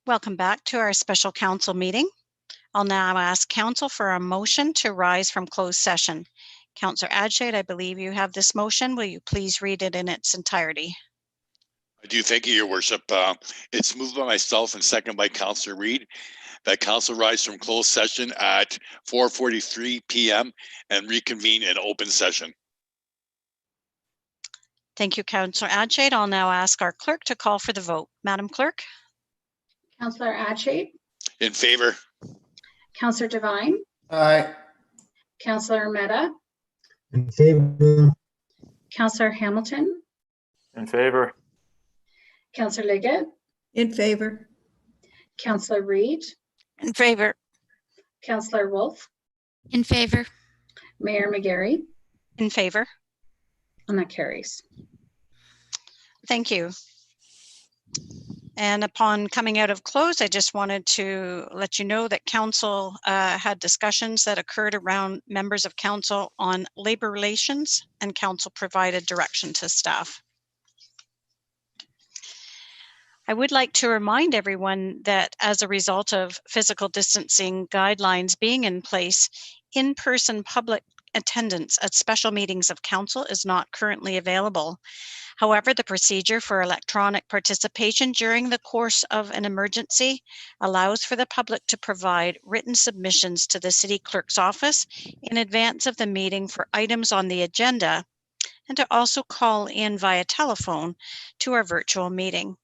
Welcome back to our special council meeting. I'll now ask council for a motion to rise from closed session. Councillor Adshade, I believe you have this motion. Will you please read it in its entirety? I do. Thank you, Your Worship. It's moved by myself and second by Councillor Reid that council rise from closed session at 4:43 p.m. and reconvene in open session. Thank you, Councillor Adshade. I'll now ask our clerk to call for the vote. Madam Clerk? Councillor Adshade. In favor. Councillor Devine. Aye. Councillor Mehta. In favor. Councillor Hamilton. In favor. Councillor Liggett. In favor. Councillor Reid. In favor. Councillor Wolf. In favor. Mayor McGarry. In favor. And that carries. Thank you. And upon coming out of close, I just wanted to let you know that council had discussions that occurred around members of council on labor relations, and council provided direction to staff. I would like to remind everyone that as a result of physical distancing guidelines being in place, in-person public attendance at special meetings of council is not currently available. However, the procedure for electronic participation during the course of an emergency allows for the public to provide written submissions to the City Clerk's office in advance of the meeting for items on the agenda, and to also call in via telephone to our virtual meeting.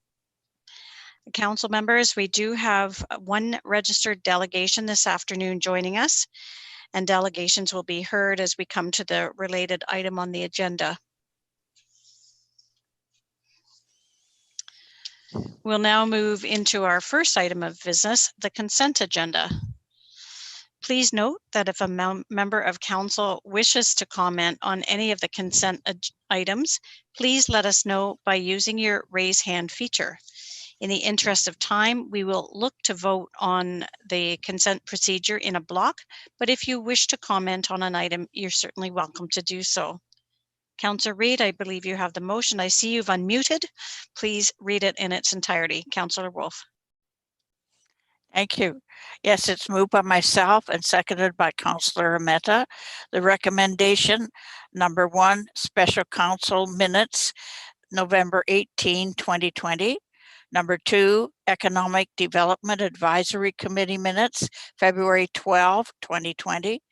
Council members, we do have one registered delegation this afternoon joining us, and delegations will be heard as we come to the related item on the agenda. We'll now move into our first item of business, the consent agenda. Please note that if a member of council wishes to comment on any of the consent items, please let us know by using your raise hand feature. In the interest of time, we will look to vote on the consent procedure in a block, but if you wish to comment on an item, you're certainly welcome to do so. Councillor Reid, I believe you have the motion. I see you've unmuted. Please read it in its entirety. Councillor Wolf. Thank you. Yes, it's moved by myself and seconded by Councillor Mehta. The recommendation, number 1, special council minutes, November 18, 2020. Number 2, Economic Development Advisory Committee minutes, February 12, 2020.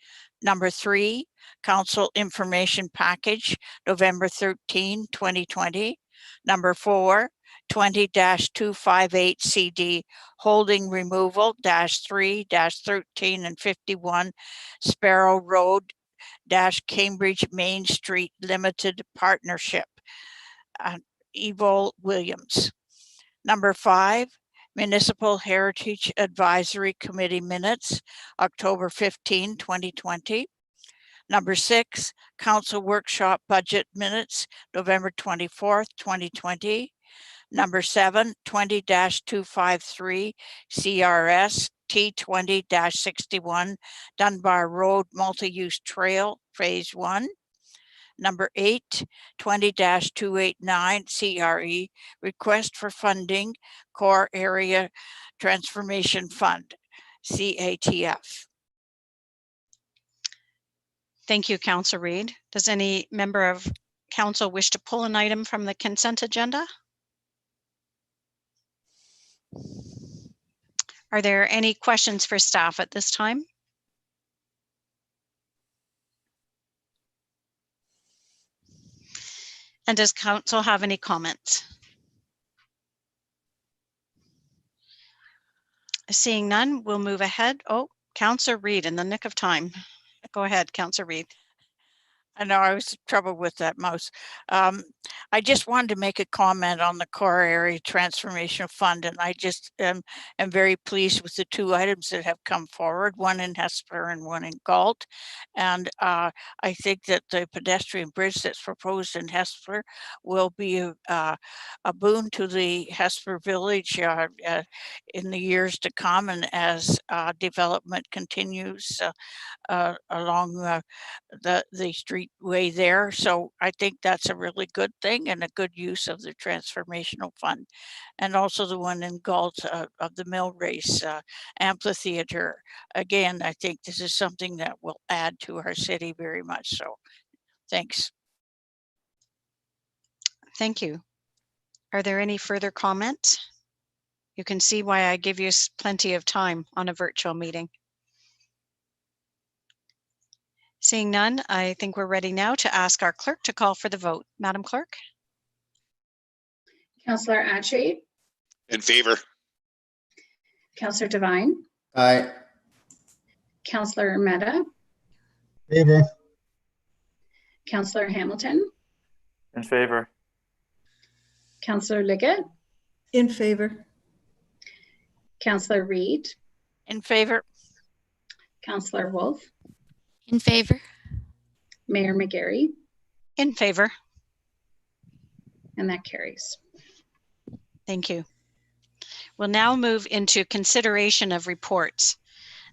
Number 3, Council Information Package, November 13, 2020. Number 4, 20-258 CD, Holding Removal, -3-13 and 51, Sparrow Road, Cambridge Main Street Limited Partnership, Evil Williams. Number 5, Municipal Heritage Advisory Committee minutes, October 15, 2020. Number 6, Council Workshop Budget minutes, November 24th, 2020. Number 7, 20-253 CRS T20-61 Dunbar Road Multi-Use Trail, Phase 1. Number 8, 20-289 CRE, Request for Funding, Core Area Transformation Fund, CATF. Thank you, Councillor Reid. Does any member of council wish to pull an item from the consent agenda? Are there any questions for staff at this time? And does council have any comments? Seeing none, we'll move ahead. Oh, Councillor Reid in the nick of time. Go ahead, Councillor Reid. I know I was in trouble with that mouse. I just wanted to make a comment on the Core Area Transformation Fund, and I just am very pleased with the 2 items that have come forward, one in Hespeler and one in Galt. And I think that the pedestrian bridge that's proposed in Hespeler will be a boon to the Hespeler village in the years to come, and as development continues along the street way there. So I think that's a really good thing and a good use of the transformational fund. And also the one in Galt of the mill race amphitheater. Again, I think this is something that will add to our city very much. So thanks. Thank you. Are there any further comments? You can see why I give you plenty of time on a virtual meeting. Seeing none, I think we're ready now to ask our clerk to call for the vote. Madam Clerk? Councillor Atchay, In favor. Councillor Devine, Aye. Councillor Mehta, Favor. Councillor Hamilton, In favor. Councillor Liggett, In favor. Councillor Reid, In favor. Councillor Wolf, In favor. Mayor McGarry, In favor. and that carries. Thank you. We'll now move into consideration of reports.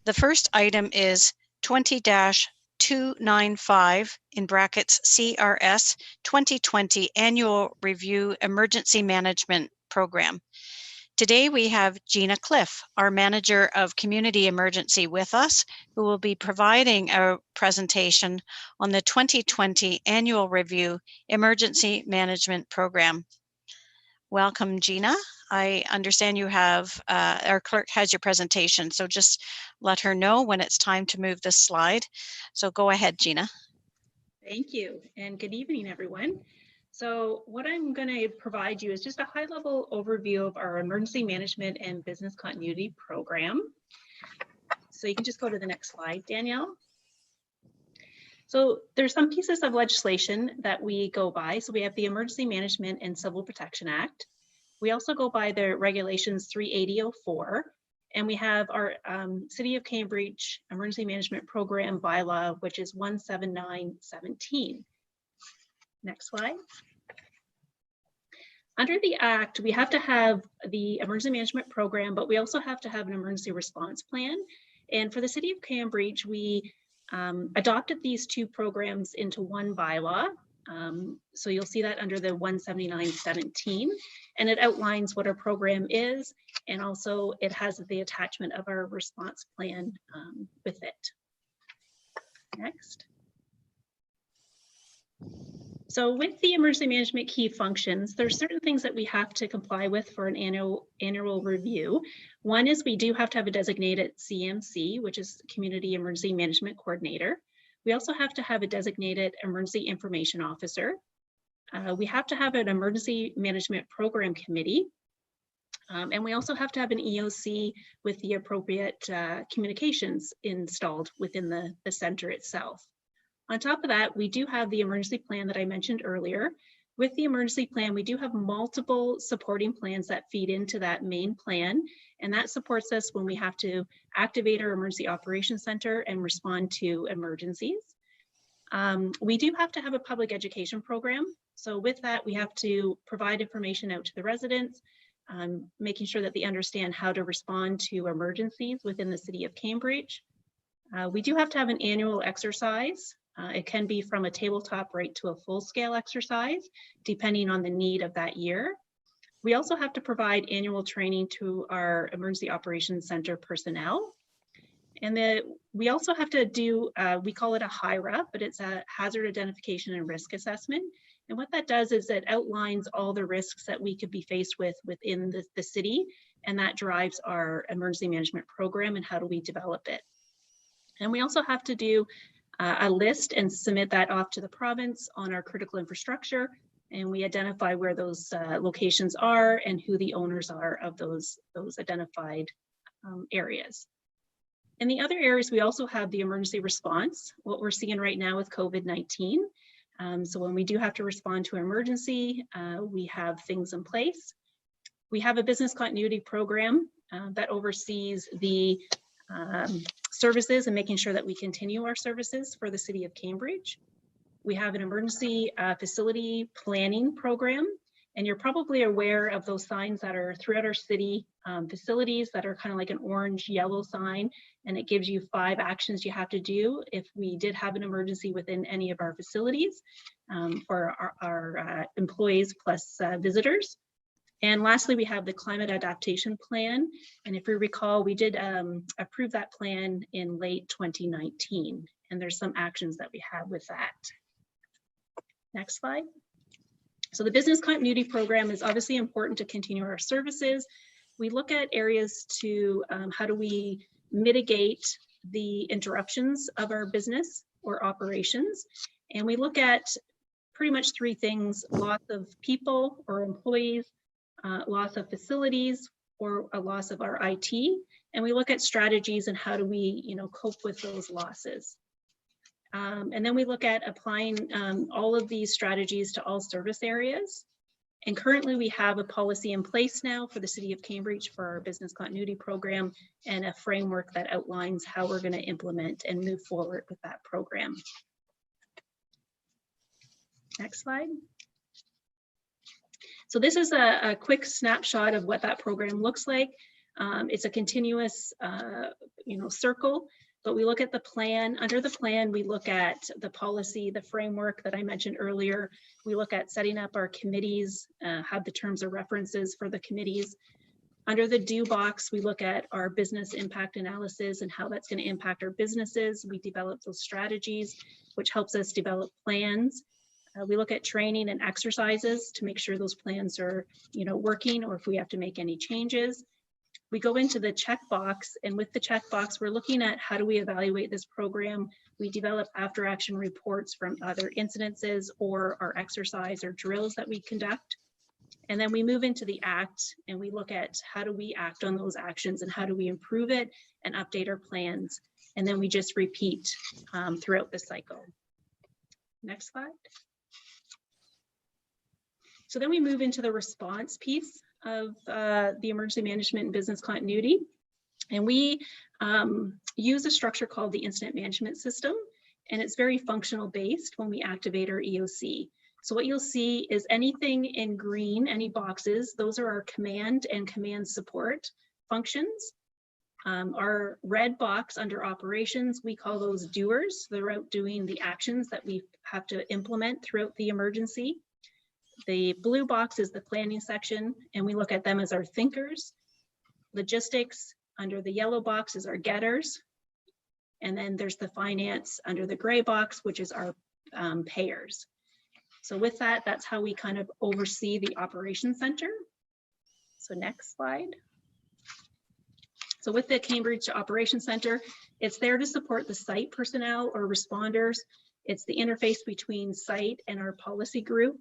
The first item is 20-295 in brackets CRS 2020 Annual Review Emergency Management Program. Today we have Gina Cliff, our Manager of Community Emergency, with us, who will be providing a presentation on the 2020 Annual Review Emergency Management Program. Welcome, Gina. I understand you have, our clerk has your presentation, so just let her know when it's time to move this slide. So go ahead, Gina. Thank you, and good evening, everyone. So what I'm going to provide you is just a high-level overview of our emergency management and business continuity program. So you can just go to the next slide, Danielle. So there's some pieces of legislation that we go by. So we have the Emergency Management and Civil Protection Act. We also go by the Regulations 38004, and we have our City of Cambridge Emergency Management Program bylaw, which is 17917. Next slide. Under the Act, we have to have the emergency management program, but we also have to have an emergency response plan. And for the City of Cambridge, we adopted these two programs into one bylaw. So you'll see that under the 17917, and it outlines what our program is, and also it has the attachment of our response plan with it. Next. So with the emergency management key functions, there's certain things that we have to comply with for an annual review. One is we do have to have a designated CMC, which is Community Emergency Management Coordinator. We also have to have a designated Emergency Information Officer. We have to have an Emergency Management Program Committee. And we also have to have an EOC with the appropriate communications installed within the center itself. On top of that, we do have the emergency plan that I mentioned earlier. With the emergency plan, we do have multiple supporting plans that feed into that main plan, and that supports us when we have to activate our emergency operations center and respond to emergencies. We do have to have a public education program. So with that, we have to provide information out to the residents, making sure that they understand how to respond to emergencies within the City of Cambridge. We do have to have an annual exercise. It can be from a tabletop right to a full-scale exercise, depending on the need of that year. We also have to provide annual training to our Emergency Operations Center personnel. And we also have to do, we call it a HIRA, but it's a Hazard Identification and Risk Assessment. And what that does is it outlines all the risks that we could be faced with within the city, and that drives our emergency management program and how do we develop it. And we also have to do a list and submit that off to the province on our critical infrastructure, and we identify where those locations are and who the owners are of those identified areas. In the other areas, we also have the emergency response, what we're seeing right now with COVID-19. So when we do have to respond to an emergency, we have things in place. We have a business continuity program that oversees the services and making sure that we continue our services for the City of Cambridge. We have an emergency facility planning program, And you're probably aware of those signs that are throughout our city facilities that are kind of like an orange yellow sign, and it gives you 5 actions you have to do if we did have an emergency within any of our facilities for our employees plus visitors. And lastly, we have the climate adaptation plan. And if you recall, we did approve that plan in late 2019, and there's some actions that we have with that. Next slide. So the business continuity program is obviously important to continue our services. We look at areas to how do we mitigate the interruptions of our business or operations. And we look at pretty much 3 things: loss of people or employees, loss of facilities, or a loss of our IT. And we look at strategies and how do we, cope with those losses. And then we look at applying all of these strategies to all service areas. And currently we have a policy in place now for the City of Cambridge for our business continuity program, and a framework that outlines how we're going to implement and move forward with that program. Next slide. So this is a quick snapshot of what that program looks like. It's a continuous, circle, but we look at the plan. Under the plan, we look at the policy, the framework that I mentioned earlier. We look at setting up our committees, have the terms of references for the committees. Under the do box, we look at our business impact analysis and how that's going to impact our businesses. We develop those strategies, which helps us develop plans. We look at training and exercises to make sure those plans are, working, or if we have to make any changes. We go into the checkbox, and with the checkbox, we're looking at how do we evaluate this program. We develop after action reports from other incidences or our exercise or drills that we conduct. And then we move into the act, and we look at how do we act on those actions and how do we improve it and update our plans. And then we just repeat throughout the cycle. Next slide. So then we move into the response piece of the emergency management and business continuity. And we use a structure called the incident management system, and it's very functional based when we activate our EOC. So what you'll see is anything in green, any boxes, those are our command and command support functions. Our red box under operations, we call those doers. They're out doing the actions that we have to implement throughout the emergency. The blue box is the planning section, and we look at them as our thinkers. Logistics under the yellow box is our getters. And then there's the finance under the gray box, which is our payers. So with that, that's how we kind of oversee the operations center. So next slide. So with the Cambridge Operations Center, it's there to support the site personnel or responders. It's the interface between site and our policy group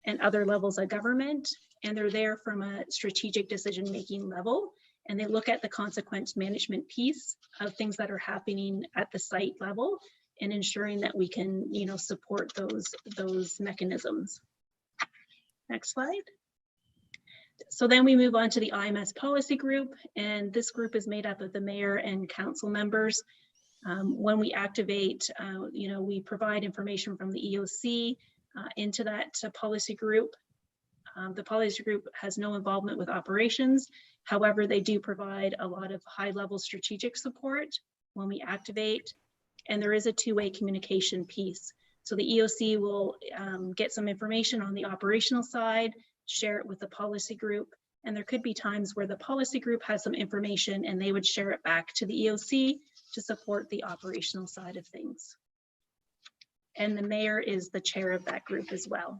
and other levels of government. And they're there from a strategic decision-making level. And they look at the consequence management piece of things that are happening at the site level and ensuring that we can, support those mechanisms. Next slide. So then we move on to the IMS policy group, and this group is made up of the mayor and council members. When we activate, we provide information from the EOC into that policy group. The policy group has no involvement with operations. However, they do provide a lot of high-level strategic support when we activate, and there is a two-way communication piece. So the EOC will get some information on the operational side, share it with the policy group, and there could be times where the policy group has some information and they would share it back to the EOC to support the operational side of things. And the mayor is the chair of that group as well.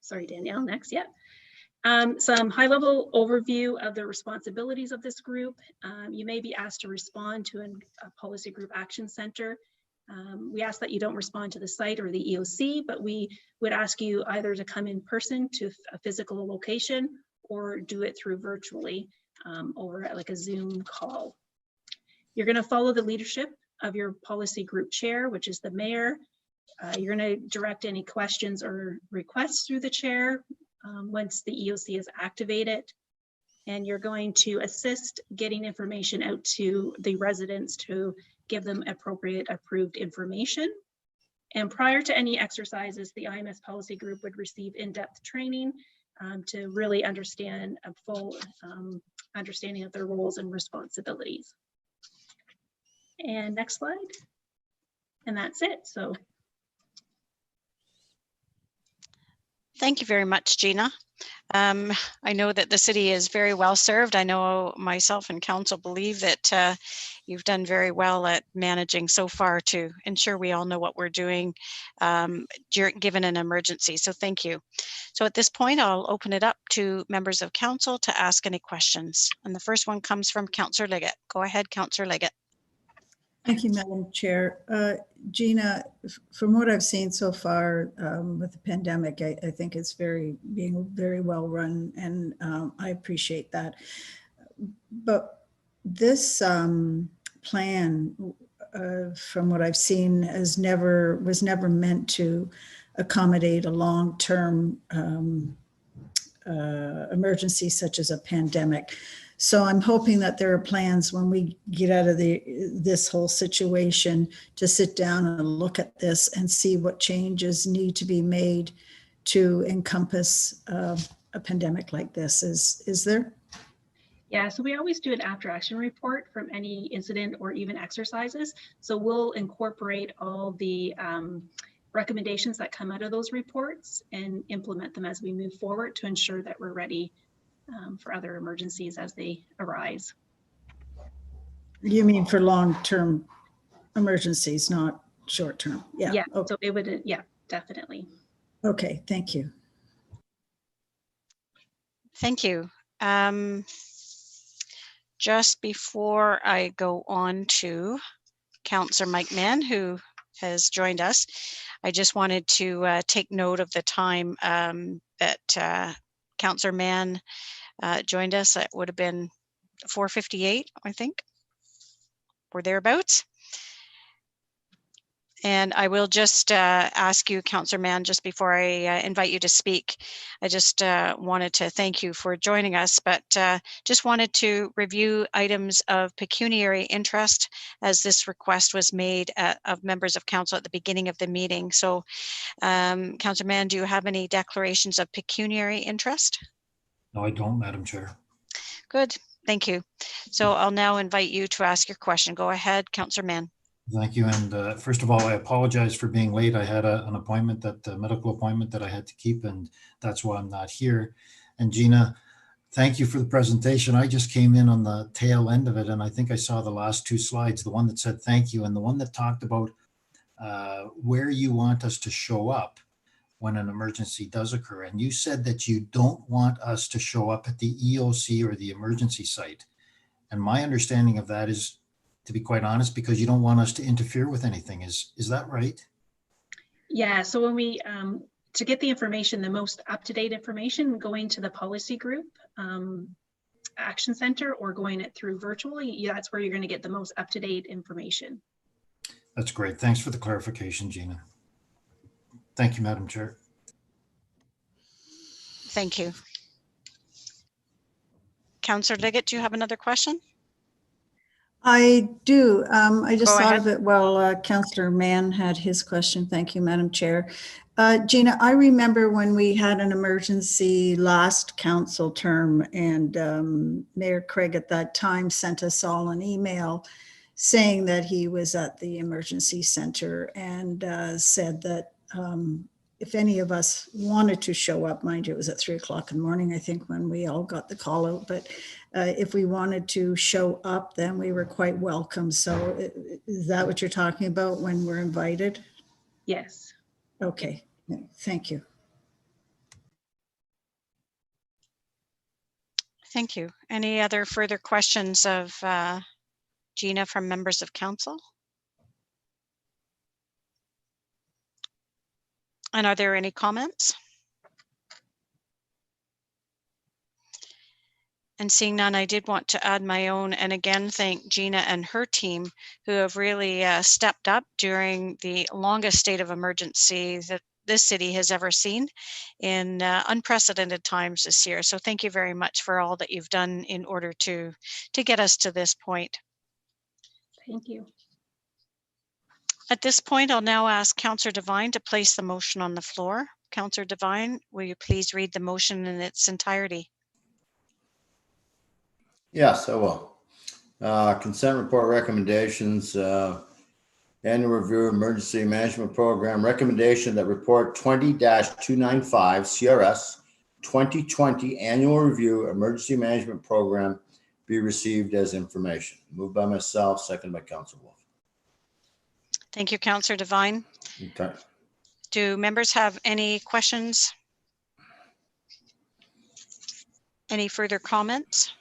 Sorry, Danielle, next, yeah. Some high-level overview of the responsibilities of this group. You may be asked to respond to a policy group action center. We ask that you don't respond to the site or the EOC, but we would ask you either to come in person to a physical location or do it through virtually over like a Zoom call. You're going to follow the leadership of your policy group chair, which is the mayor. You're going to direct any questions or requests through the chair once the EOC is activated. And you're going to assist getting information out to the residents to give them appropriate approved information. And prior to any exercises, the IMS policy group would receive in-depth training to really understand a full understanding of their roles and responsibilities. And next slide. And that's it. So Thank you very much, Gina. I know that the city is very well served. I know myself and council believe that you've done very well at managing so far to ensure we all know what we're doing given an emergency. So thank you. So at this point, I'll open it up to members of council to ask any questions. And the first one comes from Councillor Liggett. Go ahead, Councillor Liggett. Thank you, Madam Chair. Gina, from what I've seen so far with the pandemic, I think it's being very well run, and I appreciate that. But this plan, from what I've seen, was never meant to accommodate a long-term emergency such as a pandemic. So I'm hoping that there are plans when we get out of this whole situation to sit down and look at this and see what changes need to be made to encompass a pandemic like this. Is there? yeah, so we always do an after action report from any incident or even exercises. So we'll incorporate all the recommendations that come out of those reports and implement them as we move forward to ensure that we're ready for other emergencies as they arise. You mean for long-term emergencies, not short-term? Yeah. Yeah, Okay. so it would, yeah, definitely. Okay, thank you. Thank you. Just before I go on to Councillor Mike Mann, who has joined us, I just wanted to take note of the time that Councillor Mann joined us. It would have been 4:58, I think, or thereabouts. And I will just ask you, Councillor Mann, just before I invite you to speak, I just wanted to thank you for joining us, but just wanted to review items of pecuniary interest as this request was made of members of council at the beginning of the meeting. So Councillor Mann, do you have any declarations of pecuniary interest? No, I don't, Madam Chair. Good, thank you. So I'll now invite you to ask your question. Go ahead, Councillor Mann. Thank you. And first of all, I apologize for being late. I had an appointment, a medical appointment that I had to keep, and that's why I'm not here. And Gina, thank you for the presentation. I just came in on the tail end of it, and I think I saw the last two slides, the one that said thank you and the one that talked about where you want us to show up when an emergency does occur. And you said that you don't want us to show up at the EOC or the emergency site. And my understanding of that is, to be quite honest, because you don't want us to interfere with anything. Is that right? Yeah, so when we, to get the information, the most up-to-date information, going to the policy group action center or going it through virtually, that's where you're going to get the most up-to-date information. That's great. Thanks for the clarification, Gina. Thank you, Madam Chair. Thank you. Councillor Liggett, do you have another question? I do. I just Go thought ahead. of it while Councillor Mann had his question. Thank you, Madam Chair. Gina, I remember when we had an emergency last council term, and Mayor Craig at that time sent us all an email saying that he was at the emergency center and said that if any of us wanted to show up, mind you, it was at 3 o'clock in the morning, I think, when we all got the call out, but if we wanted to show up, then we were quite welcome. So is that what you're talking about when we're invited? Yes. Okay, thank you. Thank you. Any other further questions of Gina from members of council? And are there any comments? And seeing none, I did want to add my own and again thank Gina and her team who have really stepped up during the longest state of emergency that this city has ever seen in unprecedented times this year. So thank you very much for all that you've done in order to get us to this point. Thank you. At this point, I'll now ask Councillor Devine to place the motion on the floor. Councillor Devine, will you please read the motion in its entirety? Yes, I will. Consent report recommendations, annual review emergency management program recommendation that report 20-295 CRS 2020 annual review emergency management program be received as information. Moved by myself, second by Councillor Wolf. Thank you, Councillor Devine. Okay. Do members have any questions? Any further comments?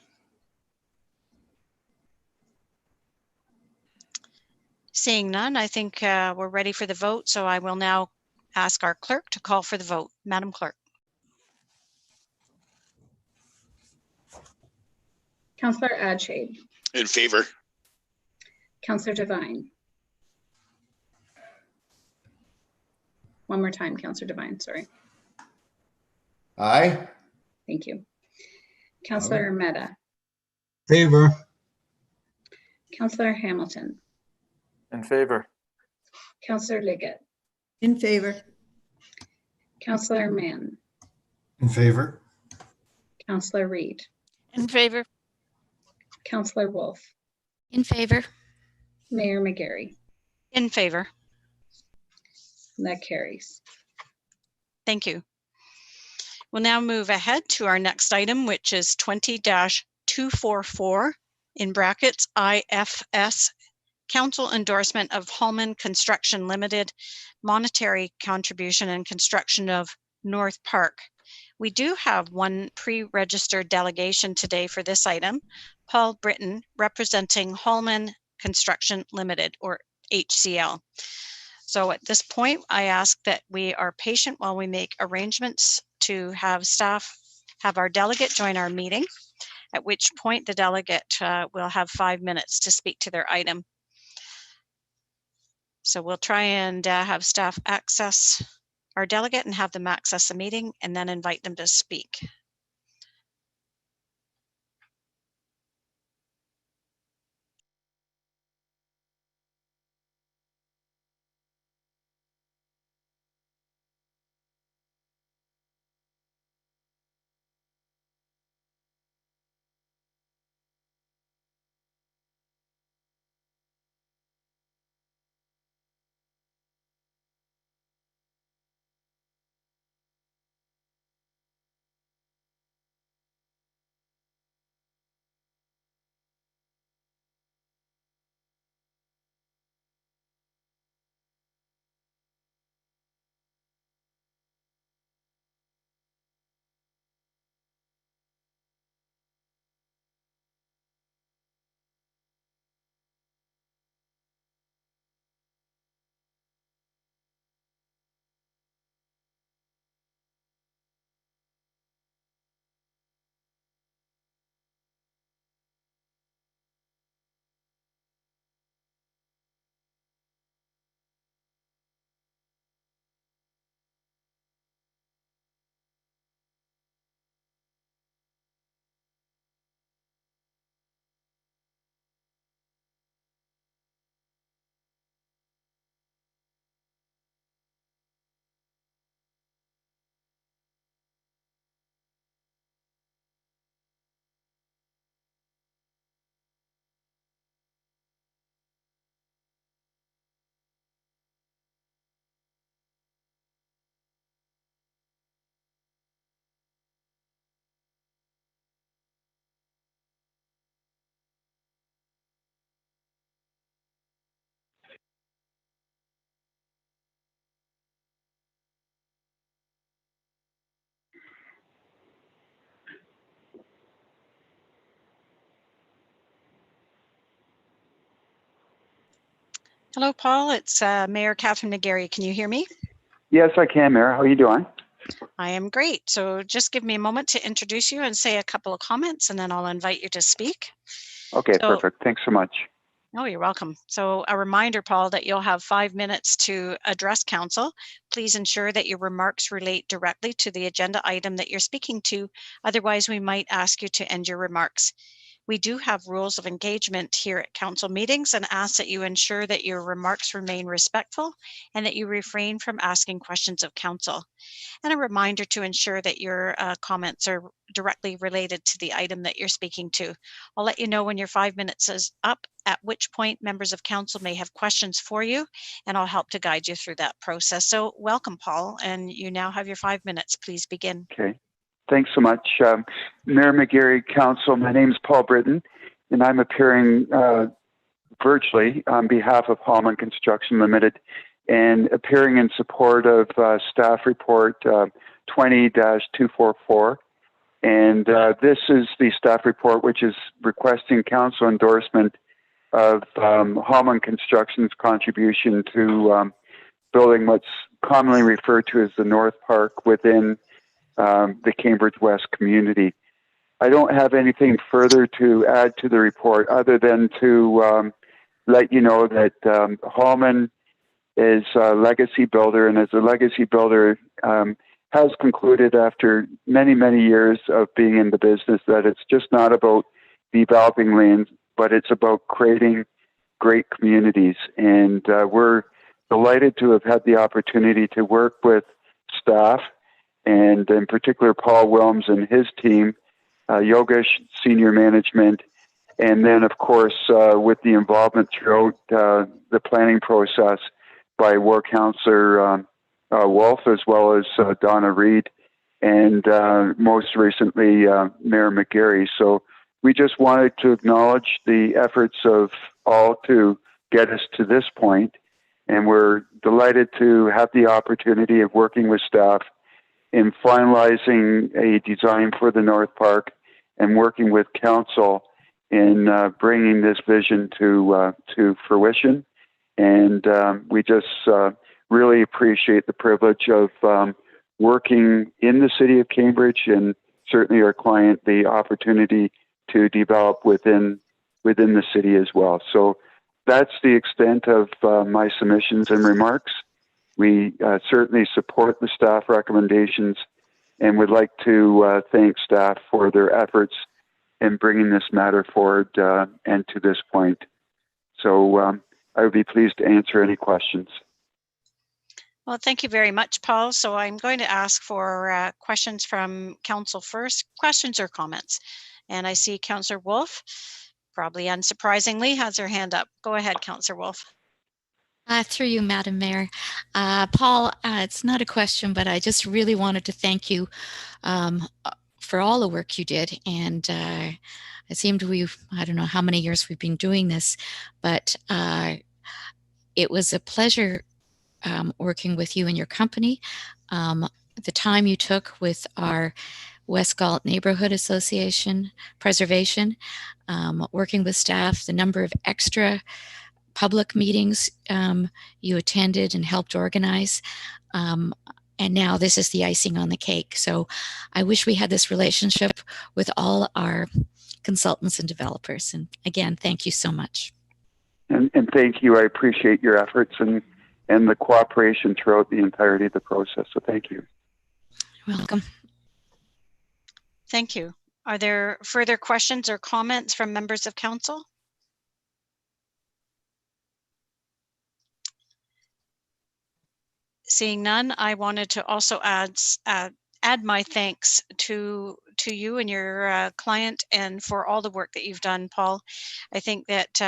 Seeing none, I think we're ready for the vote. So I will now ask our clerk to call for the vote. Madam Clerk. Councillor Adshade, In favor. Councillor Devine. One more time, Councillor Devine, sorry. Aye. Thank you. Councillor Mehta, Favor. Councillor Hamilton, In favor. Councillor Liggett, In favor. Councillor Mann, In favor? Councillor Reid, In favor? Councillor Wolf, In favor. Mayor McGarry. In favor. That carries. Thank you. We'll now move ahead to our next item, which is 20-244 in brackets IFS Council endorsement of Holman Construction Limited monetary contribution and construction of North Park. We do have one pre-registered delegation today for this item, Paul Britton, representing Holman Construction Limited, or HCL. So at this point, I ask that we are patient while we make arrangements to have staff have our delegate join our meeting, at which point the delegate will have 5 minutes to speak to their item. So we'll try and have staff access our delegate and have them access the meeting and then invite them to speak. Hello, Paul. It's Mayor Catherine McGarry. Can you hear me? Yes, I can, Mayor. How are you doing? I am great. So just give me a moment to introduce you and say a couple of comments, and then I'll invite you to speak. Okay, So- perfect. Thanks so much. Oh, you're welcome. So a reminder, Paul, that you'll have 5 minutes to address council. Please ensure that your remarks relate directly to the agenda item that you're speaking to. Otherwise, we might ask you to end your remarks. We do have rules of engagement here at council meetings and ask that you ensure that your remarks remain respectful and that you refrain from asking questions of council. And a reminder to ensure that your comments are directly related to the item that you're speaking to. I'll let you know when your 5 minutes is up, at which point members of council may have questions for you, and I'll help to guide you through that process. So welcome, Paul, and you now have your 5 minutes. Please begin. Okay. Thanks so much. Mayor McGarry, Council, my name is Paul Britton, and I'm appearing virtually on behalf of Hallman Construction Limited and appearing in support of staff report 20-244. And this is the staff report which is requesting council endorsement of Hallman Construction's contribution to building what's commonly referred to as the North Park within the Cambridge West community. I don't have anything further to add to the report other than to let you know that Hallman is a legacy builder, and as a legacy builder has concluded after many, many years of being in the business that it's just not about developing lands, but it's about creating great communities. And we're delighted to have had the opportunity to work with staff, and in particular Paul Wilms and his team, Yogesh, senior management, and then of course with the involvement throughout the planning process by War Councillor Wolf, as well as Donna Reed, and most recently Mayor McGarry. So we just wanted to acknowledge the efforts of all to get us to this point, and we're delighted to have the opportunity of working with staff in finalizing a design for the North Park and working with council in bringing this vision to fruition. And we just really appreciate the privilege of working in the city of Cambridge, and certainly our client the opportunity to develop within the city as well. So that's the extent of my submissions and remarks. We certainly support the staff recommendations and would like to thank staff for their efforts in bringing this matter forward and to this point. So I would be pleased to answer any questions. Well, thank you very much, Paul. So I'm going to ask for questions from council first, questions or comments. And I see Councillor Wolf, probably unsurprisingly, has her hand up. Go ahead, Councillor Wolf. Through you, Madam Mayor. Paul, it's not a question, but I just really wanted to thank you for all the work you did. And it seemed I don't know how many years we've been doing this, but it was a pleasure working with you and your company. The time you took with our West Galt Neighborhood Association preservation, working with staff, the number of extra public meetings you attended and helped organize. And now this is the icing on the cake. So I wish we had this relationship with all our consultants and developers. And again, thank you so much. And thank you. I appreciate your efforts and the cooperation throughout the entirety of the process. So thank you. You're welcome. Thank you. Are there further questions or comments from members of council? Seeing none, I wanted to also add my thanks to you and your client, and for all the work that you've done, Paul. I think that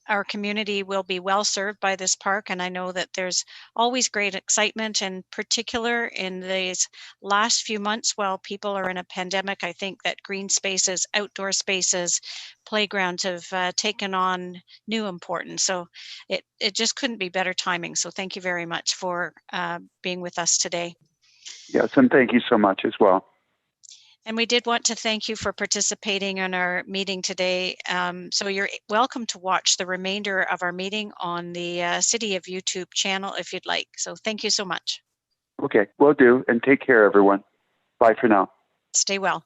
our community will be well served by this park, and I know that there's always great excitement, in particular in these last few months while people are in a pandemic. I think that green spaces, outdoor spaces, playgrounds have taken on new importance. So it just couldn't be better timing. So thank you very much for being with us today. Yes, and thank you so much as well. And we did want to thank you for participating in our meeting today. So you're welcome to watch the remainder of our meeting on the City of YouTube channel if you'd like. So thank you so much. Okay, will do. And take care, everyone. Bye for now. Stay well.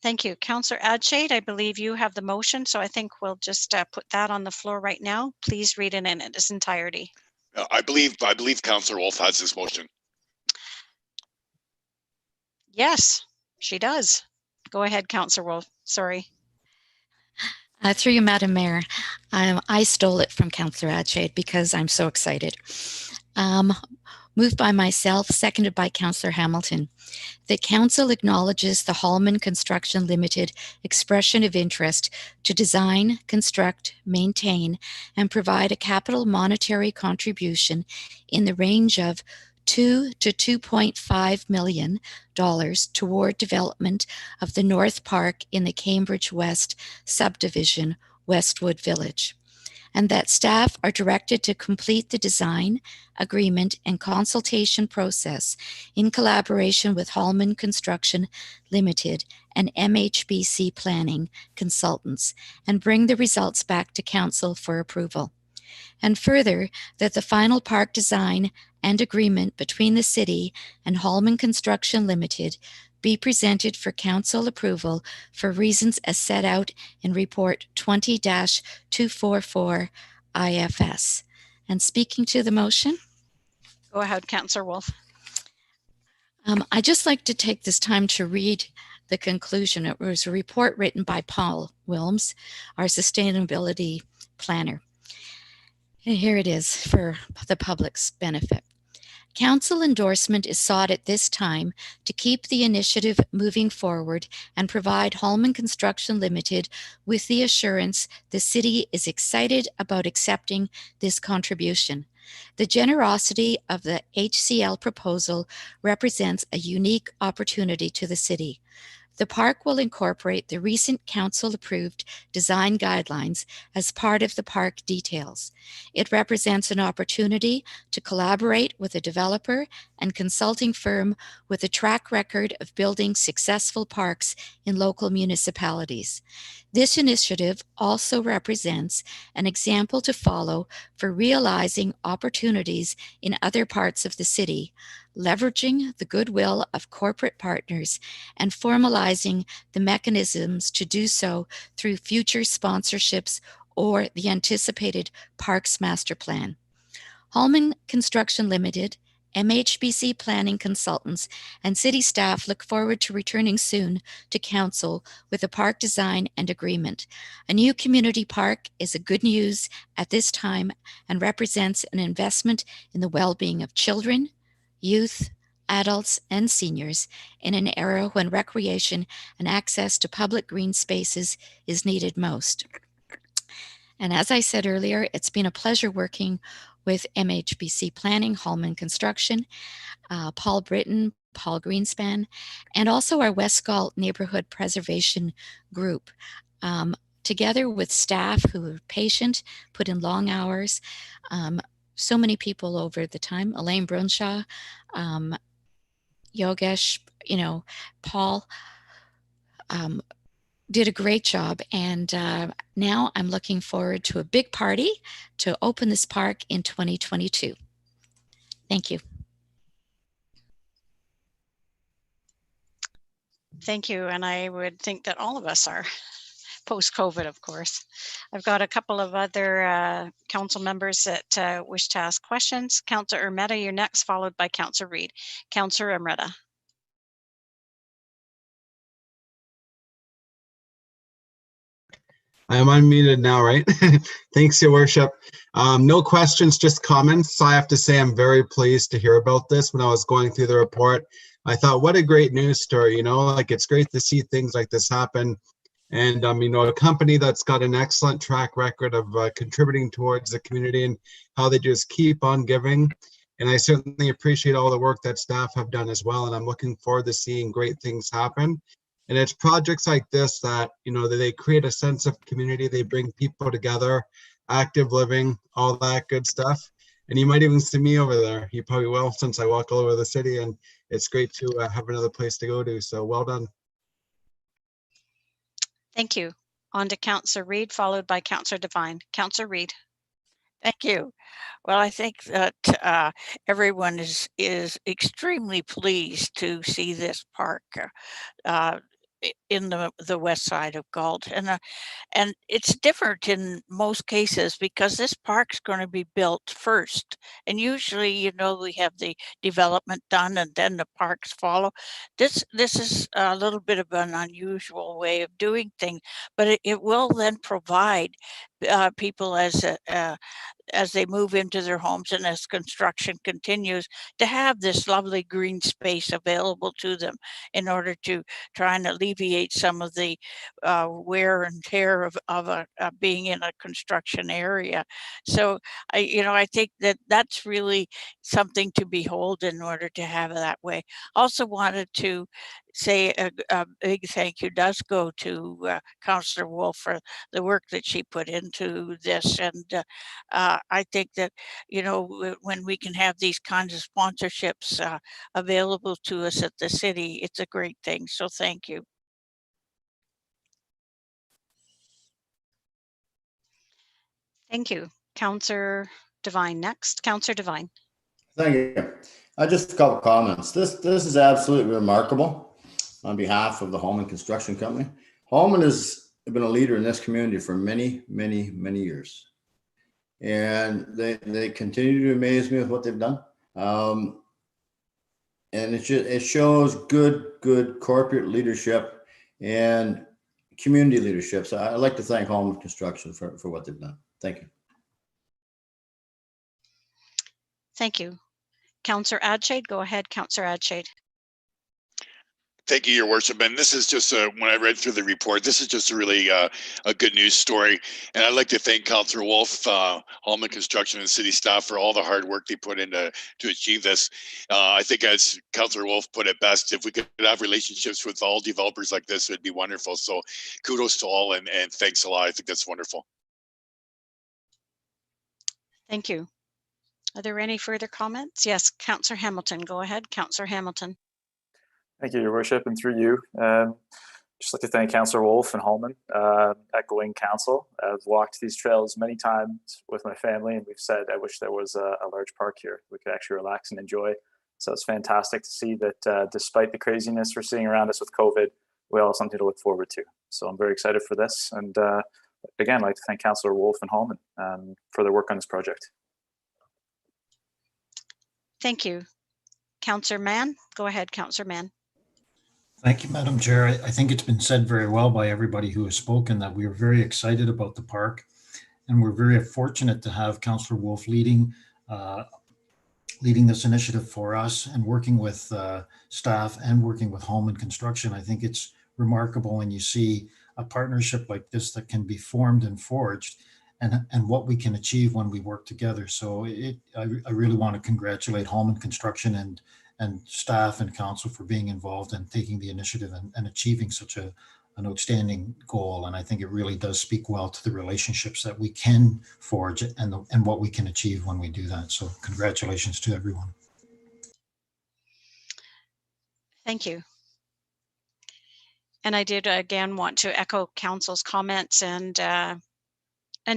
Thank you. Councillor Adshade, I believe you have the motion, so I think we'll just put that on the floor right now. Please read it in its entirety. I believe Councillor Wolf has this motion. Yes, she does. Go ahead, Councillor Wolf. Sorry. Through you, Madam Mayor, I stole it from Councillor Adshade because I'm so excited. Moved by myself, seconded by Councillor Hamilton. The Council acknowledges the Hallman Construction Limited expression of interest to design, construct, maintain, and provide a capital monetary contribution in the range of $2 to $2.5 million toward development of the North Park in the Cambridge West subdivision, Westwood Village, and that staff are directed to complete the design, agreement, and consultation process in collaboration with Hallman Construction Limited and MHBC Planning Consultants and bring the results back to Council for approval. And further, that the final park design and agreement between the City and Hallman Construction Limited be presented for Council approval for reasons as set out in Report 20-244 IFS. And speaking to the motion. Go ahead, Councillor Wolf. I'd just like to take this time to read the conclusion. It was a report written by Paul Wilms, our sustainability planner. And here it is for the public's benefit. Council endorsement is sought at this time to keep the initiative moving forward and provide Hallman Construction Limited with the assurance the City is excited about accepting this contribution. The generosity of the HCL proposal represents a unique opportunity to the City. The park will incorporate the recent council-approved design guidelines as part of the park details. It represents an opportunity to collaborate with a developer and consulting firm with a track record of building successful parks in local municipalities. This initiative also represents an example to follow for realizing opportunities in other parts of the city, leveraging the goodwill of corporate partners and formalizing the mechanisms to do so through future sponsorships or the anticipated Parks Master Plan. Hallman Construction Limited, MHBC Planning Consultants, and City staff look forward to returning soon to Council with a park design and agreement. A new community park is a good news at this time and represents an investment in the well-being of children, youth, adults, and seniors in an era when recreation and access to public green spaces is needed most. And as I said earlier, it's been a pleasure working with MHBC Planning, Hallman Construction, Paul Britton, Paul Greenspan, and also our West Galt Neighborhood Preservation Group. Together with staff who are patient, put in long hours, so many people over the time, Elaine Brunshaw, Yogesh, Paul, did a great job. And now I'm looking forward to a big party to open this park in 2022. Thank you. Thank you. And I would think that all of us are post-COVID, of course. I've got a couple of other council members that wish to ask questions. Councillor Urmeta, you're next, followed by Councillor Reid. Councillor Urmeta. I am unmuted now, right? Thanks, Your Worship. No questions, just comments. So I have to say I'm very pleased to hear about this. When I was going through the report, I thought, what a great news story, like it's great to see things like this happen. And, a company that's got an excellent track record of contributing towards the community and how they just keep on giving. And I certainly appreciate all the work that staff have done as well. And I'm looking forward to seeing great things happen. And it's projects like this that, that they create a sense of community. They bring people together, active living, all that good stuff. And you might even see me over there. You probably will, since I walk all over the city, and it's great to have another place to go to. So well done. Thank you. On to Councillor Reid, followed by Councillor Devine. Councillor Reid. Thank you. Well, I think that everyone is extremely pleased to see this park. in the west side of Galt. And it's different in most cases because this park's going to be built first. And usually, you know, we have the development done and then the parks follow. This is a little bit of an unusual way of doing things, but it will then provide people as they move into their homes and as construction continues to have this lovely green space available to them in order to try and alleviate some of the wear and tear of being in a construction area. So I think that that's really something to behold in order to have it that way. Also wanted to say a big thank you does go to Councillor Wolf for the work that she put into this. And I think that, you know, when we can have these kinds of sponsorships available to us at the city, it's a great thing. So thank you. Thank you. Councillor Devine next. Councillor Devine. Thank you. Just a couple comments. This is absolutely remarkable on behalf of the Holman Construction Company. Holman has been a leader in this community for many, many, many years. And they continue to amaze me with what they've done. And it shows good corporate leadership and community leadership. So I'd like to thank Holman Construction for what they've done. Thank you. Thank you. Councillor Adshade, go ahead, Councillor Adshade. Thank you, Your Worship. And this is just when I read through the report, this is just a really a good news story. And I'd like to thank Councillor Wolf, Holman Construction, and city staff for all the hard work they put in to achieve this. I think, as Councillor Wolf put it best, if we could have relationships with all developers like this, it'd be wonderful. So kudos to all, and thanks a lot. I think that's wonderful. Thank you. Are there any further comments? Yes, Councillor Hamilton, go ahead, Councillor Hamilton. Thank you, Your Worship, and through you. Just like to thank Councillor Wolf and Holman, echoing council. I've walked these trails many times with my family, and we've said, I wish there was a large park here we could actually relax and enjoy. So it's fantastic to see that despite the craziness we're seeing around us with COVID, we all have something to look forward to. So I'm very excited for this. And again, I'd like to thank Councillor Wolf and Holman for their work on this project. Thank you. Councillor Mann, go ahead, Councillor Mann. Thank you, Madam Chair. I think it's been said very well by everybody who has spoken that we are very excited about the park, and we're very fortunate to have Councillor Wolf leading this initiative for us and working with staff and working with Holman Construction. I think it's remarkable when you see a partnership like this that can be formed and forged, and what we can achieve when we work together. So I really want to congratulate Holman Construction and staff and council for being involved and taking the initiative and achieving such an outstanding goal. And I think it really does speak well to the relationships that we can forge and what we can achieve when we do that. So congratulations to everyone. Thank you. And I did again want to echo council's comments and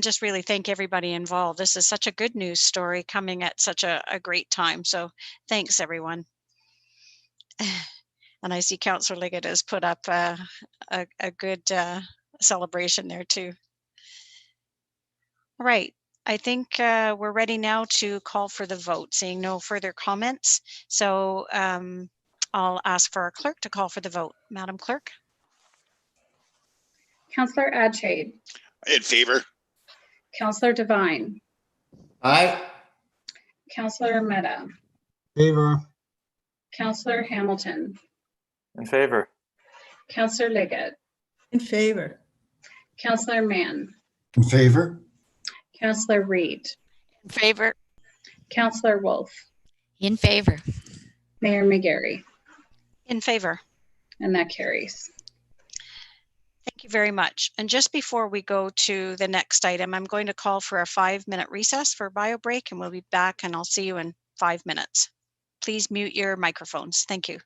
just really thank everybody involved. This is such a good news story coming at such a great time. So thanks, everyone. And I see Councillor Liggett has put up a good celebration there too. All right, I think we're ready now to call for the vote, seeing no further comments. So I'll ask for our clerk to call for the vote. Madam Clerk. Councillor Adshade. In favor. Councillor Devine. Aye. Councillor Mehta. Favor. Councillor Hamilton. In favor. Councillor Liggett. In favor. Councillor Mann. In favor. Councillor Reid. In favor. Councillor Wolf. In favor. Mayor McGarry. In favor. And that carries. Thank you very much. And just before we go to the next item, I'm going to call for a 5-minute recess for bio break, and we'll be back, and I'll see you in 5 minutes. Please mute your microphones. Thank you.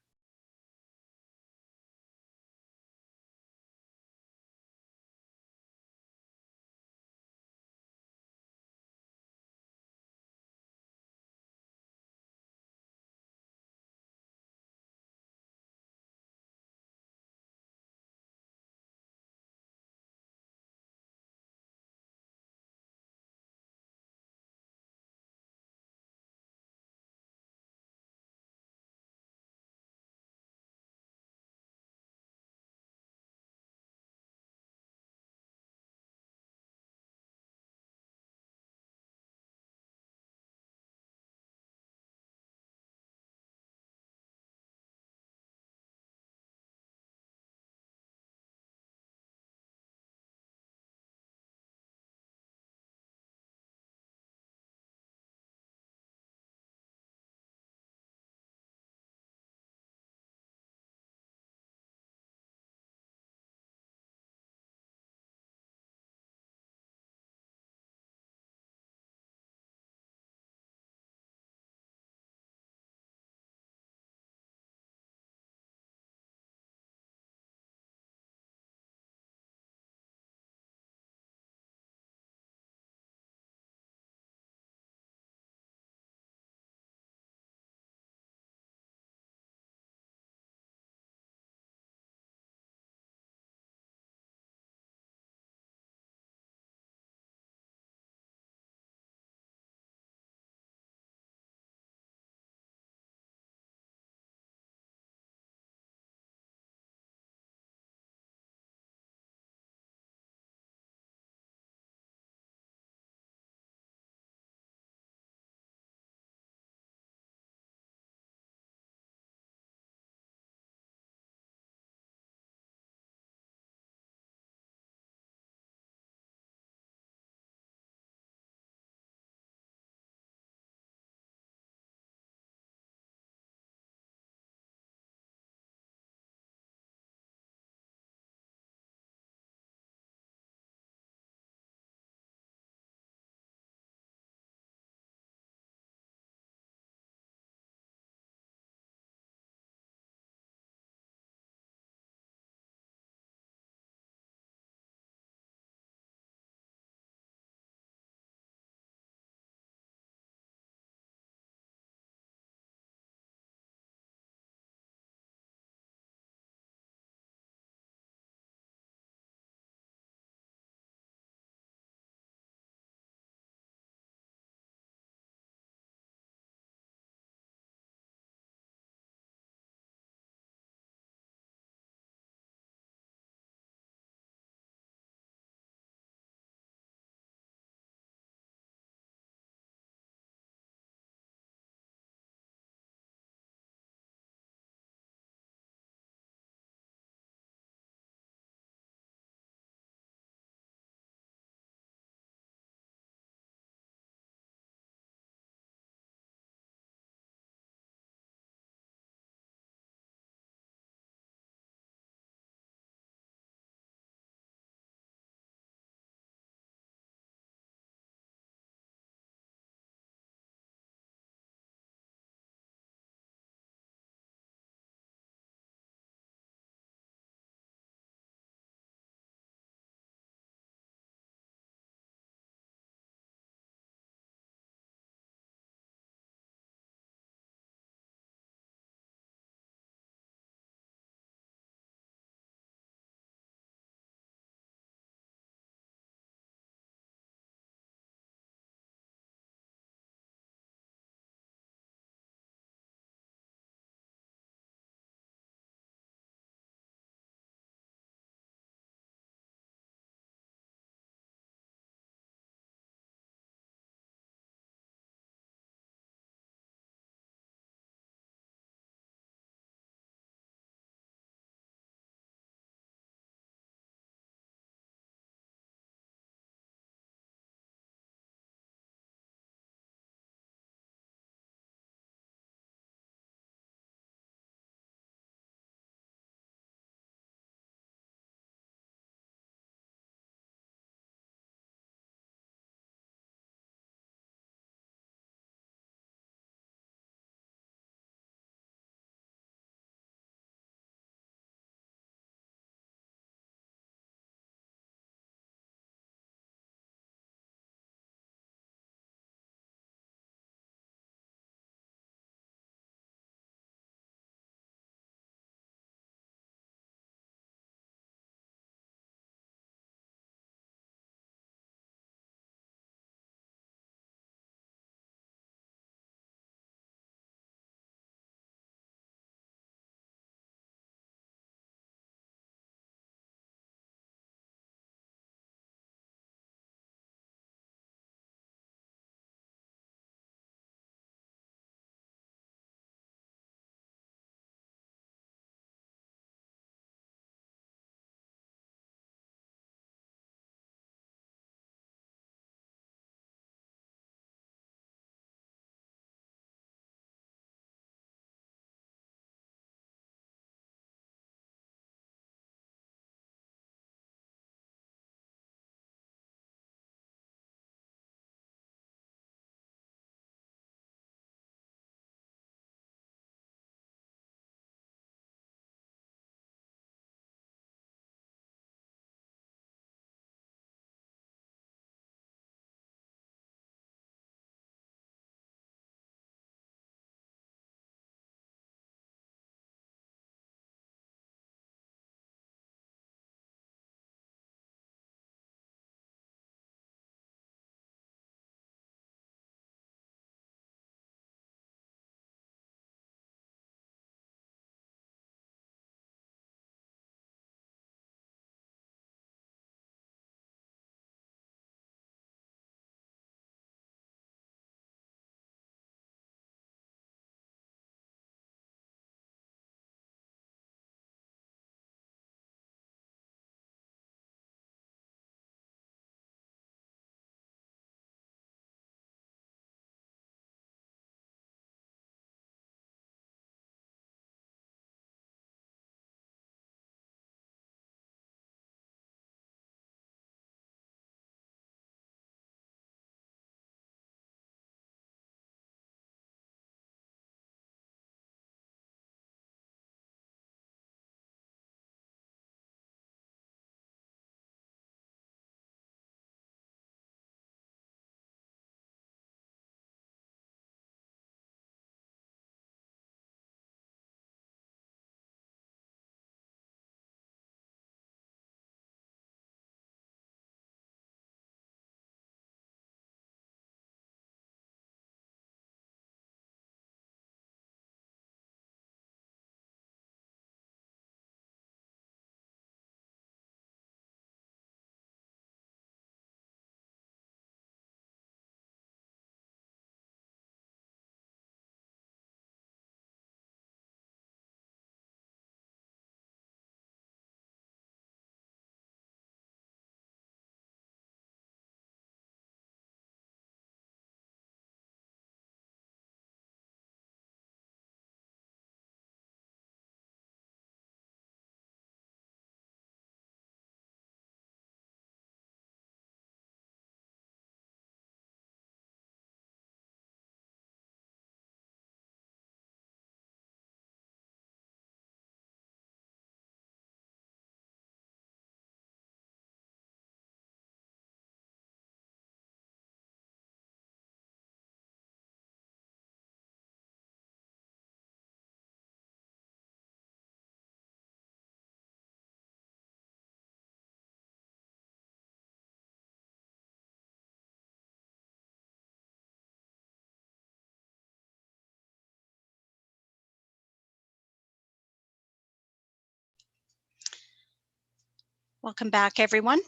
Welcome back, everyone.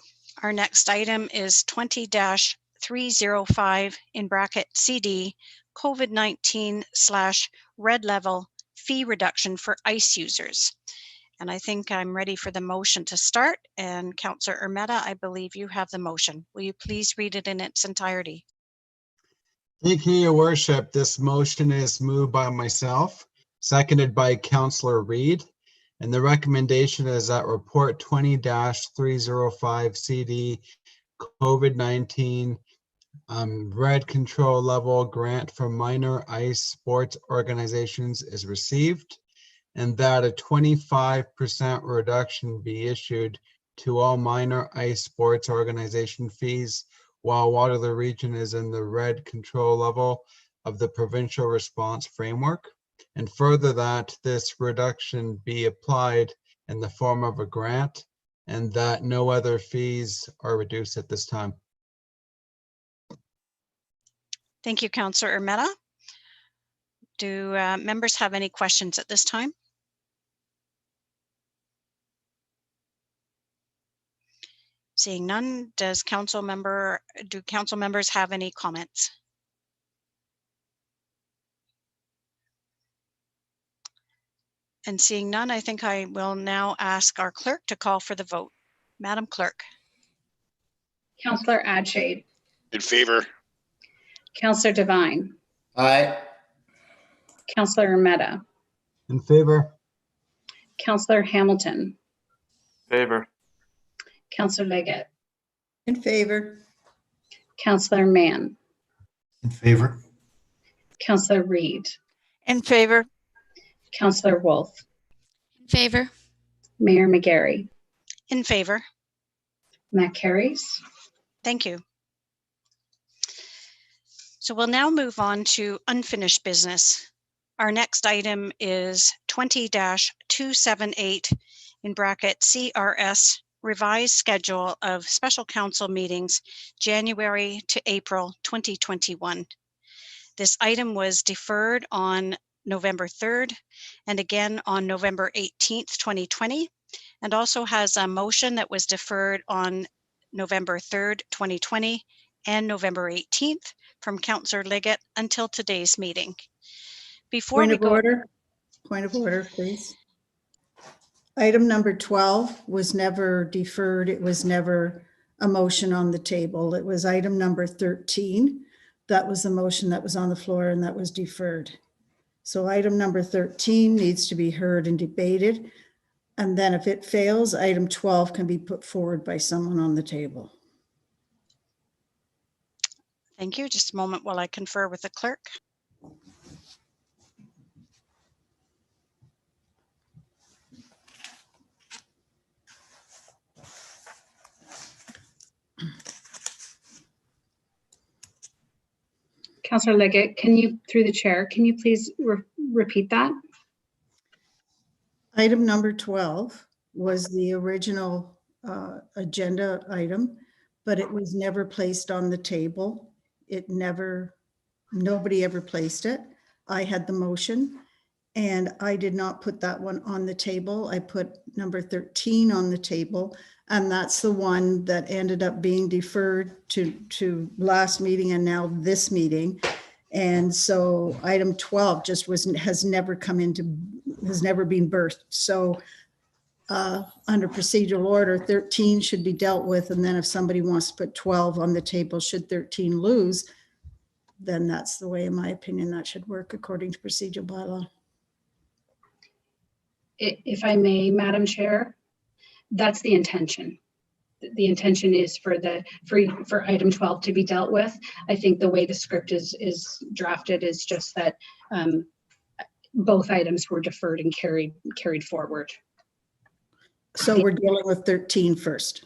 Our next item is 20-305 in bracket CD, COVID-19 / red level fee reduction for ICE users. And I think I'm ready for the motion to start. And Councillor Ermetta, I believe you have the motion. Will you please read it in its entirety? Thank you, Your Worship. This motion is moved by myself, seconded by Councillor Reid. And the recommendation is that report 20-305 CD COVID-19 red control level grant for minor ICE sports organizations is received, and that a 25% reduction be issued to all minor ICE sports organization fees while Waterloo Region is in the red control level of the provincial response framework. And further, that this reduction be applied in the form of a grant, and that no other fees are reduced at this time. Thank you, Councillor Ermetta. Do members have any questions at this time? Seeing none, do council members have any comments? And seeing none, I think I will now ask our clerk to call for the vote. Madam Clerk. Councillor Adshade. In favor. Councillor Devine. Aye. Councillor Ermetta. In favor. Councillor Hamilton. Favor. Councillor Leggett. In favor. Councillor Mann. In favor. Councillor Reid. In favor. Councillor Wolf. In favor. Mayor McGarry. In favor. And that carries. Thank you. So we'll now move on to unfinished business. Our next item is 20-278 in bracket CRS revised schedule of special council meetings January to April 2021. This item was deferred on November 3rd and again on November 18th, 2020, and also has a motion that was deferred on November 3rd, 2020 and November 18th from Councillor Leggett until today's meeting. Before Point of order, please. Item number 12 was never deferred. It was never a motion on the table. It was item number 13. That was the motion that was on the floor and that was deferred. So item number 13 needs to be heard and debated. And then if it fails, item 12 can be put forward by someone on the table. Thank you. Just a moment while I confer with the clerk. Councillor Leggett, through the chair, can you please repeat that? Item number 12 was the original agenda item, but it was never placed on the table. Nobody ever placed it. I had the motion and I did not put that one on the table. I put number 13 on the table, and that's the one that ended up being deferred to last meeting and now this meeting. And so item 12 just has never been birthed. So under procedural order, 13 should be dealt with. And then if somebody wants to put 12 on the table, should 13 lose, then that's the way, in my opinion, that should work according to procedural bylaw. If I may, Madam Chair, that's the intention. The intention is for item 12 to be dealt with. I think the way the script is drafted is just that both items were deferred and carried forward. So we're dealing with 13 first.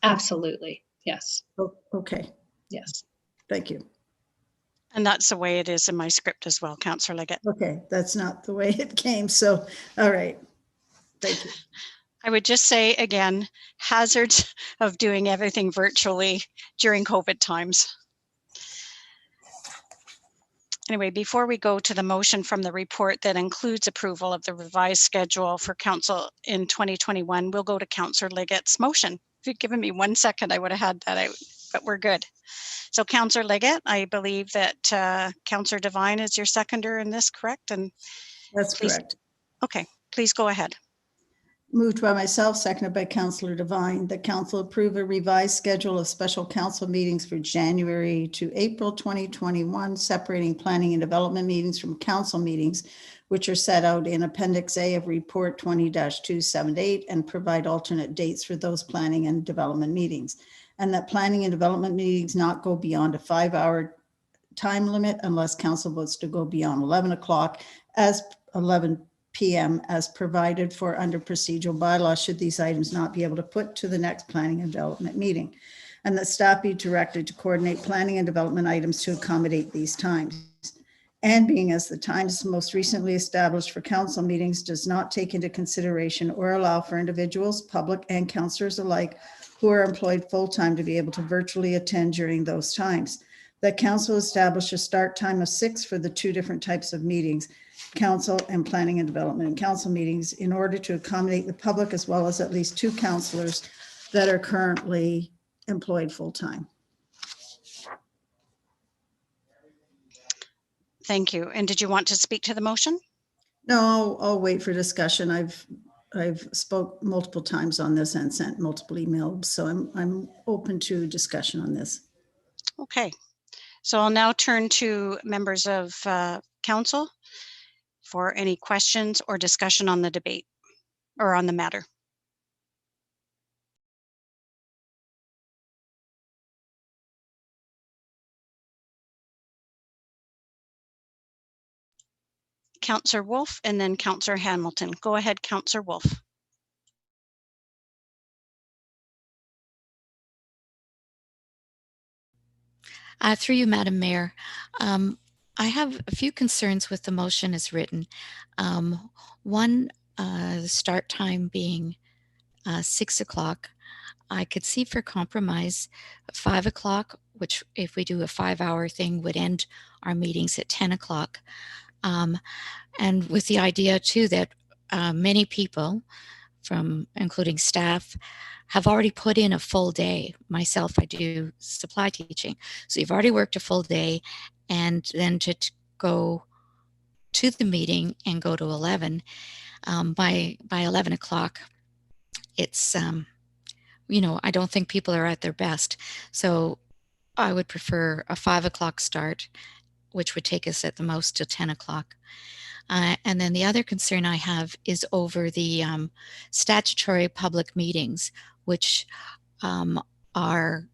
Absolutely. Yes. Oh, okay. Yes. Thank you. And that's the way it is in my script as well, Councillor Leggett. Okay, that's not the way it came. So, all right. Thank you. I would just say again, hazards of doing everything virtually during COVID times. Anyway, before we go to the motion from the report that includes approval of the revised schedule for council in 2021, we'll go to Councillor Liggett's motion. If you'd given me 1 second, I would have had that out, but we're good. So Councillor Liggett, I believe that Councillor Devine is your seconder in this, correct? And That's please, correct. okay, please go ahead. Moved by myself, seconded by Councillor Devine, that council approve a revised schedule of special council meetings for January to April 2021, separating planning and development meetings from council meetings, which are set out in Appendix A of Report 20-278, and provide alternate dates for those planning and development meetings. And that planning and development meetings not go beyond a 5-hour time limit unless council votes to go beyond 11 o'clock as 11 p.m. as provided for under procedural bylaws should these items not be able to put to the next planning and development meeting. And that staff be directed to coordinate planning and development items to accommodate these times. And being as the times most recently established for council meetings does not take into consideration or allow for individuals, public and councillors alike who are employed full-time to be able to virtually attend during those times. That council establish a start time of 6 for the 2 different types of meetings, council and planning and development and council meetings, in order to accommodate the public as well as at least 2 councillors that are currently employed full-time. Thank you. And did you want to speak to the motion? No, I'll wait for discussion. I've spoke multiple times on this and sent multiple emails, so I'm open to discussion on this. Okay, so I'll now turn to members of council for any questions or discussion on the debate or on the matter. Councillor Wolf and then Councillor Hamilton. Go ahead, Councillor Wolf. Through you, Madam Mayor. I have a few concerns with the motion as written. One, the start time being 6 o'clock. I could see for compromise 5 o'clock, which if we do a 5-hour thing would end our meetings at 10 o'clock. And with the idea too that many people from including staff have already put in a full day. Myself, I do supply teaching. So you've already worked a full day, and then to go to the meeting and go to 11, by 11 o'clock, it's, you know, I don't think people are at their best. So I would prefer a 5 o'clock start, which would take us at the most to 10 o'clock. And then the other concern I have is over the statutory public meetings, which are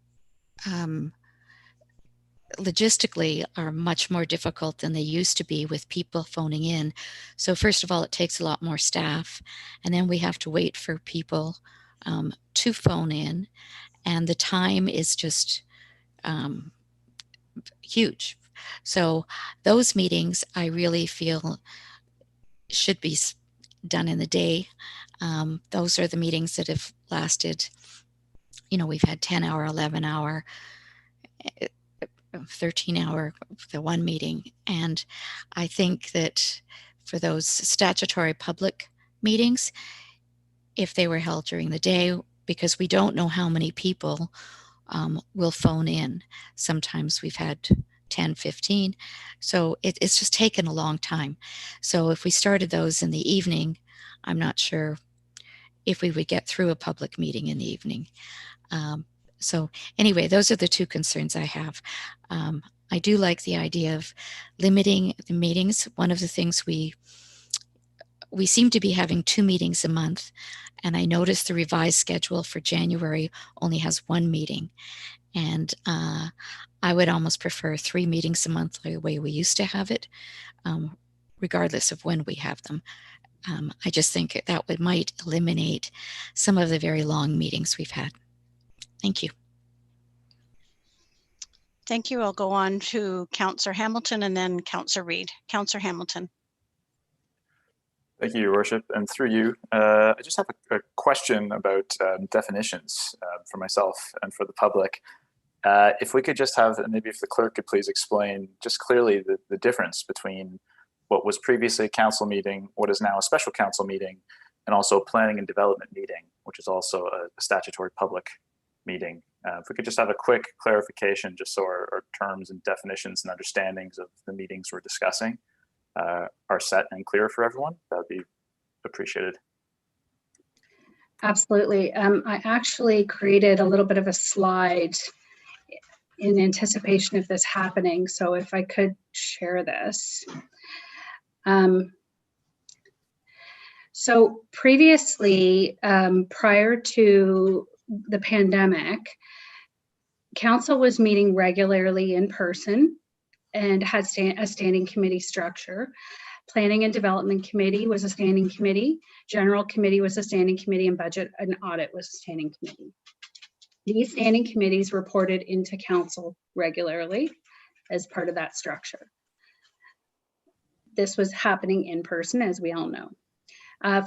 logistically are much more difficult than they used to be with people phoning in. So first of all, it takes a lot more staff, and then we have to wait for people to phone in, and the time is just huge. So those meetings I really feel should be done in the day. Those are the meetings that have lasted, you know, we've had 10-hour, 11-hour, 13-hour, the one meeting. And I think that for those statutory public meetings, if they were held during the day, because we don't know how many people will phone in. Sometimes we've had 10, 15. So it's just taken a long time. So if we started those in the evening, I'm not sure if we would get through a public meeting in the evening. So anyway, those are the 2 concerns I have. I do like the idea of limiting the meetings. One of the things we seem to be having 2 meetings a month, and I noticed the revised schedule for January only has 1 meeting. And I would almost prefer 3 meetings a month the way we used to have it, regardless of when we have them. I just think that might eliminate some of the very long meetings we've had. Thank you. Thank you. I'll go on to Councillor Hamilton and then Councillor Reid. Councillor Hamilton. Thank you, Your Worship. And through you, I just have a question about definitions for myself and for the public. If we could just have, and maybe if the clerk could please explain just clearly the difference between what was previously a council meeting, what is now a special council meeting, and also a planning and development meeting, which is also a statutory public meeting. If we could just have a quick clarification, just so our terms and definitions and understandings of the meetings we're discussing are set and clear for everyone, that would be appreciated. Absolutely. I actually created a little bit of a slide in anticipation of this happening. So if I could share this. So previously, prior to the pandemic, council was meeting regularly in person and had a standing committee structure. Planning and Development Committee was a standing committee. General Committee was a standing committee, and Budget and Audit was a standing committee. These standing committees reported into council regularly as part of that structure. This was happening in person, as we all know.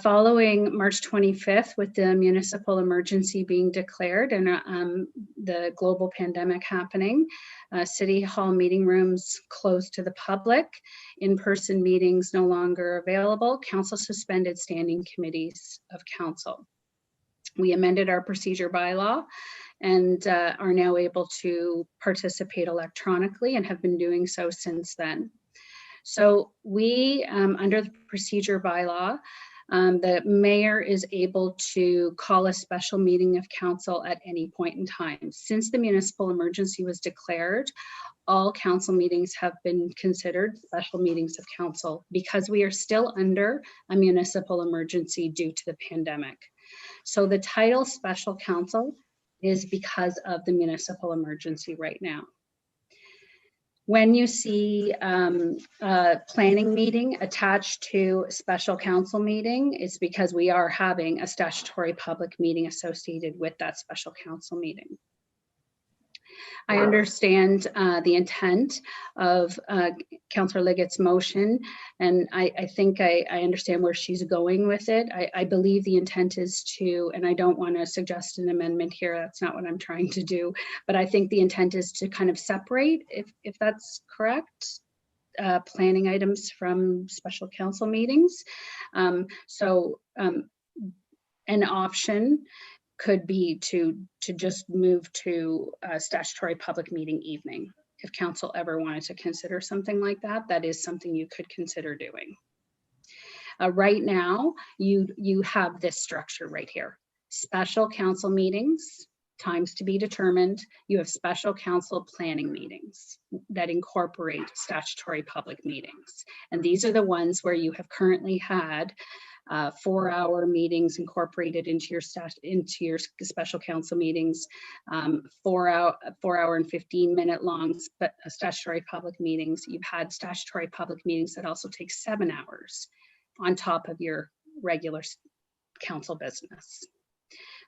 Following March 25th, with the municipal emergency being declared and the global pandemic happening, City Hall meeting rooms closed to the public, in-person meetings no longer available, council suspended standing committees of council. We amended our procedure bylaw and are now able to participate electronically and have been doing so since then. So we, under the procedure bylaw, the mayor is able to call a special meeting of council at any point in time. Since the municipal emergency was declared, all council meetings have been considered special meetings of council because we are still under a municipal emergency due to the pandemic. So the title special council is because of the municipal emergency right now. When you see a planning meeting attached to special council meeting, it's because we are having a statutory public meeting associated with that special council meeting. I understand the intent of Councillor Liggett's motion, and I think I understand where she's going with it. I believe the intent is to, and I don't want to suggest an amendment here, that's not what I'm trying to do, but I think the intent is to kind of separate, if that's correct, planning items from special council meetings. So an option could be to just move to a statutory public meeting evening. If council ever wanted to consider something like that, that is something you could consider doing. Right now, you have this structure right here. Special council meetings, times to be determined. You have special council planning meetings that incorporate statutory public meetings. And these are the ones where you have currently had 4-hour meetings incorporated into your special council meetings, 4-hour and 15-minute long statutory public meetings. You've had statutory public meetings that also take 7 hours on top of your regular council business.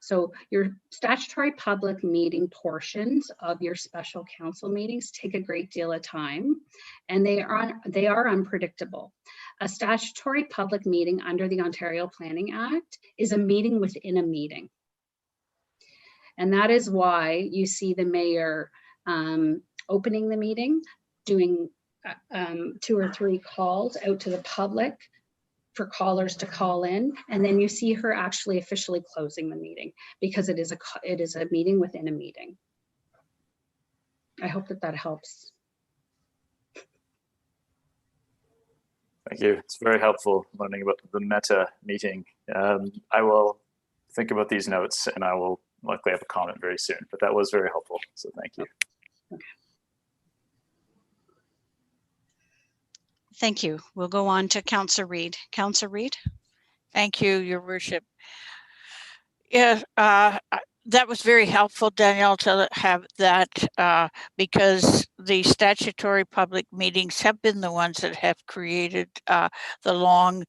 So your statutory public meeting portions of your special council meetings take a great deal of time, and they are unpredictable. A statutory public meeting under the Ontario Planning Act is a meeting within a meeting. And that is why you see the mayor opening the meeting, doing 2 or 3 calls out to the public for callers to call in, and then you see her actually officially closing the meeting because it is a meeting within a meeting. I hope that helps. Thank you. It's very helpful learning about the meta meeting. I will think about these notes and I will likely have a comment very soon, but that was very helpful. So thank you. Okay. Thank you. We'll go on to Councillor Reid. Councillor Reid. Thank you, Your Worship. Yes, that was very helpful, Danielle, to have that because the statutory public meetings have been the ones that have created the long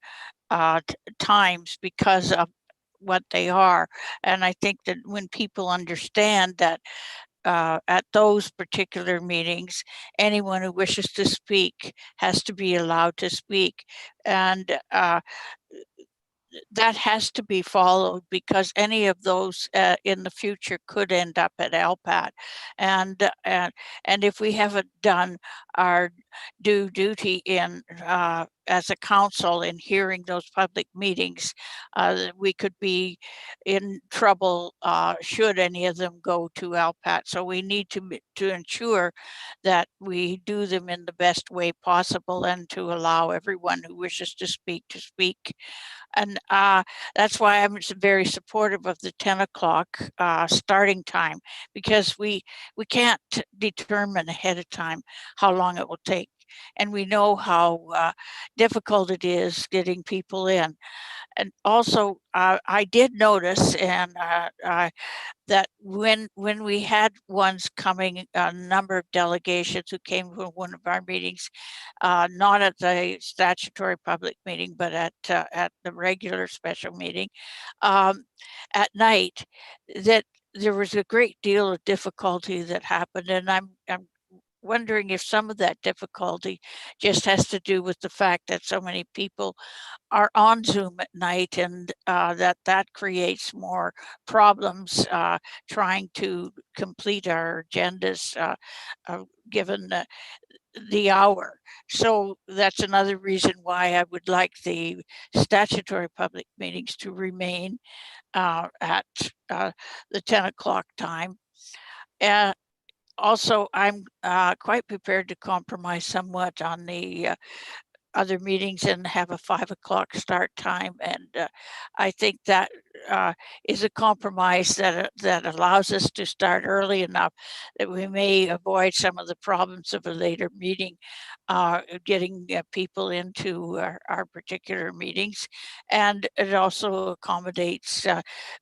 times because of what they are. And I think that when people understand that at those particular meetings, anyone who wishes to speak has to be allowed to speak. And that has to be followed, because any of those in the future could end up at LPAT. And if we haven't done our due duty in as a council in hearing those public meetings, we could be in trouble should any of them go to LPAT. So we need to ensure that we do them in the best way possible, and to allow everyone who wishes to speak to speak. And that's why I'm very supportive of the 10 o'clock starting time, because we can't determine ahead of time how long it will take. And we know how difficult it is getting people in. And also, I did notice that when we had ones coming, a number of delegations who came to one of our meetings, not at the statutory public meeting, but at the regular special meeting at night, that there was a great deal of difficulty that happened. And I'm wondering if some of that difficulty just has to do with the fact that so many people are on Zoom at night, and that creates more problems trying to complete our agendas given the hour. So that's another reason why I would like the statutory public meetings to remain at the 10 o'clock time. Also, I'm quite prepared to compromise somewhat on the other meetings and have a 5 o'clock start time. And I think that is a compromise that allows us to start early enough that we may avoid some of the problems of a later meeting, getting people into our particular meetings. And it also accommodates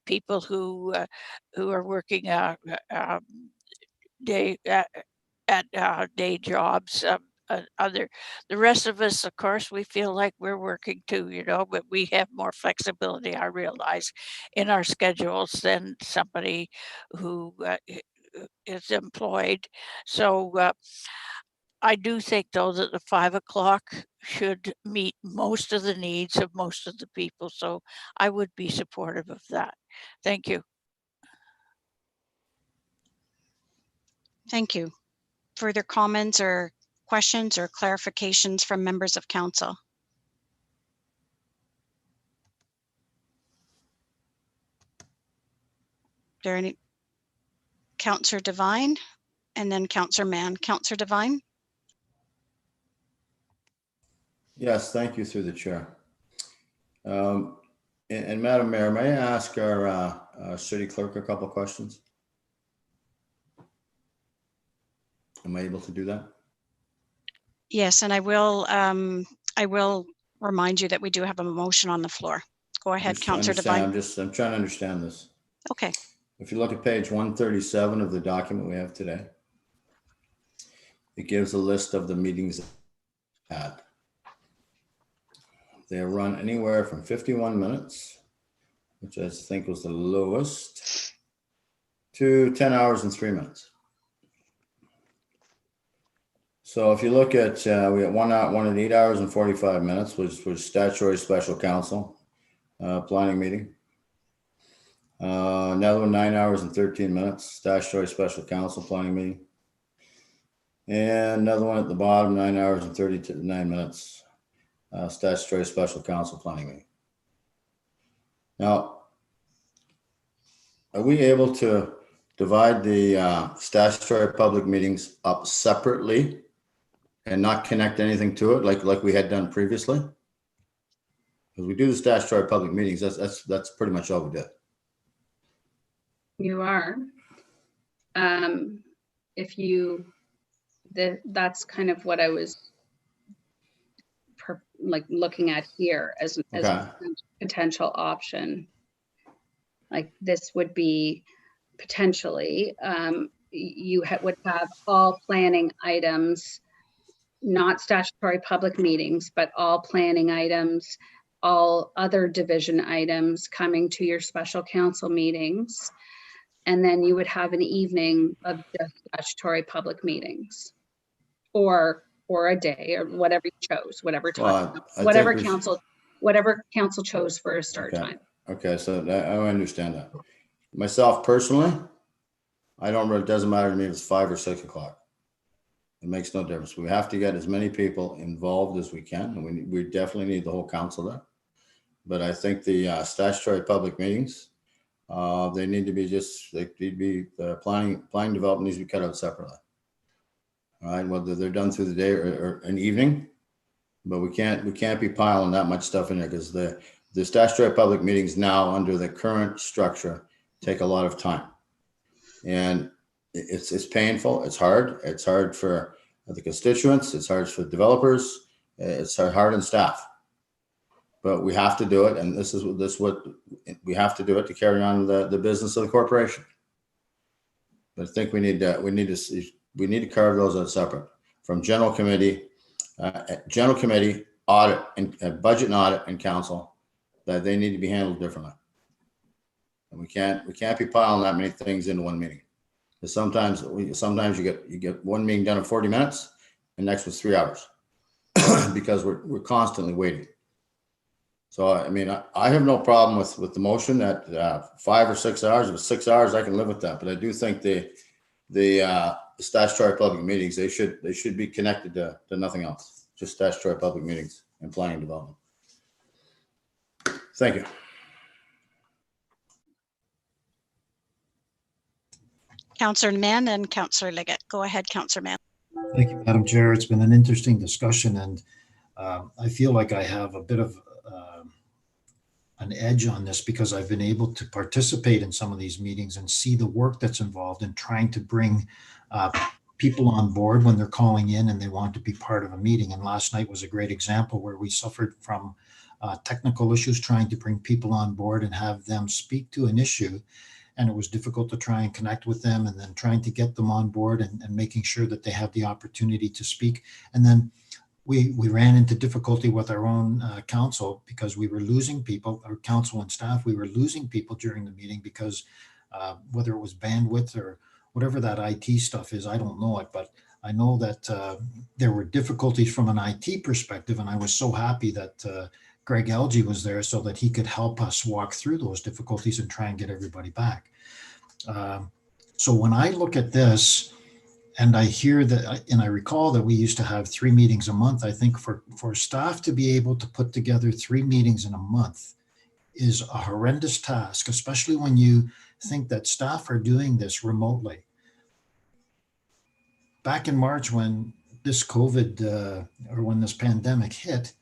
people who are working day at day jobs. The rest of us, of course, we feel like we're working too, but we have more flexibility, I realize, in our schedules than somebody who is employed. So I do think, though, that the 5 o'clock should meet most of the needs of most of the people. So I would be supportive of that. Thank you. Thank you. Further comments or questions or clarifications from members of council? Are there any? Councillor Devine, and then Councillor Mann. Councillor Devine. Yes, thank you, through the chair. And Madam Mayor, may I ask our city clerk a couple of questions? Am I able to do that? Yes, and I will remind you that we do have a motion on the floor. Go ahead, Councillor Devine. I'm trying to understand this. Okay. If you look at page 137 of the document we have today, it gives a list of the meetings had. They run anywhere from 51 minutes, which I think was the lowest, to 10 hours and 3 minutes. So if you look at, we got one at 8 hours and 45 minutes, which was statutory special council planning meeting. Another one, 9 hours and 13 minutes, statutory special council planning meeting. And another one at the bottom, 9 hours and 39 minutes, statutory special council planning meeting. Now, are we able to divide the statutory public meetings up separately and not connect anything to it like we had done previously? Because we do the statutory public meetings, that's pretty much all we did. You are. That's kind of what I was looking at here as a potential option. Like this would be potentially, you would have all planning items, not statutory public meetings, but all planning items, all other division items coming to your special council meetings. And then you would have an evening of just statutory public meetings, or a day, or whatever you chose, whatever time, whatever council. whatever council chose for a start Okay. time. Okay, so I understand that. Myself personally, it doesn't matter to me if it's 5 or 6 o'clock. It makes no difference. We have to get as many people involved as we can, and we definitely need the whole council there. But I think the statutory public meetings, they need to be the planning development needs to be cut out separately. All right, whether they're done through the day or an evening, but we can't be piling that much stuff in there, because the statutory public meetings now under the current structure take a lot of time, and it's painful. It's hard for the constituents. It's hard for developers. It's hard on staff. But we have to do it, and this is what we have to do it to carry on the business of the corporation. But I think we need to carve those out separate from general committee, audit, and budget and audit, and council. That they need to be handled differently. And we can't be piling that many things into one meeting. Because sometimes you get one meeting done in 40 minutes, and next was 3 hours, because we're constantly waiting. So I mean, I have no problem with the motion that 5 or 6 hours. If it's 6 hours, I can live with that. But I do think the statutory public meetings, they should be connected to nothing else, just statutory public meetings and planning development. Thank you. Councillor Mann and Councillor Liggett. Go ahead, Councillor Mann. Thank you, Madam Chair. It's been an interesting discussion, and I feel like I have a bit of an edge on this, because I've been able to participate in some of these meetings and see the work that's involved in trying to bring people on board when they're calling in and they want to be part of a meeting. And last night was a great example where we suffered from technical issues trying to bring people on board and have them speak to an issue. And it was difficult to try and connect with them, and then trying to get them on board and making sure that they have the opportunity to speak. And then we ran into difficulty with our own council, because we were losing people, our council and staff. We were losing people during the meeting because whether it was bandwidth or whatever that IT stuff is, I don't know it, but I know that there were difficulties from an IT perspective, and I was so happy that Greg Algie was there so that he could help us walk through those difficulties and try and get everybody back. So when I look at this, and I hear that, and I recall that we used to have 3 meetings a month, I think for staff to be able to put together 3 meetings in a month is a horrendous task, especially when you think that staff are doing this remotely. Back in March, when this COVID or when this pandemic hit,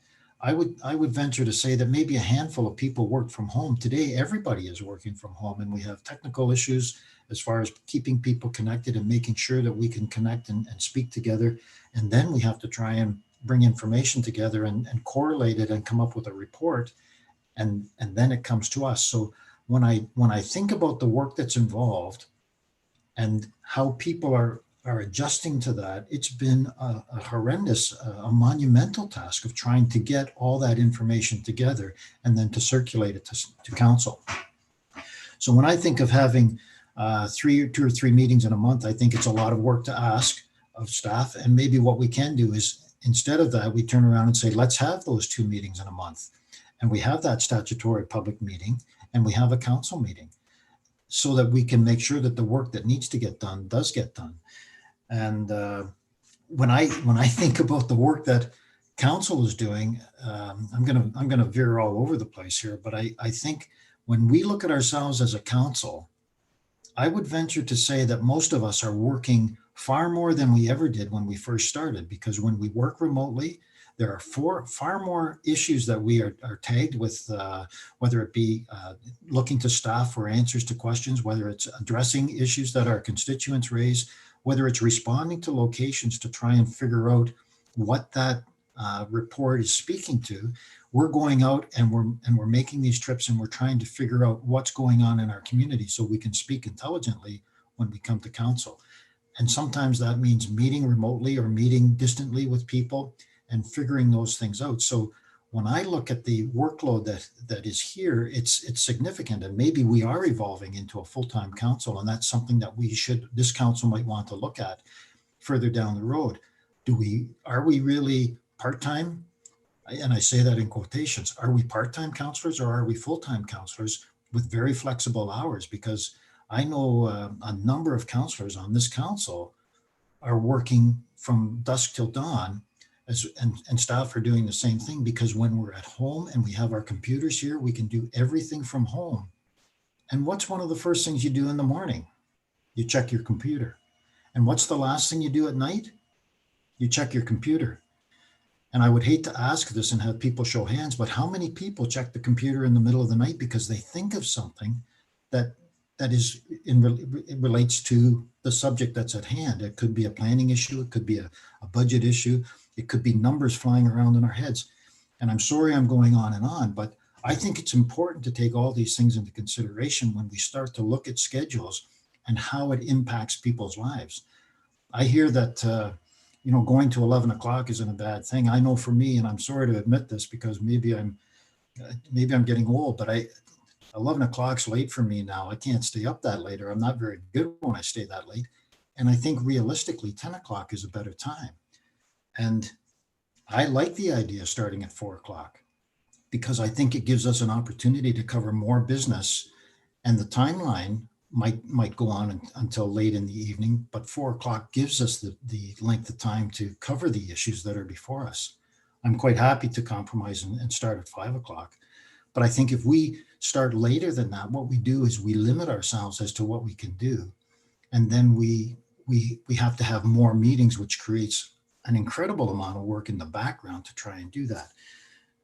I would venture to say that maybe a handful of people worked from home. Today, everybody is working from home, and we have technical issues as far as keeping people connected and making sure that we can connect and speak together. And then we have to try and bring information together and correlate it and come up with a report. And then it comes to us. So when I think about the work that's involved and how people are adjusting to that, it's been a horrendous, a monumental task of trying to get all that information together and then to circulate it to council. So when I think of having 2 or 3 meetings in a month, I think it's a lot of work to ask of staff. And maybe what we can do is, instead of that, we turn around and say, let's have those 2 meetings in a month. And we have that statutory public meeting, and we have a council meeting, so that we can make sure that the work that needs to get done does get done. And when I think about the work that council is doing, I'm gonna veer all over the place here, but I think when we look at ourselves as a council, I would venture to say that most of us are working far more than we ever did when we first started, because when we work remotely, there are far more issues that we are tagged with, whether it be looking to staff for answers to questions, whether it's addressing issues that our constituents raise, whether it's responding to locations to try and figure out what that report is speaking to. We're going out and we're making these trips, and we're trying to figure out what's going on in our community so we can speak intelligently when we come to council. And sometimes that means meeting remotely or meeting distantly with people and figuring those things out. So when I look at the workload that is here, it's significant, and maybe we are evolving into a full-time council, and that's something that this council might want to look at further down the road. Are we really part-time? and I say that in quotations, are we part-time counselors or are we full-time counselors with very flexible hours? Because I know a number of counselors on this council are working from dusk till dawn, and staff are doing the same thing, because when we're at home and we have our computers here, we can do everything from home. And what's one of the first things you do in the morning? You check your computer. And what's the last thing you do at night? You check your computer. And I would hate to ask this and have people show hands, but how many people check the computer in the middle of the night because they think of something that it relates to the subject that's at hand? It could be a planning issue. It could be a budget issue. It could be numbers flying around in our heads. And I'm sorry I'm going on, but I think it's important to take all these things into consideration when we start to look at schedules and how it impacts people's lives. I hear that, going to 11 o'clock isn't a bad thing. I know for me, and I'm sorry to admit this because maybe I'm getting old, but 11 o'clock's late for me now. I can't stay up that late, or I'm not very good when I stay that late. And I think realistically, 10 o'clock is a better time. And I like the idea of starting at 4 o'clock because I think it gives us an opportunity to cover more business, and the timeline might go on until late in the evening, but 4 o'clock gives us the length of time to cover the issues that are before us. I'm quite happy to compromise and start at 5 o'clock. But I think if we start later than that, what we do is we limit ourselves as to what we can do. And then we have to have more meetings, which creates an incredible amount of work in the background to try and do that.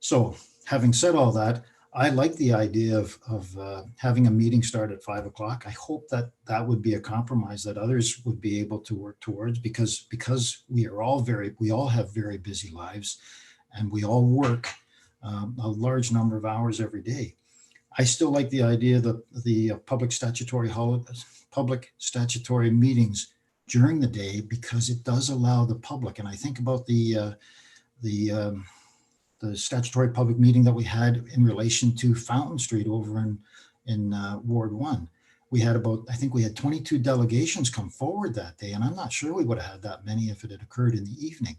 So having said all that, I like the idea of having a meeting start at 5 o'clock. I hope that would be a compromise that others would be able to work towards, because we all have very busy lives, and we all work a large number of hours every day. I still like the idea that the public statutory meetings during the day, because it does allow the public. And I think about the statutory public meeting that we had in relation to Fountain Street over in Ward 1. We had 22 delegations come forward that day, and I'm not sure we would have had that many if it had occurred in the evening.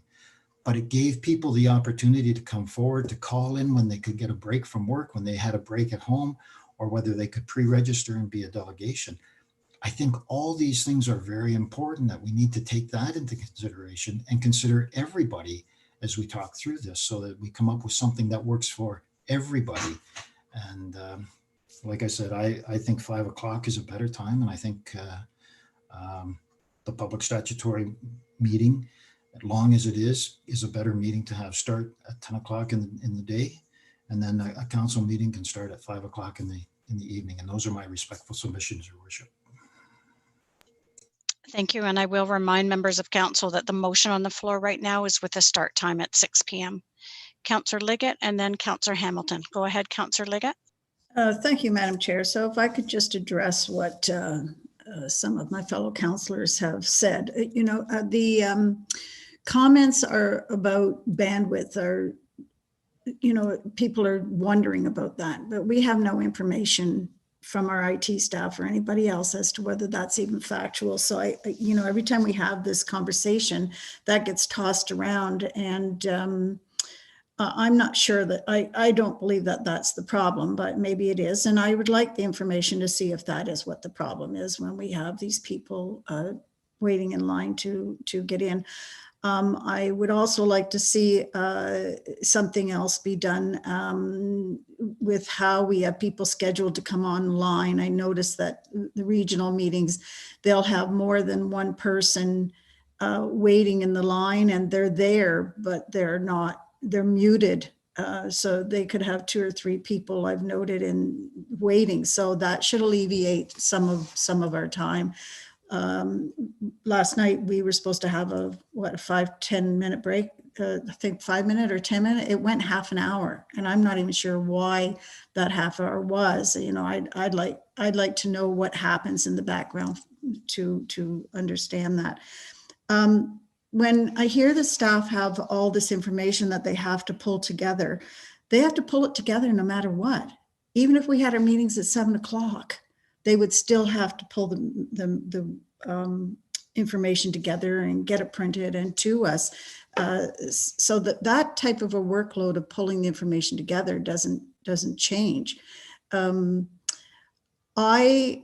But it gave people the opportunity to come forward, to call in when they could get a break from work, when they had a break at home, or whether they could pre-register and be a delegation. I think all these things are very important, that we need to take that into consideration and consider everybody as we talk through this, so that we come up with something that works for everybody. And like I said, I think 5 o'clock is a better time. And I think the public statutory meeting, as long as it is a better meeting to have start at 10 o'clock in the day. And then a council meeting can start at 5 o'clock in the evening. And those are my respectful submissions, Your Worship. Thank you. And I will remind members of council that the motion on the floor right now is with a start time at 6 p.m. Councillor Liggett and then Councillor Hamilton. Go ahead, Councillor Liggett. Thank you, Madam Chair. So if I could just address what some of my fellow councillors have said. The comments are about bandwidth, people are wondering about that, but we have no information from our IT staff or anybody else as to whether that's even factual. So every time we have this conversation, that gets tossed around, and I'm not sure that I don't believe that that's the problem, but maybe it is. And I would like the information to see if that is what the problem is when we have these people waiting in line to get in. I would also like to see something else be done with how we have people scheduled to come online. I noticed that the regional meetings, they'll have more than one person waiting in the line, and they're there, but they're muted. So they could have 2 or 3 people I've noted in waiting. So that should alleviate some of our time. Last night we were supposed to have a 5-10 minute break. I think 5 minute or 10 minute. It went half an hour, and I'm not even sure why that half hour was. I'd like to know what happens in the background to understand that. When I hear the staff have all this information that they have to pull together, they have to pull it together no matter what. Even if we had our meetings at 7 o'clock, they would still have to pull the information together and get it printed and to us. So that type of a workload of pulling the information together doesn't change. I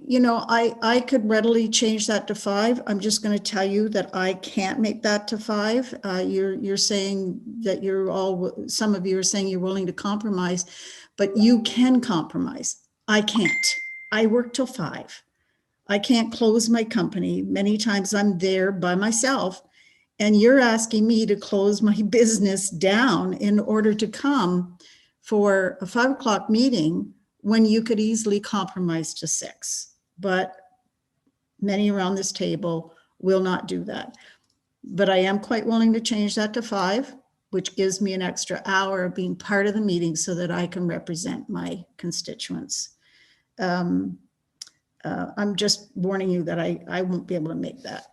could readily change that to 5. I'm just going to tell you that I can't make that to 5. You're saying that some of you are saying you're willing to compromise, but you can compromise. I can't. I work till 5. I can't close my company. Many times I'm there by myself, and you're asking me to close my business down in order to come for a 5 o'clock meeting when you could easily compromise to 6. But many around this table will not do that. But I am quite willing to change that to 5, which gives me an extra hour of being part of the meeting so that I can represent my constituents. I'm just warning you that I won't be able to make that.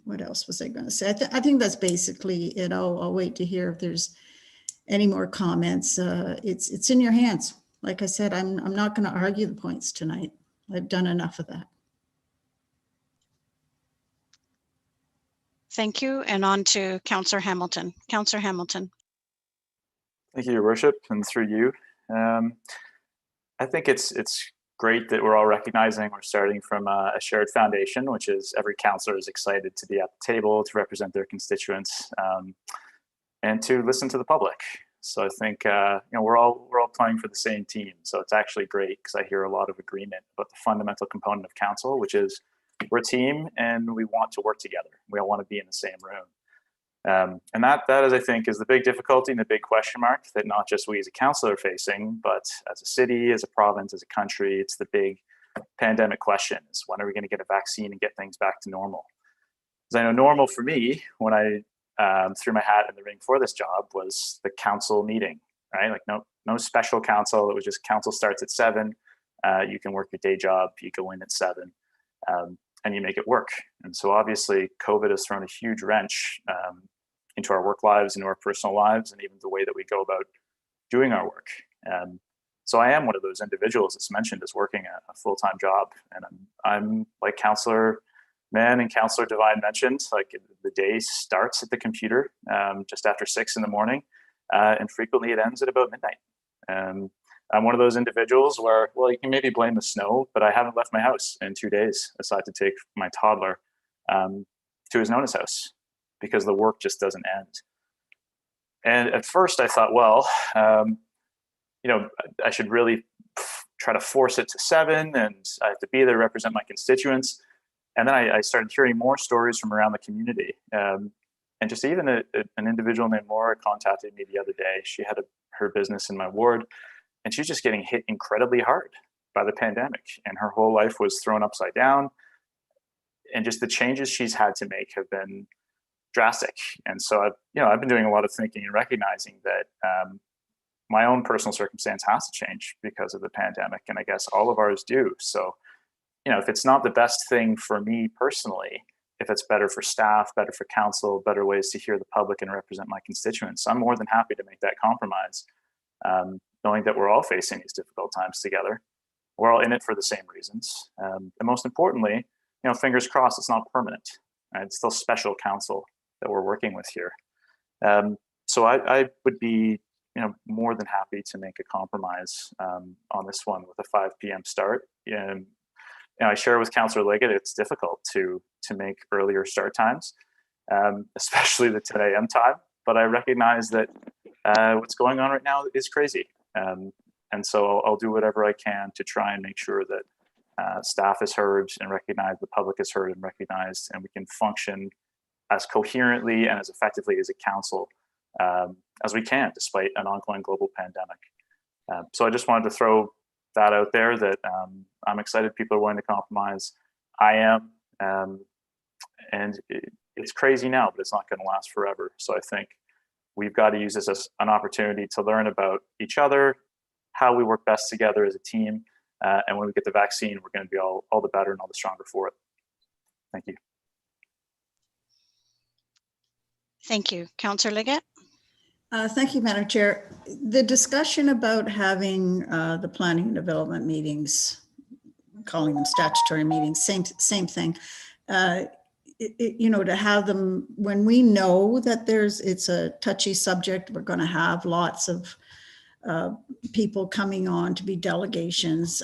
What else was I going to say? I think that's basically it. I'll wait to hear if there's any more comments. It's in your hands. Like I said, I'm not going to argue the points tonight. I've done enough of that. Thank you. And on to Councillor Hamilton. Councillor Hamilton. Thank you, Your Worship, and through you. I think it's great that we're all recognizing we're starting from a shared foundation, which is every councillor is excited to be at the table to represent their constituents and to listen to the public. So I think we're all playing for the same team. So it's actually great because I hear a lot of agreement about the fundamental component of council, which is we're a team and we want to work together. We all want to be in the same room. And that is, I think, is the big difficulty and the big question mark that not just we as a council are facing, but as a city, as a province, as a country, it's the big pandemic question is when are we going to get a vaccine and get things back to normal? Because I know normal for me, when I threw my hat in the ring for this job, was the council meeting, right? Like no special council. It was just council starts at 7. You can work your day job. You go in at 7. And you make it work. And so obviously COVID has thrown a huge wrench into our work lives, into our personal lives, and even the way that we go about doing our work. So I am one of those individuals that's mentioned as working a full-time job. And I'm like Councillor Mann and Councillor Devine mentioned, like the day starts at the computer just after 6 in the morning, and frequently it ends at about midnight. I'm one of those individuals where, well, you can maybe blame the snow, but I haven't left my house in 2 days aside to take my toddler to his Nona's house because the work just doesn't end. And at first I thought, well, I should really try to force it to 7 and I have to be there to represent my constituents. And then I started hearing more stories from around the community. And just even an individual named Laura contacted me the other day. She had her business in my ward. And she's just getting hit incredibly hard by the pandemic, and her whole life was thrown upside down. And just the changes she's had to make have been drastic. And so I've been doing a lot of thinking and recognizing that my own personal circumstance has to change because of the pandemic, and I guess all of ours do. So, if it's not the best thing for me personally, if it's better for staff, better for council, better ways to hear the public and represent my constituents, I'm more than happy to make that compromise. Knowing that we're all facing these difficult times together. We're all in it for the same reasons. And most importantly, fingers crossed, it's not permanent. Right? It's still special counsel that we're working with here. So I would be more than happy to make a compromise on this one with a 5 p.m. start. And I share with Councillor Liggett, it's difficult to make earlier start times, especially the 10 a.m. time. But I recognize that what's going on right now is crazy. And so I'll do whatever I can to try and make sure that staff is heard and recognized, the public is heard and recognized, and we can function as coherently and as effectively as a council as we can, despite an ongoing global pandemic. So I just wanted to throw that out there that I'm excited people are willing to compromise. I am. And it's crazy now, but it's not going to last forever. So I think we've got to use this as an opportunity to learn about each other, how we work best together as a team. And when we get the vaccine, we're going to be all the better and all the stronger for it. Thank you. Thank you. Councillor Liggett. Thank you, Madam Chair. The discussion about having the planning and development meetings calling them statutory meetings, same thing. You know, to have them when we know that it's a touchy subject, we're going to have lots of people coming on to be delegations.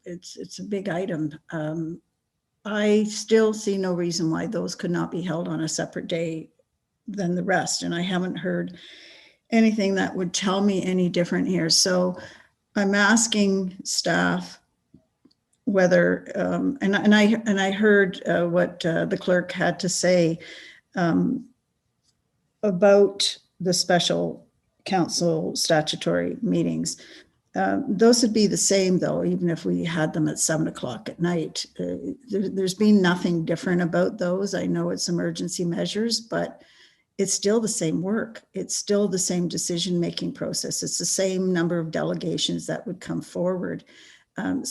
It's a big item. I still see no reason why those could not be held on a separate day than the rest. And I haven't heard anything that would tell me any different here. So I'm asking staff whether, and I heard what the clerk had to say about the special council statutory meetings. Those would be the same though, even if we had them at 7 o'clock at night. There's been nothing different about those. I know it's emergency measures, but it's still the same work. It's still the same decision-making process. It's the same number of delegations that would come forward. I'm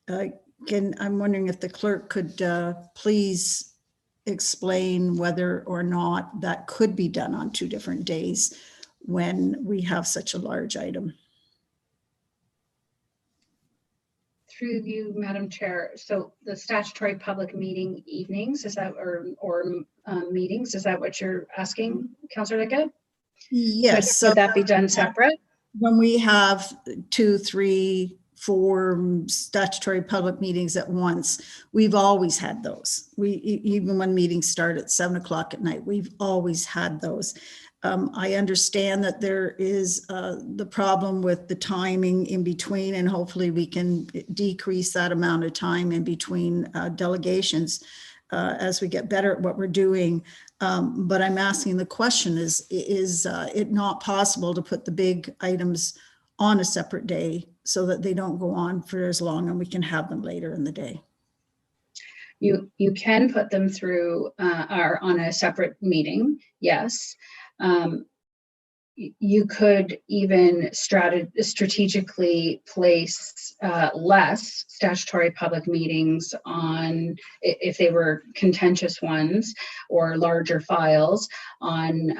wondering if the clerk could please explain whether or not that could be done on 2 different days when we have such a large item. Through you, Madam Chair. So the statutory public meeting evenings, is that, or meetings, is that what you're asking, Councillor Lickett? Yes. Could that be done separate? When we have 2, 3, 4 statutory public meetings at once, we've always had those. Even when meetings start at 7 o'clock at night, we've always had those. I understand that there is the problem with the timing in between, and hopefully we can decrease that amount of time in between delegations as we get better at what we're doing. But I'm asking the question, is it not possible to put the big items on a separate day so that they don't go on for as long and we can have them later in the day? You can put them through on a separate meeting, yes. You could even strategically place less statutory public meetings on, if they were contentious ones or larger files, on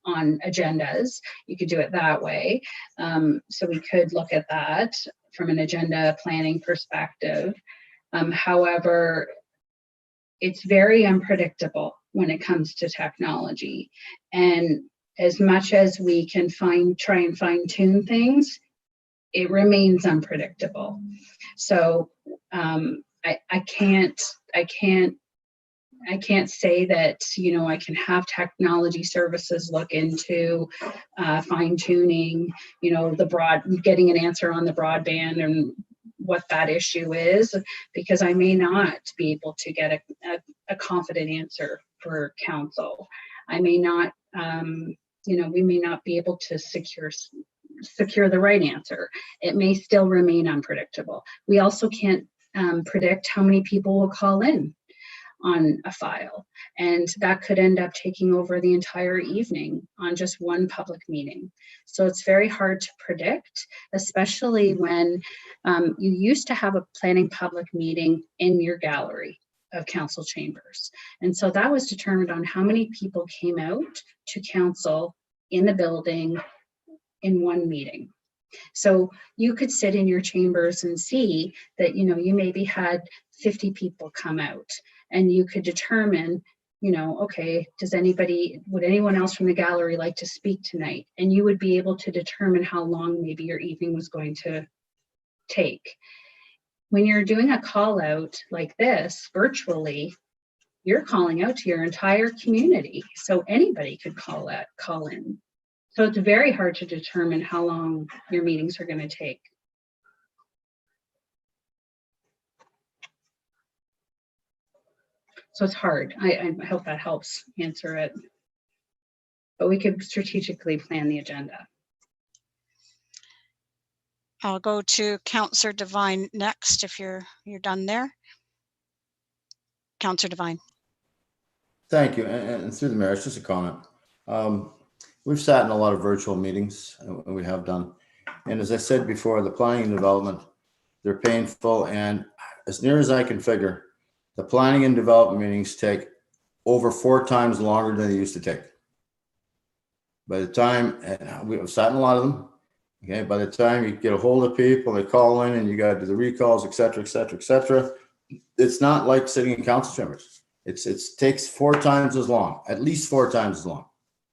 on agendas. You could do it that way. So we could look at that from an agenda planning perspective. However, it's very unpredictable when it comes to technology. And as much as we can try and fine tune things, it remains unpredictable. So I can't say that, I can have technology services look into fine tuning, getting an answer on the broadband and what that issue is, because I may not be able to get a confident answer for council. I may not, we may not be able to secure the right answer. It may still remain unpredictable. We also can't predict how many people will call in on a file, and that could end up taking over the entire evening on just one public meeting. So it's very hard to predict, especially when you used to have a planning public meeting in your gallery of council chambers. And so that was determined on how many people came out to council in the building in one meeting. So you could sit in your chambers and see that, you maybe had 50 people come out, and you could determine, okay, would anyone else from the gallery like to speak tonight? And you would be able to determine how long maybe your evening was going to take. When you're doing a call out like this virtually, you're calling out to your entire community. So anybody could call in. So it's very hard to determine how long your meetings are going to take. So it's hard. I hope that helps answer it. But we could strategically plan the agenda. I'll go to Councillor Devine next if you're done there. Councillor Devine. Thank you. And through the mayor, it's just a comment. We've sat in a lot of virtual meetings, and we have done. And as I said before, the planning and development, they're painful. And as near as I can figure, the planning and development meetings take over 4 times longer than they used to take. By the time we've sat in a lot of them, Okay, by the time you get a hold of people, they call in and you got to do the recalls, et cetera, et cetera, et cetera. It's not like sitting in council chambers. It takes 4 times as long, at least 4 times as long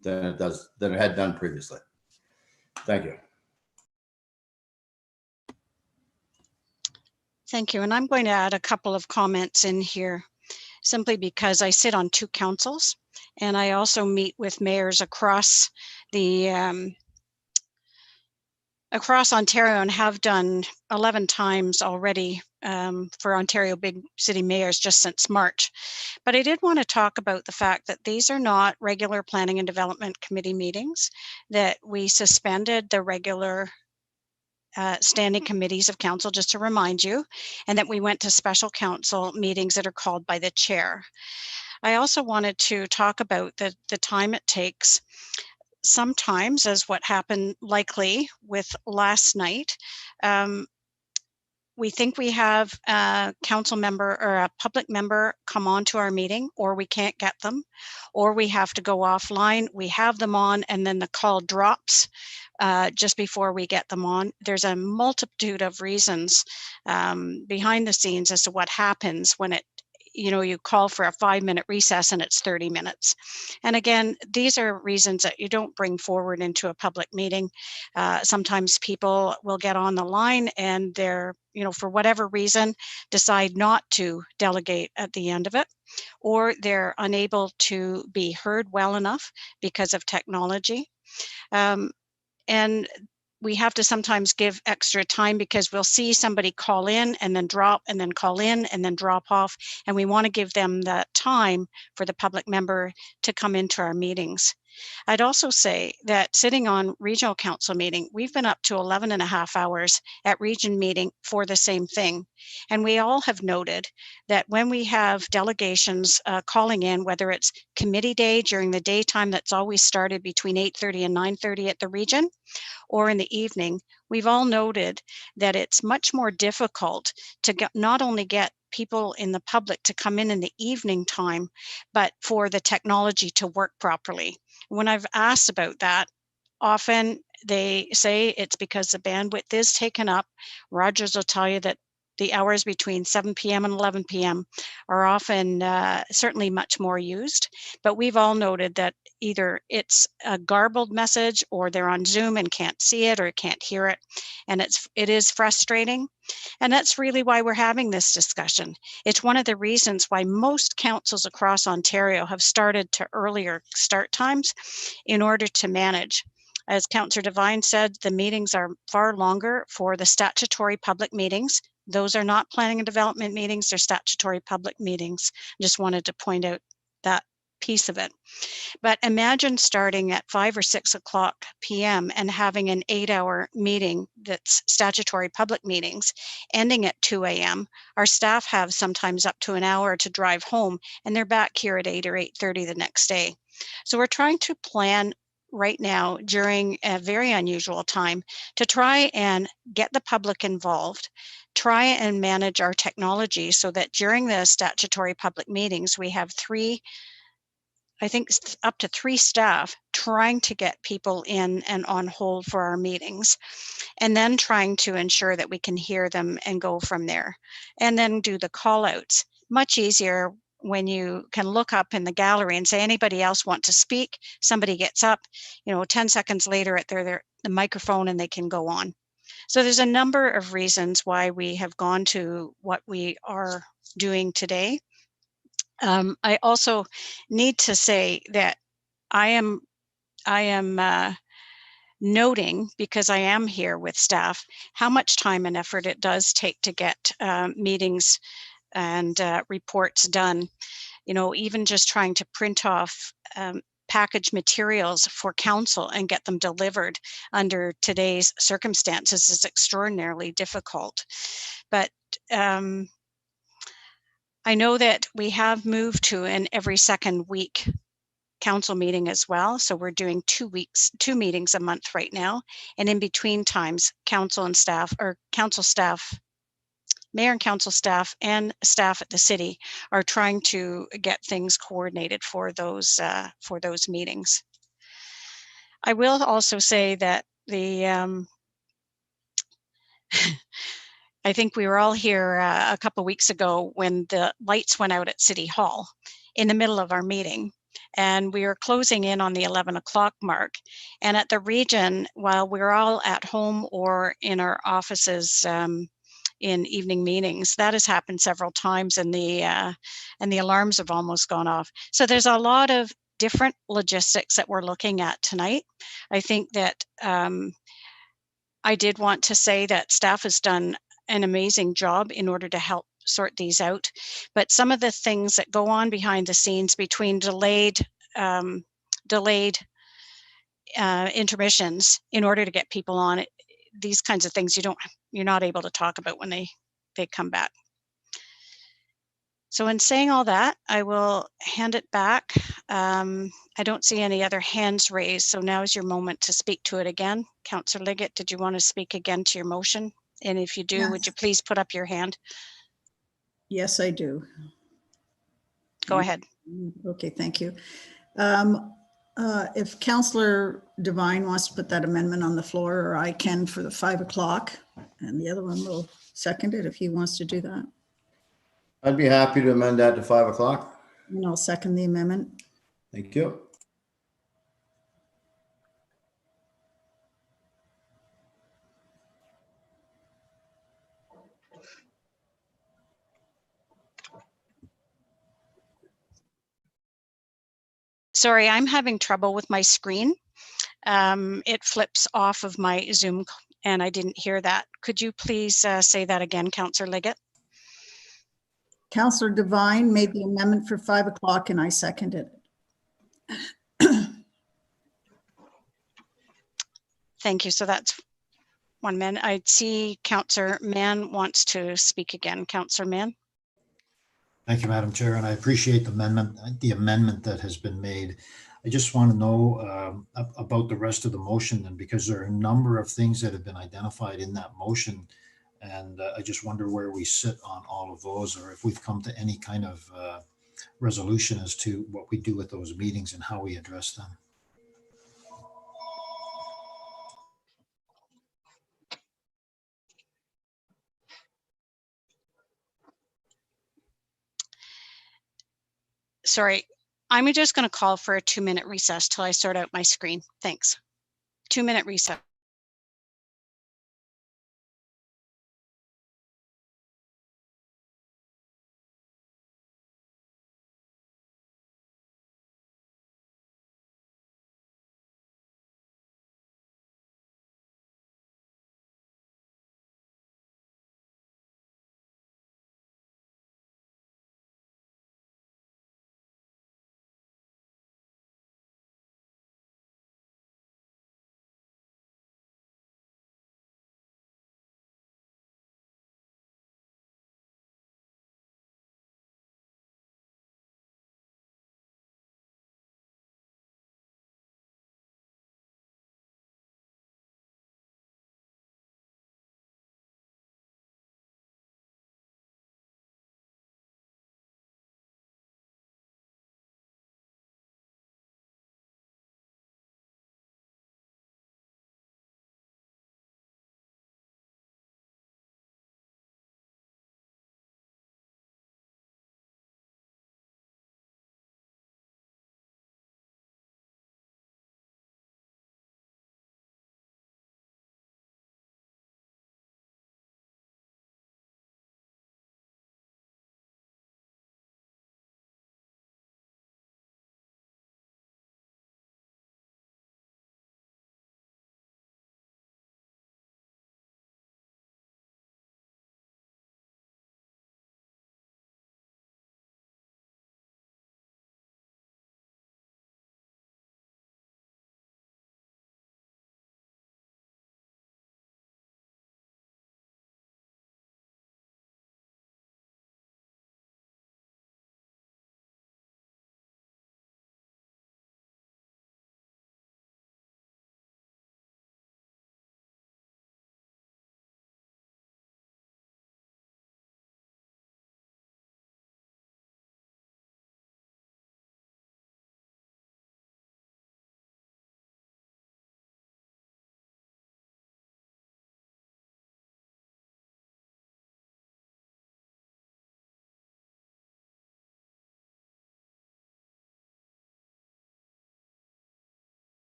than it had done previously. Thank you. Thank you. And I'm going to add a couple of comments in here, simply because I sit on 2 councils and I also meet with mayors across the across Ontario and have done 11 times already for Ontario big city mayors just since March. But I did want to talk about the fact that these are not regular planning and development committee meetings, that we suspended the regular standing committees of council, just to remind you, and that we went to special council meetings that are called by the chair. I also wanted to talk about the time it takes. Sometimes, as what happened likely with last night, we think we have a council member or a public member come on to our meeting, or we can't get them, or we have to go offline. We have them on and then the call drops just before we get them on. There's a multitude of reasons behind the scenes as to what happens when you call for a 5-minute recess and it's 30 minutes. And again, these are reasons that you don't bring forward into a public meeting. Sometimes people will get on the line and they're, for whatever reason, decide not to delegate at the end of it, or they're unable to be heard well enough because of technology. And we have to sometimes give extra time because we'll see somebody call in and then drop and then call in and then drop off. And we want to give them that time for the public member to come into our meetings. I'd also say that sitting on regional council meeting, we've been up to 11 and a half hours at region meeting for the same thing. And we all have noted that when we have delegations calling in, whether it's committee day during the daytime, that's always started between 8:30 and 9:30 at the region, or in the evening, we've all noted that it's much more difficult to not only get people in the public to come in the evening time, but for the technology to work properly. When I've asked about that, often they say it's because the bandwidth is taken up. Rogers will tell you that the hours between 7 p.m. and 11 p.m. are often certainly much more used, but we've all noted that either it's a garbled message or they're on Zoom and can't see it or can't hear it, and it is frustrating. And that's really why we're having this discussion. It's one of the reasons why most councils across Ontario have started to earlier start times in order to manage. As Councillor Devine said, the meetings are far longer for the statutory public meetings. Those are not planning and development meetings, they're statutory public meetings. Just wanted to point out that piece of it. But imagine starting at 5 or 6 o'clock p.m. and having an 8-hour meeting that's statutory public meetings, ending at 2 a.m. Our staff have sometimes up to an hour to drive home, and they're back here at 8 or 8:30 the next day. So we're trying to plan right now during a very unusual time to try and get the public involved, try and manage our technology so that during the statutory public meetings, we have up to 3 staff trying to get people in and on hold for our meetings, and then trying to ensure that we can hear them and go from there, and then do the call outs. Much easier when you can look up in the gallery and say, anybody else want to speak? Somebody gets up, 10 seconds later at the microphone and they can go on. So there's a number of reasons why we have gone to what we are doing today. I also need to say that I am noting, because I am here with staff, how much time and effort it does take to get meetings and reports done. Even just trying to print off package materials for council and get them delivered under today's circumstances is extraordinarily difficult. But I know that we have moved to an every second week council meeting as well. So we're doing 2 meetings a month right now. And in between times, council and staff, or council staff, mayor and council staff and staff at the city are trying to get things coordinated for those meetings. I will also say that the I think we were all here a couple of weeks ago when the lights went out at City Hall in the middle of our meeting. And we were closing in on the 11 o'clock mark. And at the region, while we were all at home or in our offices in evening meetings, that has happened several times, and the alarms have almost gone off. So there's a lot of different logistics that we're looking at tonight. I think that I did want to say that staff has done an amazing job in order to help sort these out. But some of the things that go on behind the scenes between delayed intermissions in order to get people on it, these kinds of things you're not able to talk about when they come back. So in saying all that, I will hand it back. I don't see any other hands raised, so now is your moment to speak to it again. Councillor Liggett, did you want to speak again to your motion? And if you do, Yes. would you please put up your hand? Yes, I do. Go ahead. Okay, thank you. If Councillor Devine wants to put that amendment on the floor, or I can for the 5 o'clock, and the other one will second it if he wants to do that. I'd be happy to amend that to 5 o'clock. And I'll second the amendment. Thank you. Sorry, I'm having trouble with my screen. It flips off of my Zoom and I didn't hear that. Could you please say that again, Councillor Liggett? Councillor Devine made the amendment for 5 o'clock and I seconded it. Thank you. So that's 1 minute. I see Councillor Mann wants to speak again. Councillor Mann. Thank you, Madam Chair, and I appreciate the amendment that has been made. I just want to know about the rest of the motion, then, because there are a number of things that have been identified in that motion, and I just wonder where we sit on all of those, or if we've come to any kind of resolution as to what we do with those meetings and how we address them. Sorry, I'm just going to call for a 2-minute recess till I sort out my screen. Thanks. 2-minute recess.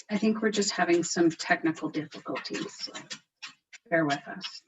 I think we're just having some technical difficulties, so bear with us.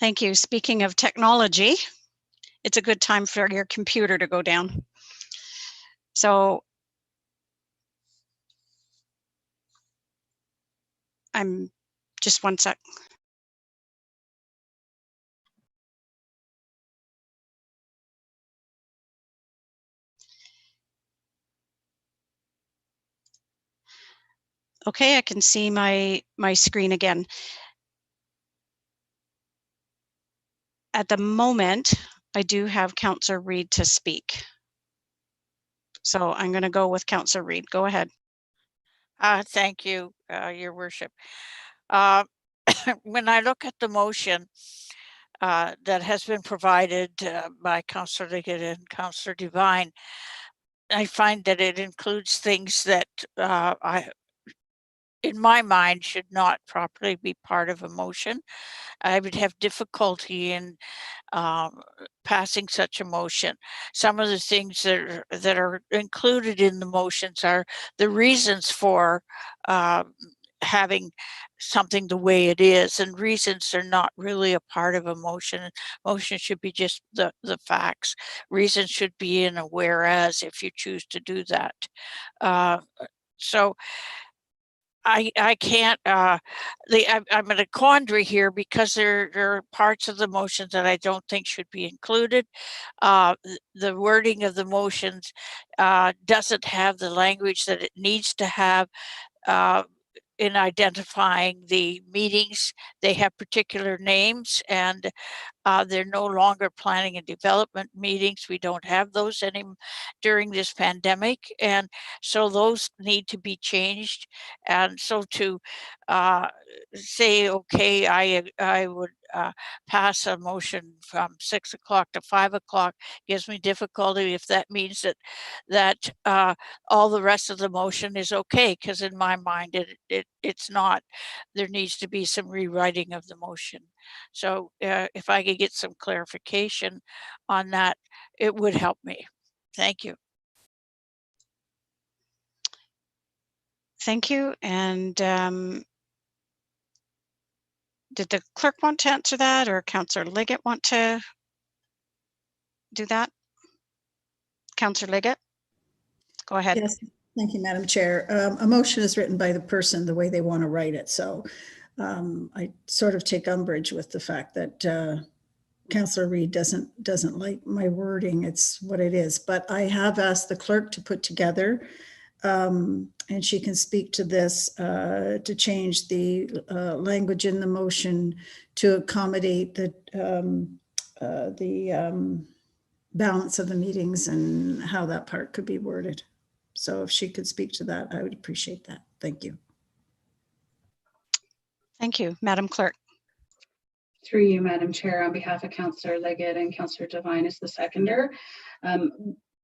Thank you. Speaking of technology, it's a good time for your computer to go down. So I'm just one sec. Okay, I can see my screen again. At the moment, I do have Councillor Reid to speak. So I'm going to go with Councillor Reid. Go ahead. Thank you, Your Worship. When I look at the motion that has been provided by Councillor Liggett and Councillor Devine, I find that it includes things that in my mind, should not properly be part of a motion. I would have difficulty in passing such a motion. Some of the things that are included in the motions are the reasons for having something the way it is, and reasons are not really a part of a motion. Motion should be just the facts. Reasons should be in a whereas if you choose to do that. So I can't, I'm in a quandary here because there are parts of the motions that I don't think should be included. The wording of the motions doesn't have the language that it needs to have in identifying the meetings, they have particular names, and they're no longer planning and development meetings. We don't have those anymore during this pandemic. And so those need to be changed. And so to say, okay, I would pass a motion from 6 o'clock to 5 o'clock gives me difficulty if that means that all the rest of the motion is okay, because in my mind it's not. There needs to be some rewriting of the motion. So if I could get some clarification on that, it would help me. Thank you. Thank you. And did the clerk want to answer that, or Councillor Liggett want to do that? Councillor Liggett, go ahead. Yes, thank you, Madam Chair. A motion is written by the person the way they want to write it. So I sort of take umbrage with the fact that Councillor Reid doesn't like my wording. It's what it is. But I have asked the clerk to put together, and she can speak to this, to change the language in the motion to accommodate the balance of the meetings and how that part could be worded. So if she could speak to that, I would appreciate that. Thank you. Thank you, Madam Clerk. Through you, Madam Chair, on behalf of Councillor Liggett and Councillor Devine as the seconder,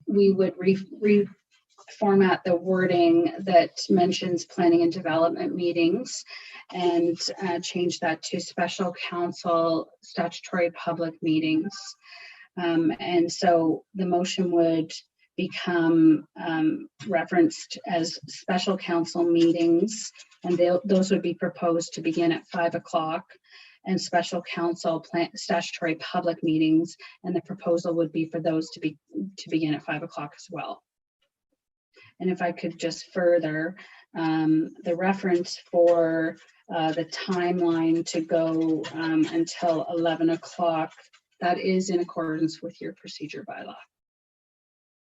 we would reformat the wording that mentions planning and development meetings and change that to special council statutory public meetings. And so the motion would become referenced as special council meetings, and those would be proposed to begin at 5 o'clock, and special council statutory public meetings, and the proposal would be for those to begin at 5 o'clock as well. And if I could just further, the reference for the timeline to go until 11 o'clock, that is in accordance with your procedure bylaw.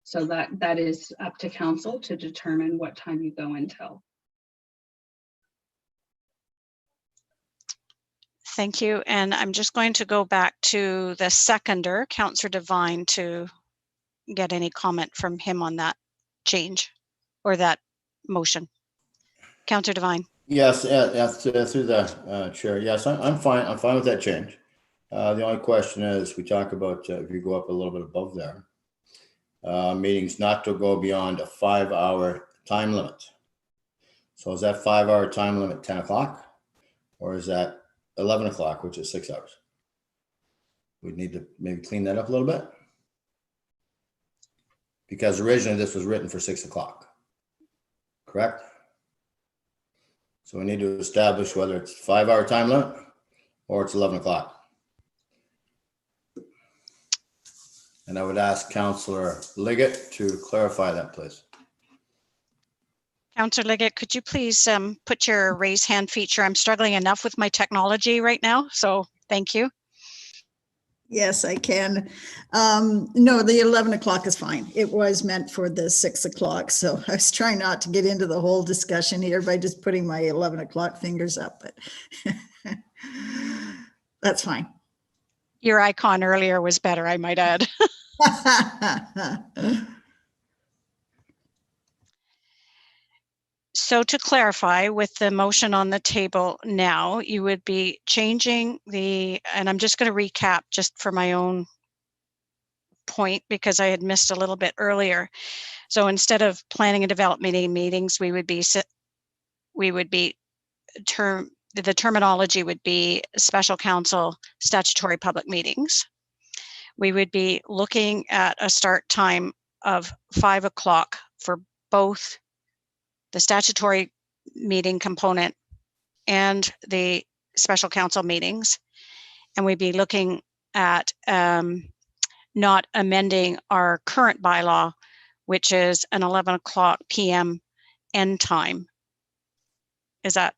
So that is up to council to determine what time you go until. Thank you. And I'm just going to go back to the seconder, Councillor Devine, to get any comment from him on that change or that motion. Councillor Devine. Yes, through the chair. Yes, I'm fine. I'm fine with that change. The only question is, we talk about if you go up a little bit above there, meetings not to go beyond a 5-hour time limit. So is that 5-hour time limit 10 o'clock, or is that 11 o'clock, which is 6 hours? We need to maybe clean that up a little bit, because originally this was written for 6 o'clock, correct? So we need to establish whether it's 5-hour time limit or it's 11 o'clock. And I would ask Councillor Liggett to clarify that, please. Councillor Liggett, could you please put your raise hand feature? I'm struggling enough with my technology right now, so thank you. Yes, I can. No, the 11 o'clock is fine. It was meant for the 6 o'clock. So I was trying not to get into the whole discussion here by just putting my 11 o'clock fingers up, but that's fine. Your icon earlier was better, I might add. So to clarify, with the motion on the table now, you would be changing the, and I'm just going to recap just for my own point because I had missed a little bit earlier. So instead of planning and development meetings, the terminology would be special council statutory public meetings. We would be looking at a start time of 5 o'clock for both the statutory meeting component and the special council meetings. And we'd be looking at not amending our current bylaw, which is an 11 o'clock p.m. end time. Is that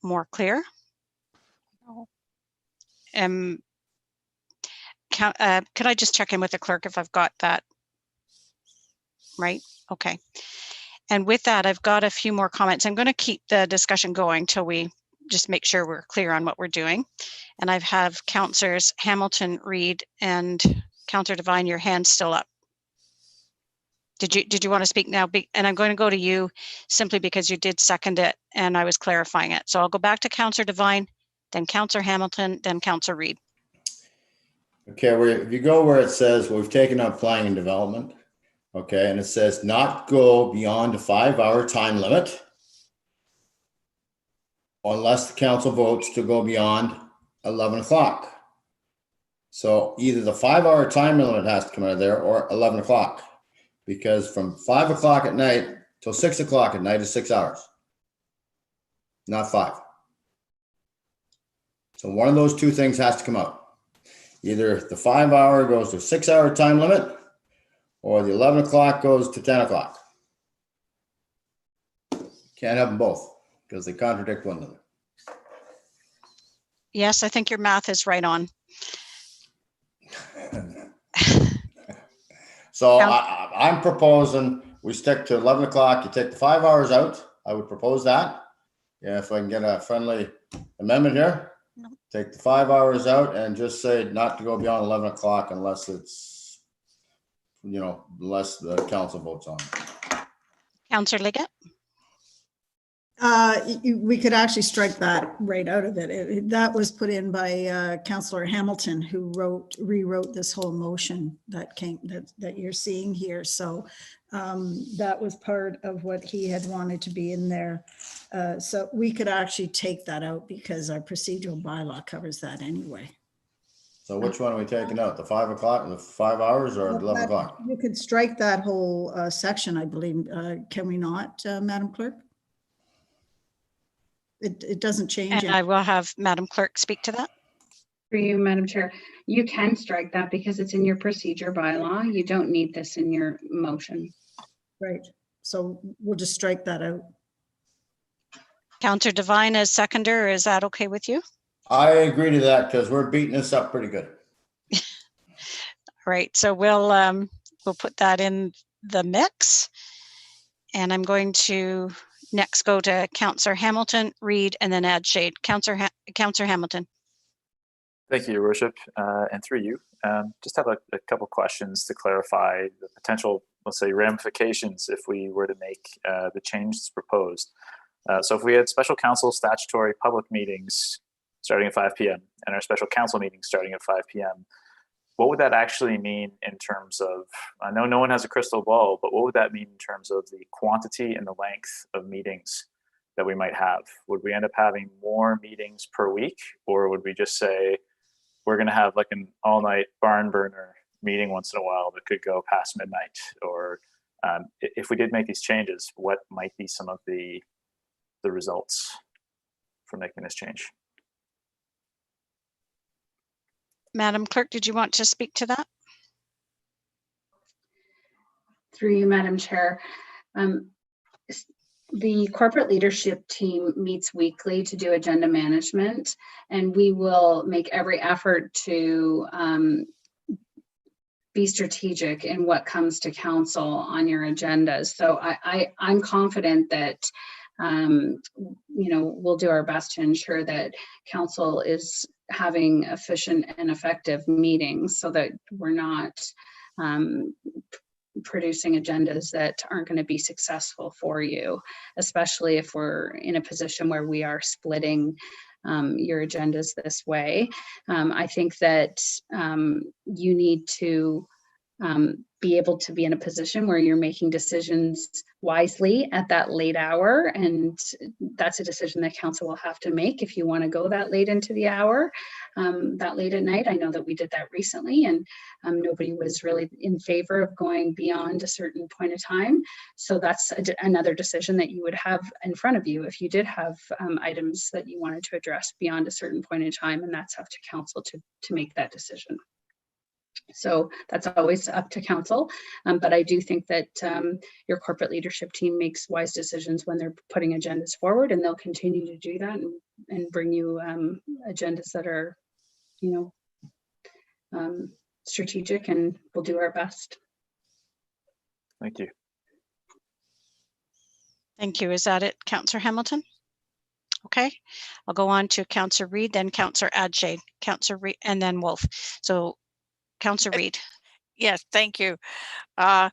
more clear? No. Could I just check in with the clerk if I've got that right? Okay. And with that, I've got a few more comments. I'm going to keep the discussion going till we just make sure we're clear on what we're doing. And I have Councillors Hamilton, Reid, and Councillor Devine, your hand's still up. Did you want to speak now? And I'm going to go to you simply because you did second it and I was clarifying it. So I'll go back to Councillor Devine, then Councillor Hamilton, then Councillor Reid. Okay, if you go where it says we've taken up planning and development, okay, and it says not go beyond a 5-hour time limit unless the council votes to go beyond 11 o'clock. So either the 5-hour time limit has to come out of there or 11 o'clock. Because from 5 o'clock at night till 6 o'clock at night is 6 hours, not 5. So one of those two things has to come out. Either the 5-hour goes to 6-hour time limit or the 11 o'clock goes to 10 o'clock. Can't have them both because they contradict one another. Yes, I think your math is right on. So I'm proposing we stick to 11 o'clock. You take the 5 hours out. I would propose that. Yeah, if I can get a friendly amendment here, take the 5 hours out and just say not to go beyond 11 o'clock unless it's, unless the council votes on it. Councillor Liggett? We could actually strike that right out of it. That was put in by Councillor Hamilton, who rewrote this whole motion that you're seeing here. So that was part of what he had wanted to be in there. So we could actually take that out because our procedural bylaw covers that anyway. So which one are we taking out? The 5 o'clock, the 5 hours, or 11 o'clock? You could strike that whole section, I believe. Can we not, Madam Clerk? It doesn't change. And I will have Madam Clerk speak to that. For you, Madam Chair, you can strike that because it's in your procedure bylaw. You don't need this in your motion. Right. So we'll just strike that out. Councillor Devine as seconder, is that okay with you? I agree to that because we're beating this up pretty good. All right, so we'll put that in the mix. And I'm going to next go to Councillor Hamilton, Reid, and then add Shade. Councillor Hamilton. Thank you, Your Worship, and through you. Just have a couple questions to clarify the potential, let's say, ramifications if we were to make the changes proposed. So if we had special council statutory public meetings starting at 5 p.m. and our special council meetings starting at 5 p.m., what would that actually mean in terms of, I know no one has a crystal ball, but what would that mean in terms of the quantity and the length of meetings that we might have? Would we end up having more meetings per week, or would we just say we're going to have like an all-night barn burner meeting once in a while that could go past midnight? Or if we did make these changes, what might be some of the results from making this change? Madam Clerk, did you want to speak to that? Through you, Madam Chair. The corporate leadership team meets weekly to do agenda management, and we will make every effort to be strategic in what comes to council on your agendas. So I'm confident that we'll do our best to ensure that council is having efficient and effective meetings so that we're not producing agendas that aren't going to be successful for you, especially if we're in a position where we are splitting your agendas this way. I think that you need to be able to be in a position where you're making decisions wisely at that late hour, and that's a decision that council will have to make if you want to go that late into the hour, that late at night. I know that we did that recently, and nobody was really in favor of going beyond a certain point of time. So that's another decision that you would have in front of you if you did have items that you wanted to address beyond a certain point in time, and that's up to council to make that decision. So that's always up to council, but I do think that your corporate leadership team makes wise decisions when they're putting agendas forward, and they'll continue to do that and bring you agendas that are, strategic, and we'll do our best. Thank you. Thank you. Is that it, Councillor Hamilton? Okay, I'll go on to Councillor Reid, then Councillor Adshade, Councillor Reid, and then Wolf. So Councillor Reid. Yes, thank you. My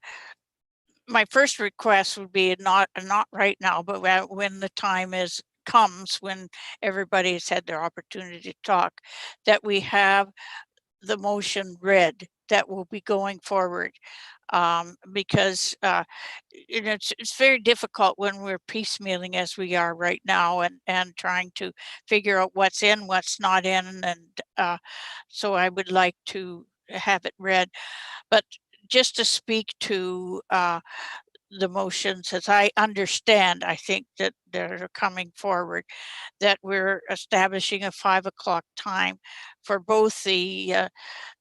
first request would be not right now, but when the time comes, when everybody has had their opportunity to talk, that we have the motion read that will be going forward. Because it's very difficult when we're piecemealing as we are right now, and trying to figure out what's in, what's not in, and so I would like to have it read. But just to speak to the motions as I understand, I think that they're coming forward, that we're establishing a 5 o'clock time for both the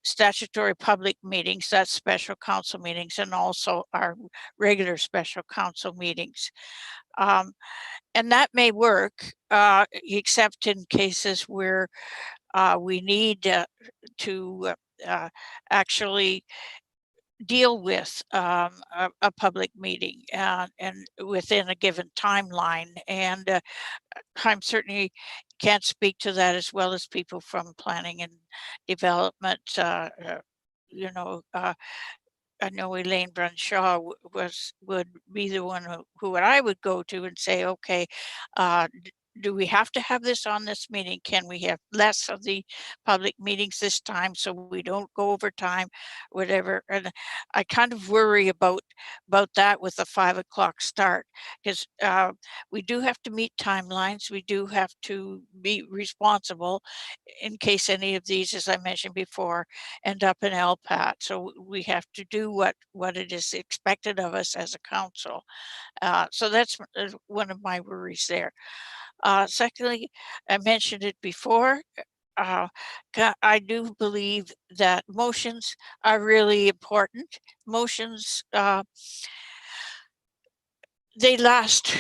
statutory public meetings, that's special council meetings, and also our regular special council meetings. And that may work, except in cases where we need to actually deal with a public meeting and within a given timeline. And I'm certainly can't speak to that as well as people from planning and development. You know, I know Elaine Brunshaw would be the one who I would go to and say, okay, do we have to have this on this meeting? Can we have less of the public meetings this time so we don't go over time, whatever? And I kind of worry about that with the 5 o'clock start, because we do have to meet timelines. We do have to be responsible in case any of these, as I mentioned before, end up in LPAT. So we have to do what it is expected of us as a council. So that's one of my worries there. Secondly, I mentioned it before, I do believe that motions are really important. Motions, they last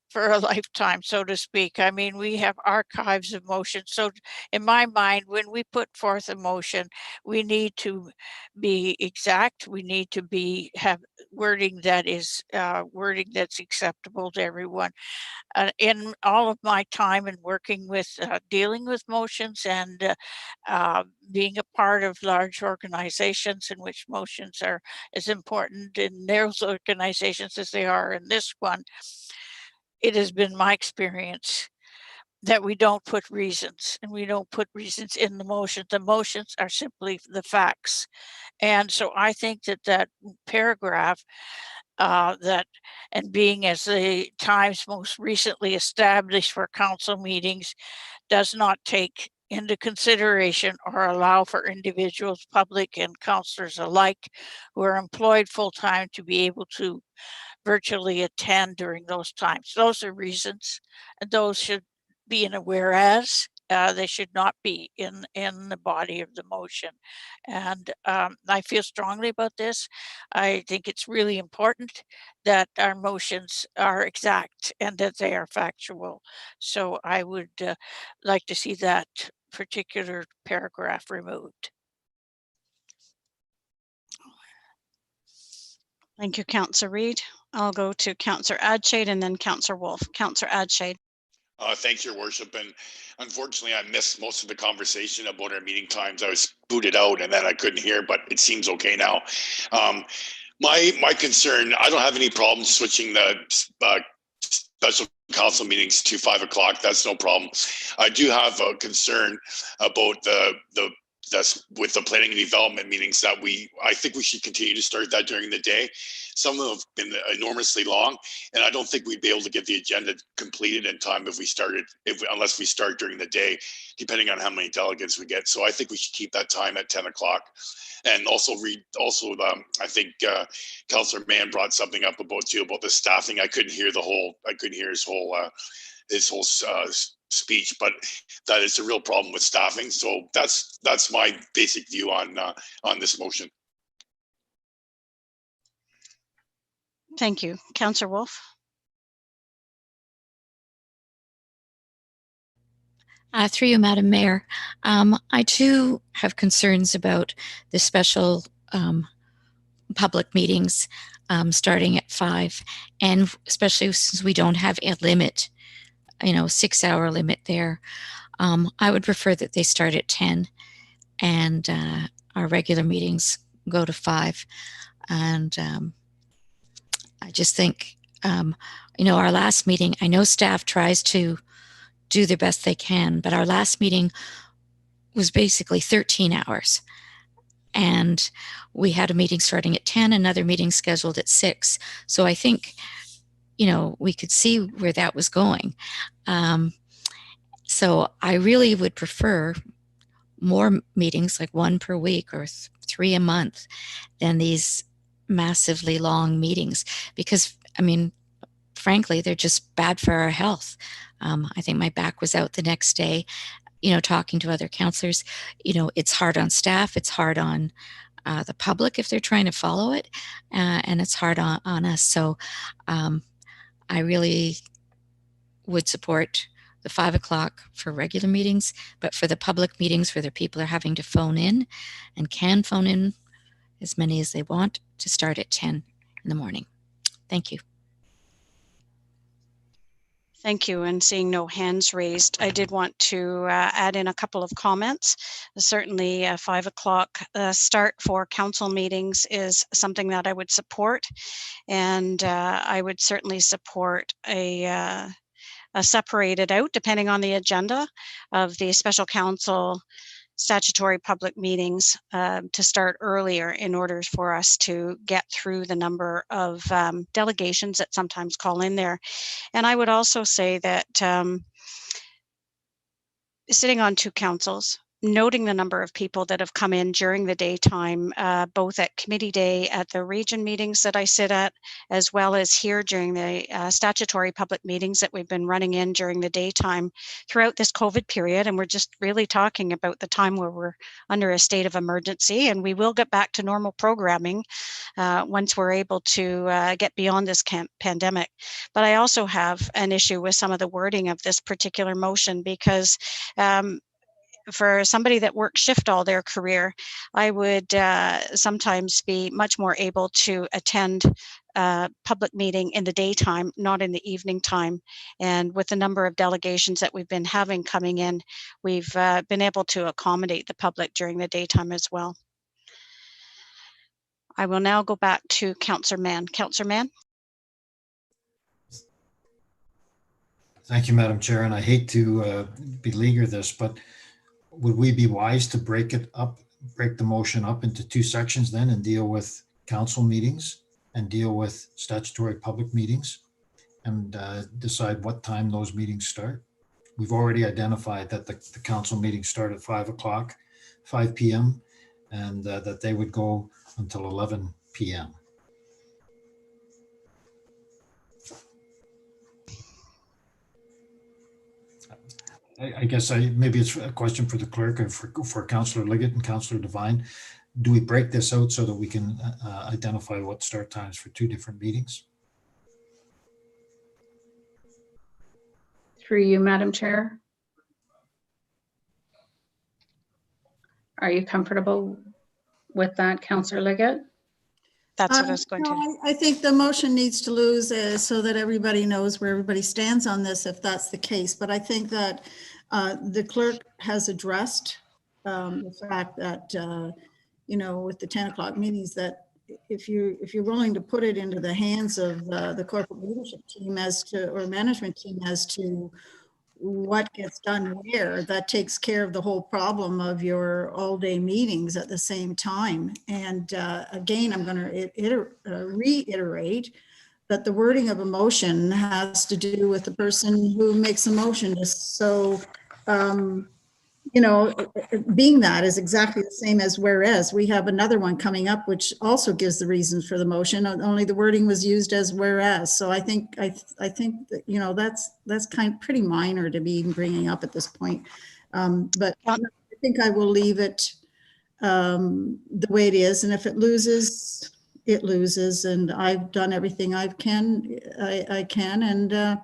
for a lifetime, so to speak. I mean, we have archives of motions. So in my mind, when we put forth a motion, we need to be exact. We need to have wording that is wording that's acceptable to everyone. In all of my time in working with dealing with motions and being a part of large organizations in which motions are as important in those organizations as they are in this one, it has been my experience that we don't put reasons, and we don't put reasons in the motion. The motions are simply the facts. And so I think that paragraph that, and being as the times most recently established for council meetings, does not take into consideration or allow for individuals, public and councillors alike, who are employed full-time to be able to virtually attend during those times. Those are reasons, and those should be in a whereas. They should not be in the body of the motion. And I feel strongly about this. I think it's really important that our motions are exact and that they are factual. So I would like to see that particular paragraph removed. Thank you, Councillor Reid. I'll go to Councillor Adshade and then Councillor Wolf. Councillor Adshade. Thanks, Your Worship. And unfortunately, I missed most of the conversation about our meeting times. I was booted out and then I couldn't hear, but it seems okay now. My concern, I don't have any problem switching the special council meetings to 5 o'clock. That's no problem. I do have a concern about with the planning and development meetings that I think we should continue to start that during the day. Some of them have been enormously long, and I don't think we'd be able to get the agenda completed in time unless we start during the day, depending on how many delegates we get. So I think we should keep that time at 10 o'clock. And also I think Councillor Mann brought something up about the staffing. I couldn't hear his whole speech, but that is a real problem with staffing. So that's my basic view on this motion. Thank you. Councillor Wolf. Through you, Madam Mayor. I too have concerns about the special public meetings. starting at 5, and especially since we don't have a limit, 6-hour limit there. I would prefer that they start at 10 and our regular meetings go to 5. And I just think, our last meeting, I know staff tries to do the best they can, but our last meeting was basically 13 hours. And we had a meeting starting at 10, another meeting scheduled at 6. So I think, we could see where that was going. So I really would prefer more meetings, like 1 per week or 3 a month, than these massively long meetings, because frankly, they're just bad for our health. I think my back was out the next day, talking to other counselors. It's hard on staff, it's hard on the public if they're trying to follow it, and it's hard on us. So I really would support the 5 o'clock for regular meetings, but for the public meetings where the people are having to phone in and can phone in as many as they want, to start at 10 in the morning. Thank you. Thank you. And seeing no hands raised, I did want to add in a couple of comments. Certainly 5 o'clock start for council meetings is something that I would support. And I would certainly support a separated out, depending on the agenda, of the special council statutory public meetings to start earlier in order for us to get through the number of delegations that sometimes call in there. And I would also say that sitting on 2 councils, noting the number of people that have come in during the daytime, both at committee day at the region meetings that I sit at, as well as here during the statutory public meetings that we've been running in during the daytime throughout this COVID period. And we're just really talking about the time where we're under a state of emergency, and we will get back to normal programming once we're able to get beyond this pandemic. But I also have an issue with some of the wording of this particular motion, because for somebody that works shift all their career, I would sometimes be much more able to attend a public meeting in the daytime, not in the evening time. And with the number of delegations that we've been having coming in, we've been able to accommodate the public during the daytime as well. I will now go back to Councillor Mann. Councillor Mann. Thank you, Madam Chair. And I hate to beleaguer this, but would we be wise to break the motion up into 2 sections then, and deal with council meetings and deal with statutory public meetings, and decide what time those meetings start? We've already identified that the council meetings start at 5 o'clock, 5 p.m., and that they would go until 11 p.m. I guess maybe it's a question for the clerk and for Councillor Liggett and Councillor Devine. Do we break this out so that we can identify what start times for 2 different meetings? Through you, Madam Chair. Are you comfortable with that, Councillor Liggett? That's what I was going to. I think the motion needs to lose so that everybody knows where everybody stands on this, if that's the case. But I think that the clerk has addressed the fact that, with the 10 o'clock meetings, that if you're willing to put it into the hands of the corporate leadership team or management team as to what gets done where, that takes care of the whole problem of your all-day meetings at the same time. And again, I'm going to reiterate that the wording of a motion has to do with the person who makes a motion. So, being that is exactly the same as whereas. We have another one coming up which also gives the reasons for the motion, only the wording was used as whereas. So I think that that's pretty minor to be even bringing up at this point. But I think I will leave it the way it is, and if it loses, it loses. And I've done everything I can, and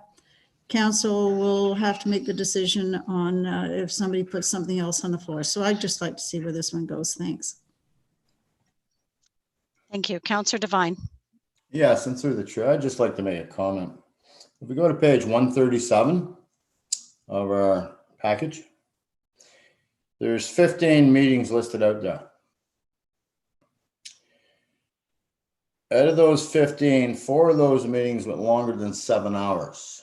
council will have to make the decision on if somebody puts something else on the floor. So I'd just like to see where this one goes. Thanks. Thank you. Councillor Devine. Yes, and through the chair, I'd just like to make a comment. If we go to page 137 of our package, there's 15 meetings listed out there. Out of those 15, 4 of those meetings went longer than 7 hours.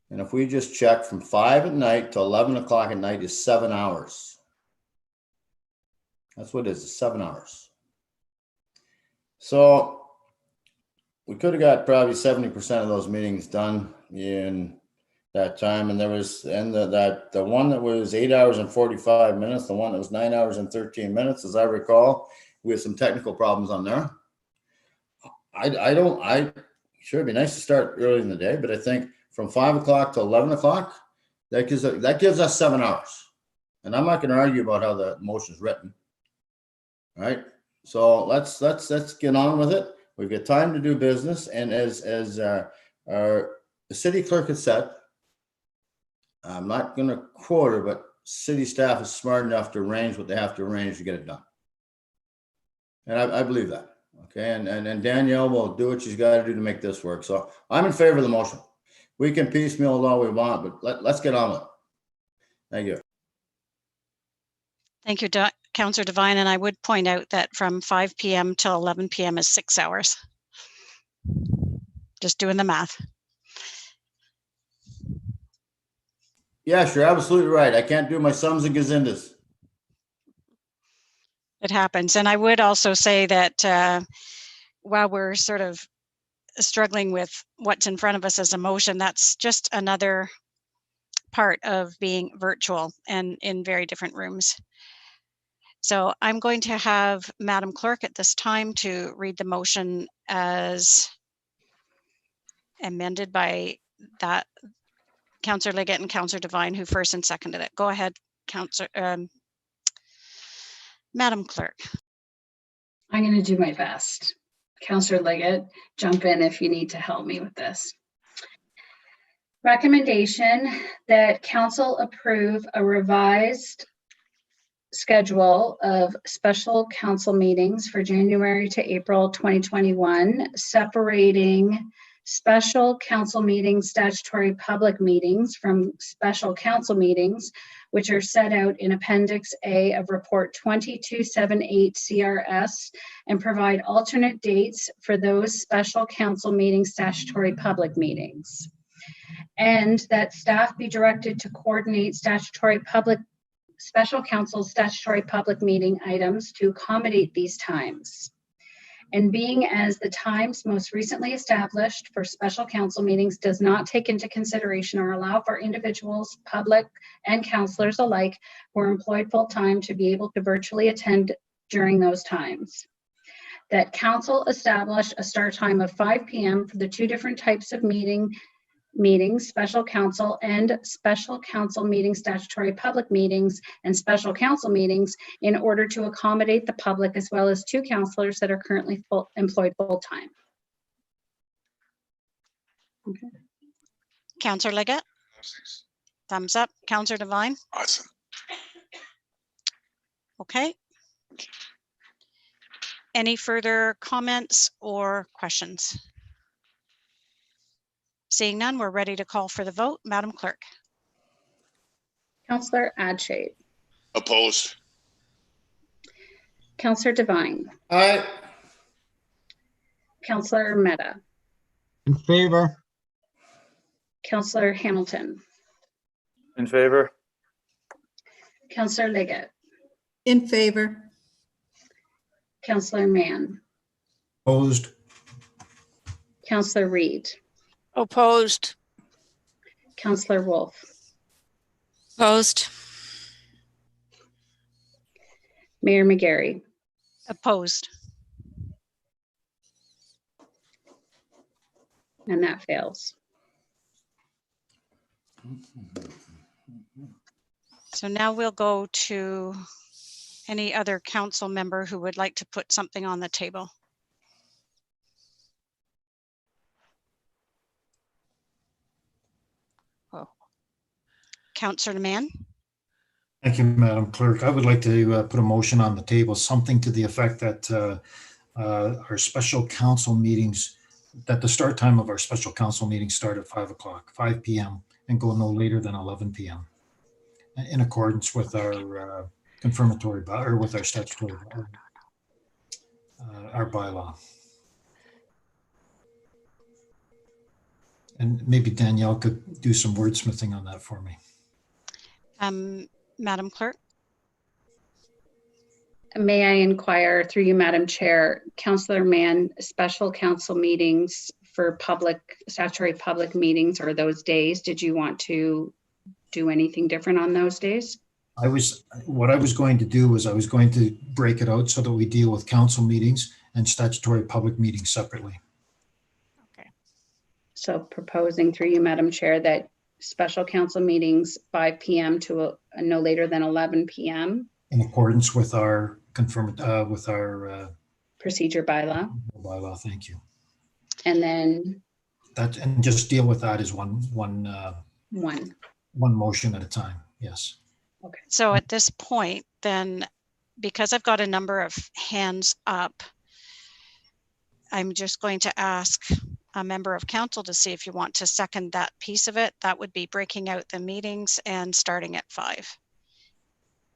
And if we just check from 5 at night to 11 o'clock at night is 7 hours. That's what it is, 7 hours. So we could have got probably 70% of those meetings done in that time. And there was, and the one that was 8 hours and 45 minutes, the one that was 9 hours and 13 minutes, as I recall, we had some technical problems on there. Sure, it'd be nice to start early in the day, but I think from 5 o'clock to 11 o'clock, that gives us 7 hours. And I'm not going to argue about how the motion is written. All right. So let's get on with it. We've got time to do business. And as the city clerk has said, I'm not going to quote her, but city staff is smart enough to arrange what they have to arrange to get it done. And I believe that. Okay. And Danielle will do what she's got to do to make this work. So I'm in favor of the motion. We can piecemeal it all we want, but let's get on with it. Thank you. Thank you, Councillor Devine. And I would point out that from 5 p.m. till 11 p.m. is 6 hours. Just doing the math. Yes, you're absolutely right. I can't do my sums and gazindas. It happens. And I would also say that while we're sort of struggling with what's in front of us as a motion, that's just another part of being virtual and in very different rooms. So I'm going to have Madam Clerk at this time to read the motion as amended by that Councillor Liggett and Councillor Devine, who first and seconded it. Go ahead, Madam Clerk. I'm going to do my best. Councillor Liggett, jump in if you need to help me with this. Recommendation that council approve a revised schedule of special council meetings for January to April 2021, separating special council meetings, statutory public meetings from special council meetings, which are set out in Appendix A of Report 2278 CRS, and provide alternate dates for those special council meetings, statutory public meetings. And that staff be directed to coordinate special council statutory public meeting items to accommodate these times. And being as the times most recently established for special council meetings does not take into consideration or allow for individuals, public, and councillors alike who are employed full-time to be able to virtually attend during those times. That council establish a start time of 5 p.m. for the two different types of meetings, special council and special council meetings, statutory public meetings, and special council meetings in order to accommodate the public as well as two councillors that are currently employed full-time. Okay. Councillor Liggett? Thumbs up. Councillor Devine? Awesome. Okay. Any further comments or questions? Seeing none, we're ready to call for the vote. Madam Clerk. Councillor Adshade. Opposed. Councillor Devine. Aye. Councillor Mehta. In favor. Councillor Hamilton. In favor. Councillor Liggett. In favor. Councillor Mann. Opposed. Councillor Reid. Opposed. Councillor Wolf. Opposed. Mayor McGarry. Opposed. And that fails. So now we'll go to any other council member who would like to put something on the table. Councillor Mann. Thank you, Madam Clerk. I would like to put a motion on the table, something to the effect that our special council meetings, that the start time of our special council meetings start at 5 p.m. and go no later than 11 p.m. in accordance with our confirmatory, or with our statutory, our bylaw. And maybe Danielle could do some wordsmithing on that for me. Madam Clerk? May I inquire through you, Madam Chair, Councillor Mann, special council meetings for statutory public meetings or those days, did you want to do anything different on those days? What I was going to do was I was going to break it out so that we deal with council meetings and statutory public meetings separately. Okay. So proposing through you, Madam Chair, that special council meetings 5 p.m. to no later than 11 p.m. in accordance with our procedure bylaw. Bylaw, thank you. And then and just deal with that as one motion at a time. Yes. Okay. So at this point, then, because I've got a number of hands up, I'm just going to ask a member of council to see if you want to second that piece of it. That would be breaking out the meetings and starting at 5.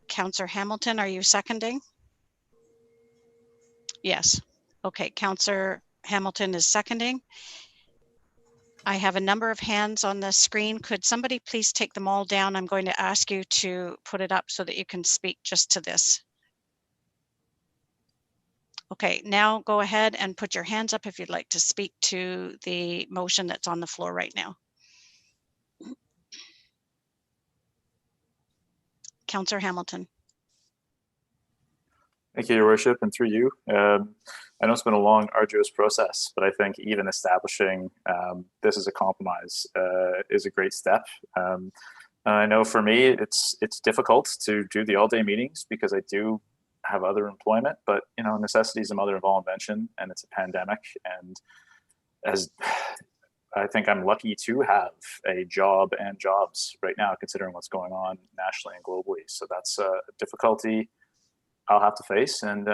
Councillor Hamilton, are you seconding? Yes. Okay, Councillor Hamilton is seconding. I have a number of hands on the screen. Could somebody please take them all down? I'm going to ask you to put it up so that you can speak just to this. Okay, now go ahead and put your hands up if you'd like to speak to the motion that's on the floor right now. Councillor Hamilton. Thank you, Your Worship, and through you. I know it's been a long, arduous process, but I think even establishing this as a compromise is a great step. I know for me, it's difficult to do the all-day meetings because I do have other employment, but necessity is the mother of all invention, and it's a pandemic. And as I think I'm lucky to have a job and jobs right now, considering what's going on nationally and globally. So that's a difficulty I'll have to face, and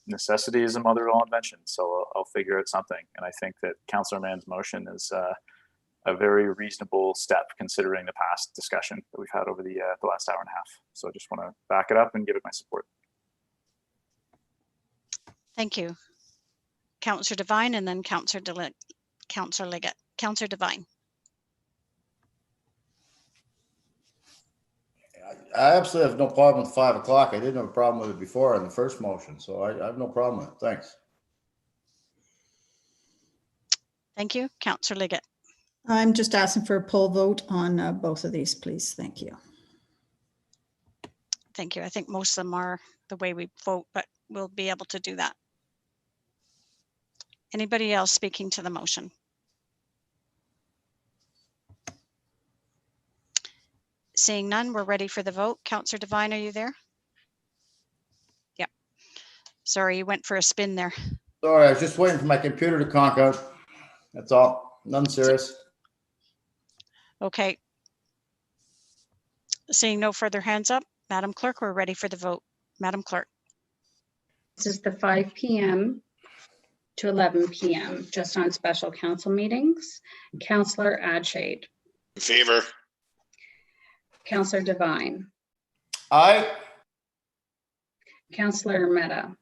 necessity is a mother of all invention. So I'll figure out something. And I think that Councillor Mann's motion is a very reasonable step considering the past discussion that we've had over the last hour and a half. So I just want to back it up and give it my support. Thank you. Councillor Devine, and then Councillor Leggett. Councillor Devine. I absolutely have no problem with 5 o'clock. I didn't have a problem with it before in the first motion, so I have no problem with it. Thanks. Thank you. Councillor Leggett. I'm just asking for a poll vote on both of these, please. Thank you. Thank you. I think most of them are the way we vote, but we'll be able to do that. Anybody else speaking to the motion? Seeing none, we're ready for the vote. Councillor Devine, are you there? Yep. Sorry, you went for a spin there. Sorry, I was just waiting for my computer to conk out. That's all. Nothing serious. Okay. Seeing no further hands up, Madam Clerk, we're ready for the vote. Madam Clerk. This is the 5 p.m. to 11 p.m. just on special council meetings. Councillor Adshade. In favor. Councillor Devine. Aye. Councillor Mehta.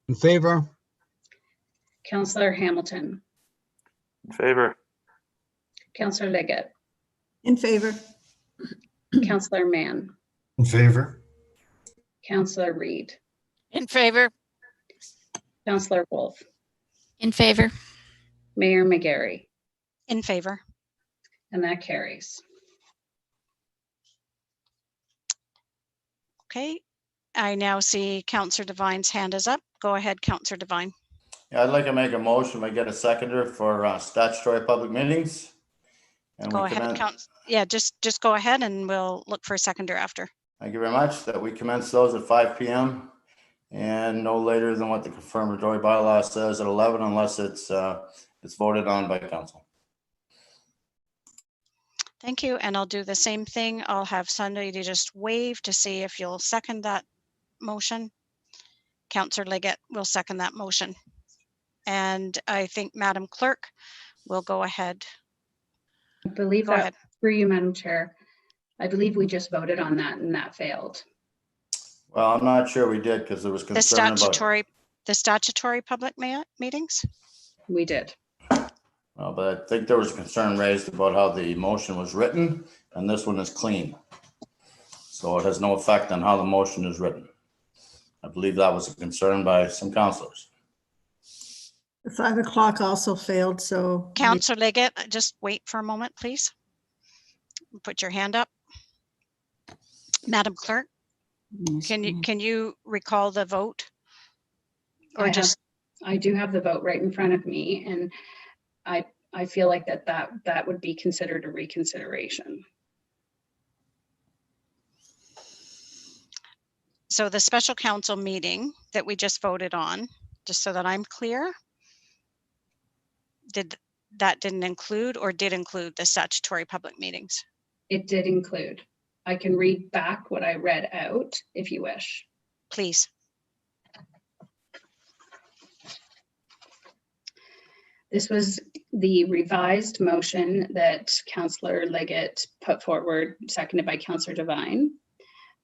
In favor. Councillor Hamilton. In favor. Councillor Leggett. In favor. Councillor Mann. In favor. Councillor Reid. In favor. Councillor Wolf. In favor. Mayor McGarry. In favor. And that carries. Okay. I now see Councillor Devine's hand is up. Go ahead, Councillor Devine. Yeah, I'd like to make a motion. We get a seconder for statutory public meetings. And Go ahead, yeah, just go ahead and we'll look for a seconder after. Thank you very much. That we commence those at 5 p.m. and no later than what the confirmatory bylaw says at 11, unless it's voted on by council. Thank you, and I'll do the same thing. I'll have somebody to just wave to see if you'll second that motion. Councillor Liggett will second that motion. And I think Madam Clerk will go ahead. I believe Go that ahead. for you, Madam Chair. I believe we just voted on that and that failed. Well, I'm not sure we did because there was The concern statutory public meetings? We did. Well, but I think there was concern raised about how the motion was written, and this one is clean. So it has no effect on how the motion is written. I believe that was a concern by some councillors. The 5 o'clock also failed, so. Councillor Liggett, just wait for a moment, please. Put your hand up. Madam Clerk, can you recall the vote? Or I do have the vote right in front of me, and I feel like that would be considered a reconsideration. So the special council meeting that we just voted on, just so that I'm clear, didn't include or did include the statutory public meetings? It did include. I can read back what I read out if you wish. Please. This was the revised motion that Councillor Liggett put forward, seconded by Councillor Devine,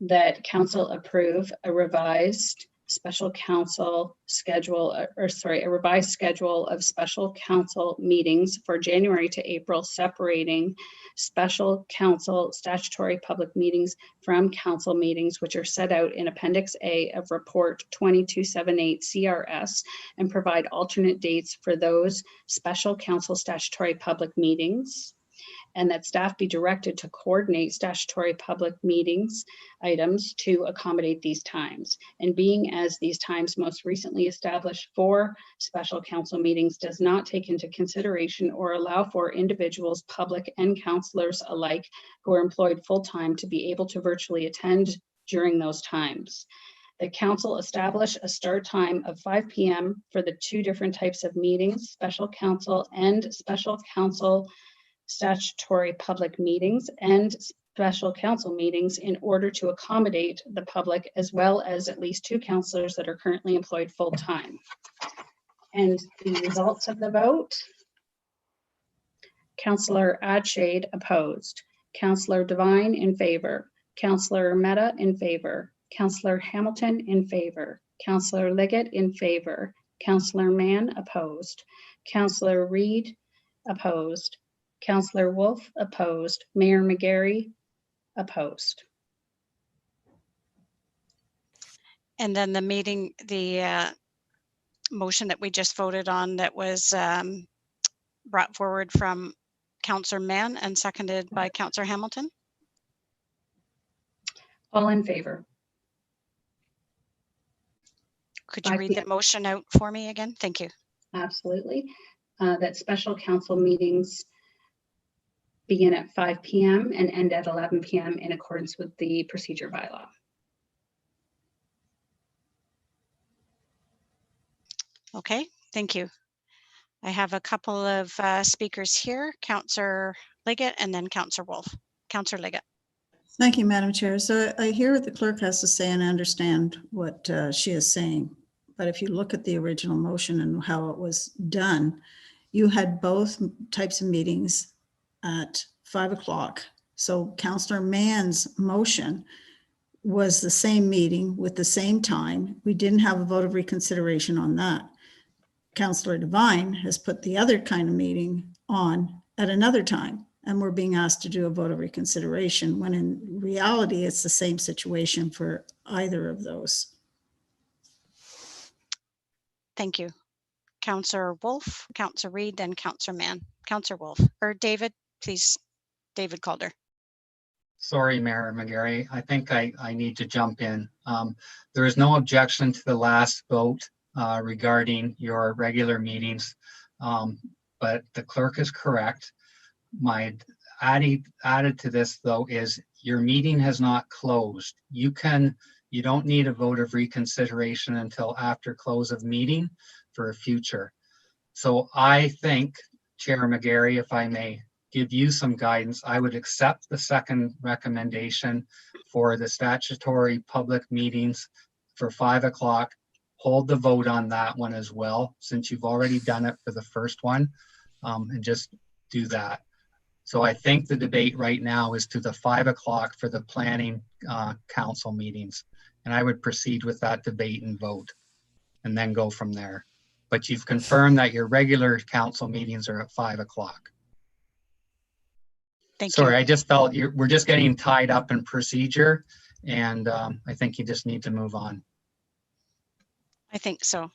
that council approve a revised special council schedule, a revised schedule of special council meetings for January to April, separating special council statutory public meetings from council meetings, which are set out in Appendix A of Report 2278 CRS, and provide alternate dates for those special council statutory public meetings, and that staff be directed to coordinate statutory public meetings items to accommodate these times. And being as these times most recently established for special council meetings does not take into consideration or allow for individuals, public and councillors alike who are employed full-time to be able to virtually attend during those times. The council establish a start time of 5 p.m. for the two different types of meetings, special council and special council statutory public meetings and special council meetings, in order to accommodate the public as well as at least two councillors that are currently employed full-time. And the results of the vote: Councillor Adshade opposed, Councillor Devine in favor, Councillor Mehta in favor, Councillor Hamilton in favor, Councillor Liggett in favor, Councillor Mann opposed, Councillor Reid opposed, Councillor Wolf opposed, Mayor McGarry opposed. And then the motion that we just voted on that was brought forward from Councillor Mann and seconded by Councillor Hamilton. All in favor. Could you read that motion out for me again? Thank you. Absolutely. That special council meetings begin at 5 p.m. and end at 11 p.m. in accordance with the procedure bylaw. Okay, thank you. I have a couple of speakers here, Councillor Liggett and then Councillor Wolf. Councillor Liggett. Thank you, Madam Chair. So I hear what the clerk has to say and I understand what she is saying. But if you look at the original motion and how it was done, you had both types of meetings at 5 o'clock. So Councillor Mann's motion was the same meeting with the same time. We didn't have a vote of reconsideration on that. Councillor Devine has put the other kind of meeting on at another time, and we're being asked to do a vote of reconsideration, when in reality, it's the same situation for either of those. Thank you. Councillor Wolf, Councillor Reid, then Councillor Mann. Councillor Wolf, or David, please, David Calder. Sorry, Mayor McGarry, I think I need to jump in. There is no objection to the last vote regarding your regular meetings, but the clerk is correct. My added to this though is your meeting has not closed. You don't need a vote of reconsideration until after close of meeting for a future. So I think, Chair McGarry, if I may give you some guidance, I would accept the second recommendation for the statutory public meetings for 5 o'clock hold the vote on that one as well, since you've already done it for the first one, and just do that. So I think the debate right now is to the 5 o'clock for the planning council meetings. And I would proceed with that debate and vote and then go from there. But you've confirmed that your regular council meetings are at 5 o'clock. Sorry, I just felt we're just getting tied up in procedure, and I think you just need to move on. I think so.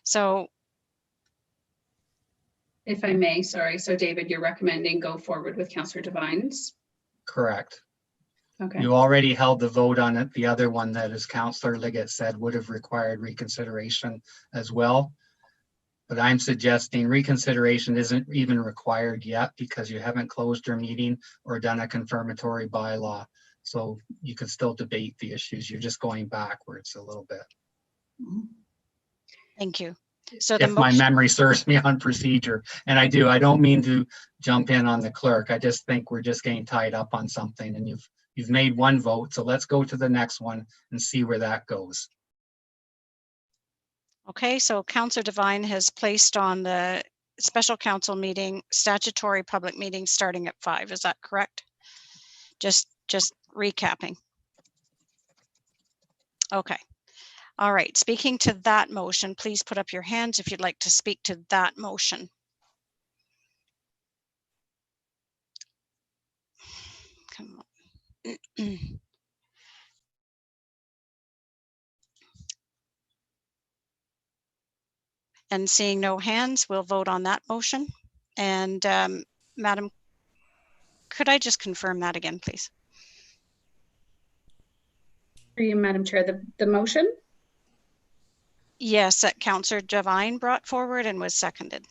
So if I may, sorry. So David, you're recommending go forward with Councillor Devine's? Correct. Okay. You already held the vote on it. The other one that, as Councillor Liggett said, would have required reconsideration as well. But I'm suggesting reconsideration isn't even required yet because you haven't closed your meeting or done a confirmatory bylaw. So you can still debate the issues. You're just going backwards a little bit. Thank you. So if my memory serves me on procedure, and I do, I don't mean to jump in on the clerk. I just think we're just getting tied up on something, and you've made one vote. So let's go to the next one and see where that goes. Okay, so Councillor Devine has placed on the special council meeting, statutory public meeting starting at 5. Is that correct? Just recapping. Okay. All right. Speaking to that motion, please put up your hands if you'd like to speak to that motion. Come on. And seeing no hands, we'll vote on that motion. And Madam, could I just confirm that again, please? For you, Madam Chair, the motion? Yes, that Councillor Devine brought forward and was seconded.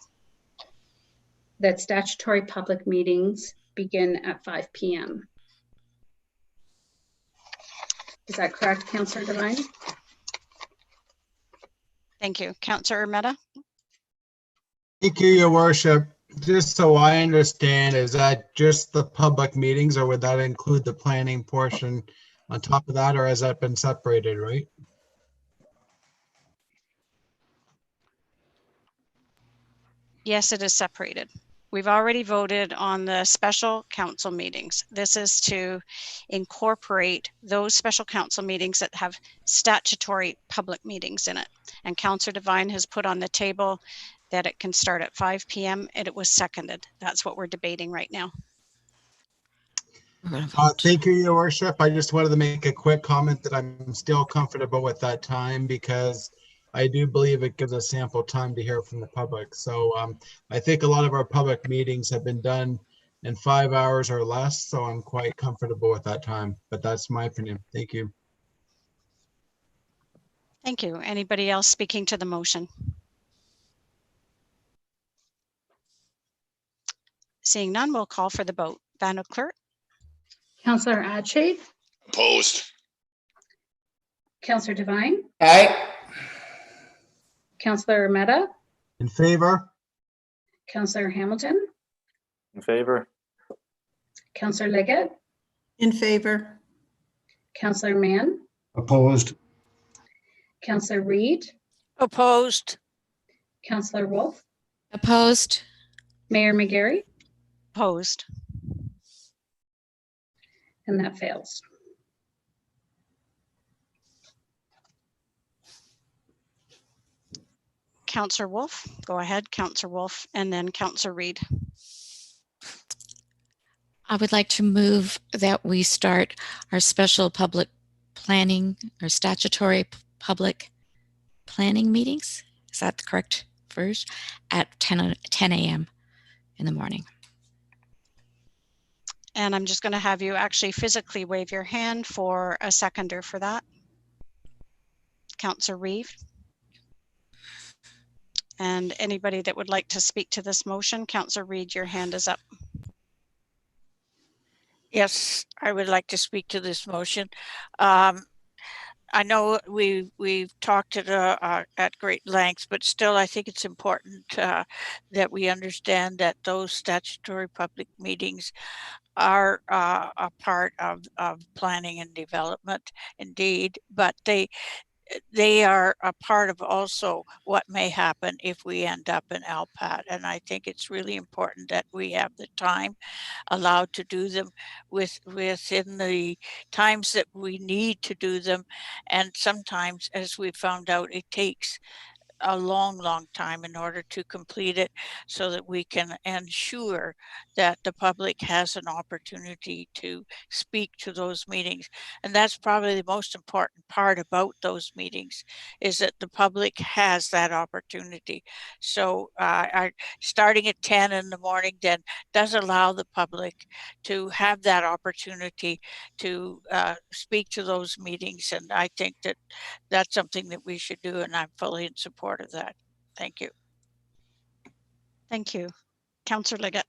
That statutory public meetings begin at 5 p.m. Is that correct, Councillor Devine? Thank you. Councillor Mehta? Thank you, Your Worship. Just so I understand, is that just the public meetings, or would that include the planning portion on top of that, or has that been separated, right? Yes, it is separated. We've already voted on the special council meetings. This is to incorporate those special council meetings that have statutory public meetings in it. And Councillor Devine has put on the table that it can start at 5 p.m. and it was seconded. That's what we're debating right now. Thank you, Your Worship. I just wanted to make a quick comment that I'm still comfortable with that time because I do believe it gives us ample time to hear from the public. So I think a lot of our public meetings have been done in 5 hours or less, so I'm quite comfortable with that time, but that's my opinion. Thank you. Thank you. Anybody else speaking to the motion? Seeing none, we'll call for the vote. Madam Clerk? Councillor Adshape? Opposed. Councillor Devine? Aye. Councillor Mehta? In favor? Councillor Hamilton? In favor. Councillor Liggett? In favor. Councillor Mann? Opposed. Councillor Reid? Opposed. Councillor Wolf? Opposed. Mayor McGarry? Opposed. And that fails. Councillor Wolf, go ahead, Councillor Wolf, and then Councillor Reid. I would like to move that we start our special public planning or statutory public planning meetings. Is that the correct version? At 10 a.m. in the morning. And I'm just going to have you actually physically wave your hand for a seconder for that. Councillor Reid. And anybody that would like to speak to this motion, Councillor Reid, your hand is up. Yes, I would like to speak to this motion. I know we've talked at great length, but still I think it's important that we understand that those statutory public meetings are a part of planning and development indeed, but they are a part of also what may happen if we end up in LPAT. And I think it's really important that we have the time allowed to do them within the times that we need to do them. And sometimes, as we found out, it takes a long time in order to complete it, so that we can ensure that the public has an opportunity to speak to those meetings. And that's probably the most important part about those meetings, is that the public has that opportunity. So starting at 10 in the morning then does allow the public to have that opportunity to speak to those meetings. And I think that that's something that we should do, and I'm fully in support of that. Thank you. Thank you. Councillor Liggett.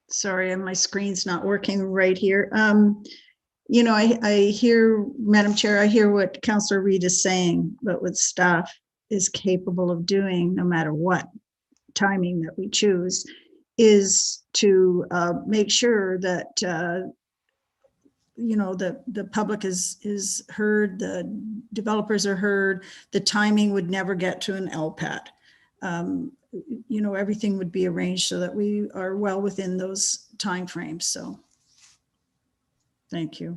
Sorry, my screen's not working right here. You know, I hear, Madam Chair, I hear what Councillor Reid is saying, but what staff is capable of doing, no matter what timing that we choose, is to make sure that you know, the public is heard, the developers are heard, the timing would never get to an LPAT. You know, everything would be arranged so that we are well within those timeframes. So thank you.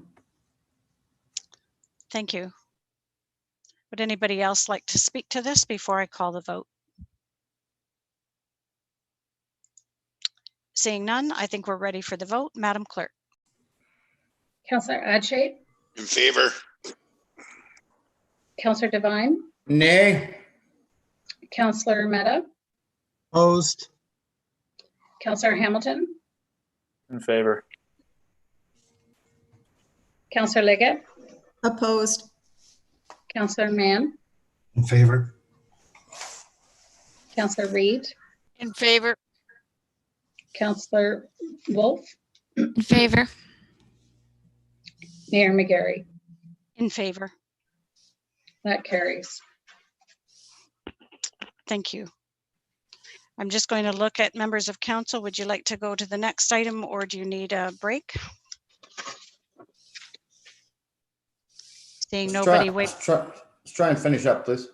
Thank you. Would anybody else like to speak to this before I call the vote? Seeing none, I think we're ready for the vote. Madam Clerk. Councillor Adshade, In favor? Councillor Devine, Nay. Councillor Mehta, Opposed? Councillor Hamilton, In favor? Councillor Liggett, Opposed? Councillor Mann, In favor? Councillor Reid, In favor? Councillor Wolf, In favor? Mayor McGarry. In favor. That carries. Thank you. I'm just going to look at members of council. Would you like to go to the next item, or do you need a break? Seeing nobody, Let's try and finish up, please.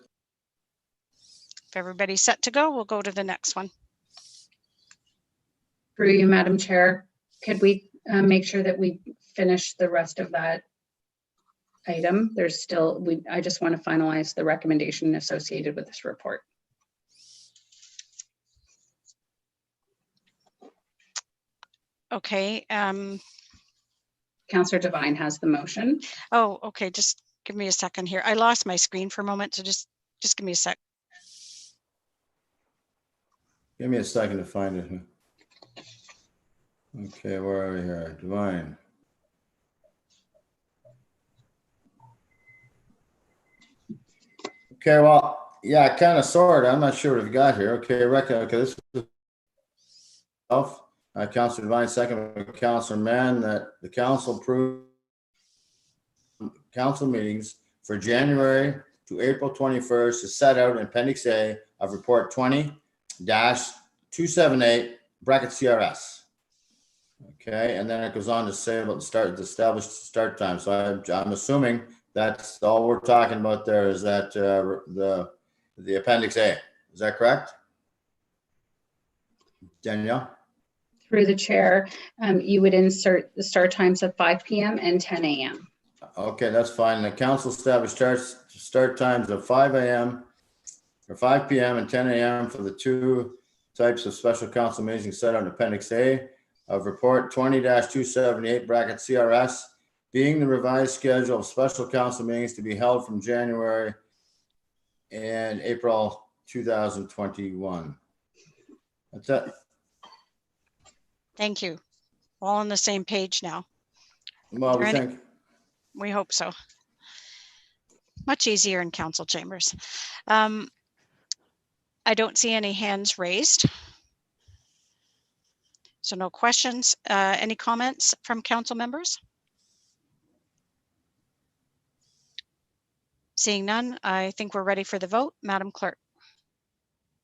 if everybody's set to go, we'll go to the next one. Through you, Madam Chair, could we make sure that we finish the rest of that item? There's still, I just want to finalize the recommendation associated with this report. Okay. Councillor Devine has the motion. Oh, okay. Just give me a second here. I lost my screen for a moment, so just give me a sec. Give me a second to find it. Okay, where are we here? Devine. Okay, well, yeah, kind of sort. I'm not sure what we've got here. Okay, okay, this is Councillor Devine, second by Councillor Mann, that the council approved council meetings for January to April 21st is set out in Appendix A of Report 20-278 bracket CRS. Okay, and then it goes on to say about the established start time. So I'm assuming that's all we're talking about there, is that the Appendix A. Is that correct, Danielle? Through the chair, you would insert the start times of 5 p.m. and 10 a.m. Okay, that's fine. The council established start times of 5 a.m. or 5 p.m. and 10 a.m. for the two types of special council meetings set on Appendix A of Report 20-278 bracket CRS, being the revised schedule of special council meetings to be held from January and April 2021. That's it. Thank you. All on the same page now. Well, we think. We hope so. Much easier in council chambers. I don't see any hands raised. So no questions. Any comments from council members? Seeing none, I think we're ready for the vote. Madam Clerk.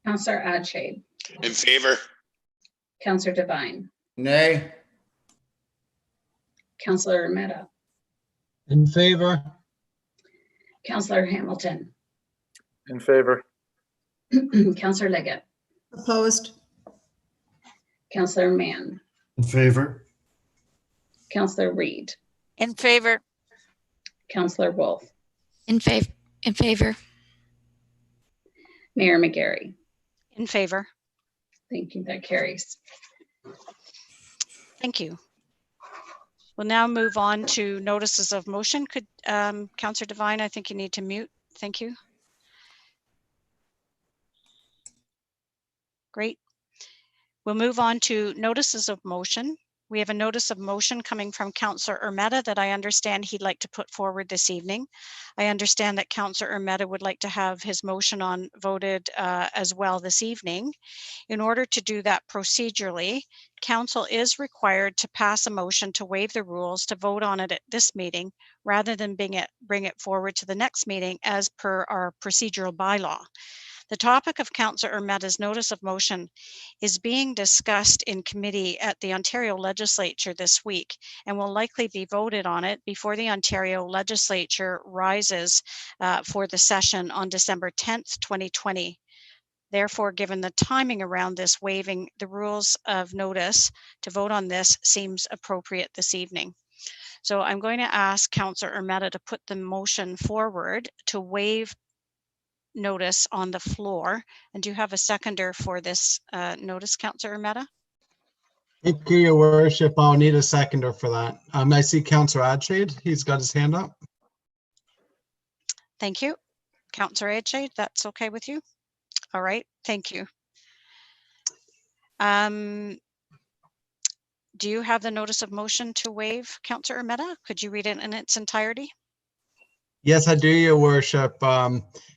Councillor Adshade. In favor? Councillor Devine. Nay. Councillor Mehta. In favor? Councillor Hamilton, In favor. Councillor Leggett, Opposed? Councillor Mann, In favor? Councillor Reid, In favor. Councillor Wolf, In favor. Mayor McGarry. In favor. Thank you, that carries. Thank you. We'll now move on to notices of motion. Could Councillor Devine, I think you need to mute. Thank you. Great. We'll move on to notices of motion. We have a notice of motion coming from Councillor Ermetta that I understand he'd like to put forward this evening. I understand that Councillor Ermetta would like to have his motion on voted as well this evening. In order to do that procedurally, Council is required to pass a motion to waive the rules to vote on it at this meeting rather than bring it forward to the next meeting as per our procedural bylaw. The topic of Councillor Ermetta's notice of motion is being discussed in committee at the Ontario Legislature this week and will likely be voted on it before the Ontario Legislature rises for the session on December 10th, 2020. Therefore, given the timing around this, waiving the rules of notice to vote on this seems appropriate this evening. So I'm going to ask Councillor Ermetta to put the motion forward to waive notice on the floor. And do you have a seconder for this notice, Councillor Ermetta? Thank you, Your Worship. I'll need a seconder for that. I see Councillor Adshade. He's got his hand up. Thank you. Councillor Adshade, that's okay with you? All right, thank you. Do you have the notice of motion to waive, Councillor Ermetta? Could you read it in its entirety? Yes, I do, Your Worship.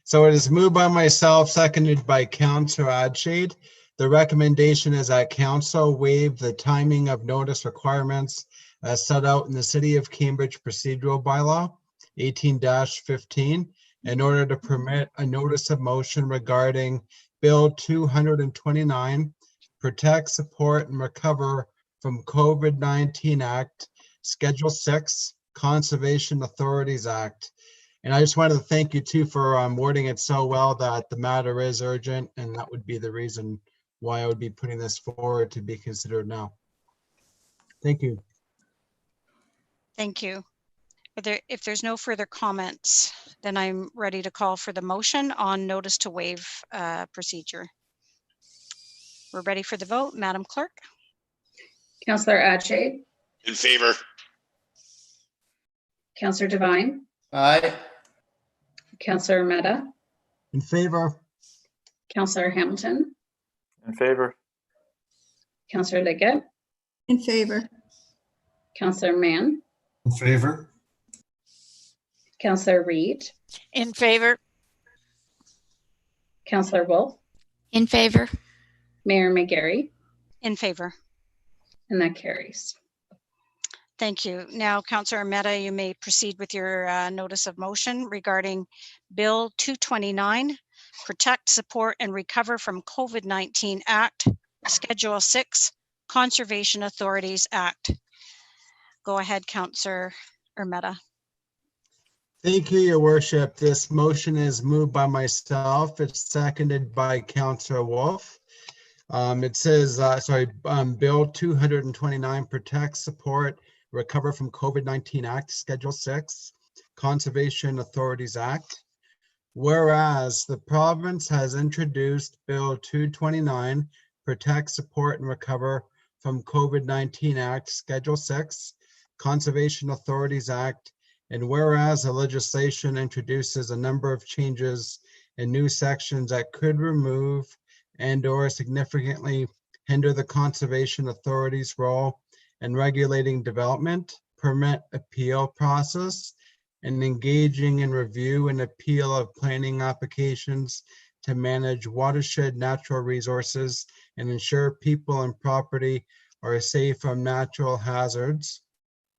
So it is moved by myself, seconded by Councillor Adshade. The recommendation is that Council waive the timing of notice requirements as set out in the City of Cambridge procedural bylaw 18-15 in order to permit a notice of motion regarding Bill 229, Protect, Support, and Recover from COVID-19 Act, Schedule 6, Conservation Authorities Act. And I just wanted to thank you too for wording it so well that the matter is urgent, and that would be the reason why I would be putting this forward to be considered now. Thank you. Thank you. If there's no further comments, then I'm ready to call for the motion on notice to waive procedure. We're ready for the vote, Madam Clerk. Councillor Adshade, In favor. Councillor Devine, Aye. Councillor Ermetta, In favor? Councillor Hamilton, In favor. Councillor Leggett, In favor? Councillor Mann, In favor? Councillor Reid, In favor. Councillor Wolf, In favor. Mayor McGarry, In favor. and that carries. Thank you. Now, Councillor Ermetta, you may proceed with your notice of motion regarding Bill 229, Protect, Support, and Recover from COVID-19 Act, Schedule 6, Conservation Authorities Act. Go ahead, Councillor Ermetta. Thank you, Your Worship. This motion is moved by myself. It's seconded by Councillor Wolf. It says, Bill 229, Protect, Support, Recover from COVID-19 Act, Schedule 6, Conservation Authorities Act. Whereas the province has introduced Bill 229, Protect, Support, and Recover from COVID-19 Act, Schedule 6, Conservation Authorities Act, and whereas the legislation introduces a number of changes and new sections that could remove and/or significantly hinder the Conservation Authority's role in regulating development, permit appeal process, and engaging in review and appeal of planning applications to manage watershed natural resources and ensure people and property are safe from natural hazards.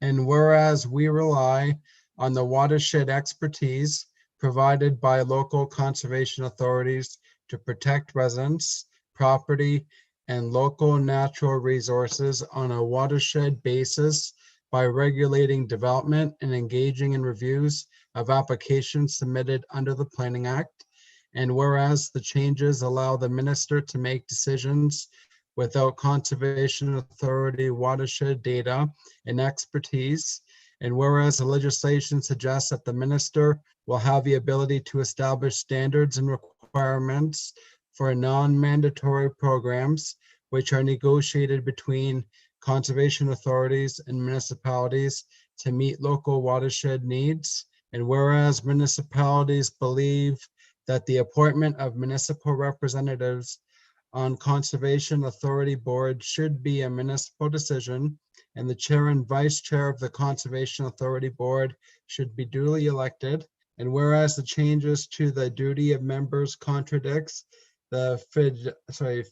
And whereas we rely on the watershed expertise provided by local conservation authorities to protect residents, property, and local natural resources on a watershed basis by regulating development and engaging in reviews of applications submitted under the Planning Act. And whereas the changes allow the minister to make decisions without Conservation Authority watershed data and expertise, and whereas the legislation suggests that the minister will have the ability to establish standards and requirements for non-mandatory programs, which are negotiated between conservation authorities and municipalities to meet local watershed needs. And whereas municipalities believe that the appointment of municipal representatives on Conservation Authority Board should be a municipal decision, and the chair and vice chair of the Conservation Authority Board should be duly elected. And whereas the changes to the duty of members contradicts the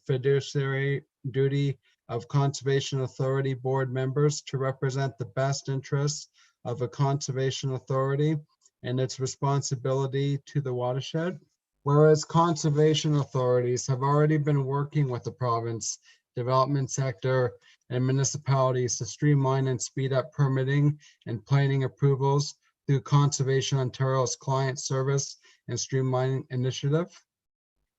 fiduciary duty of Conservation Authority Board members to represent the best interests of a conservation authority and its responsibility to the watershed. Whereas conservation authorities have already been working with the province, development sector, and municipalities to streamline and speed up permitting and planning approvals through Conservation Ontario's Client Service and Streamlining Initiative.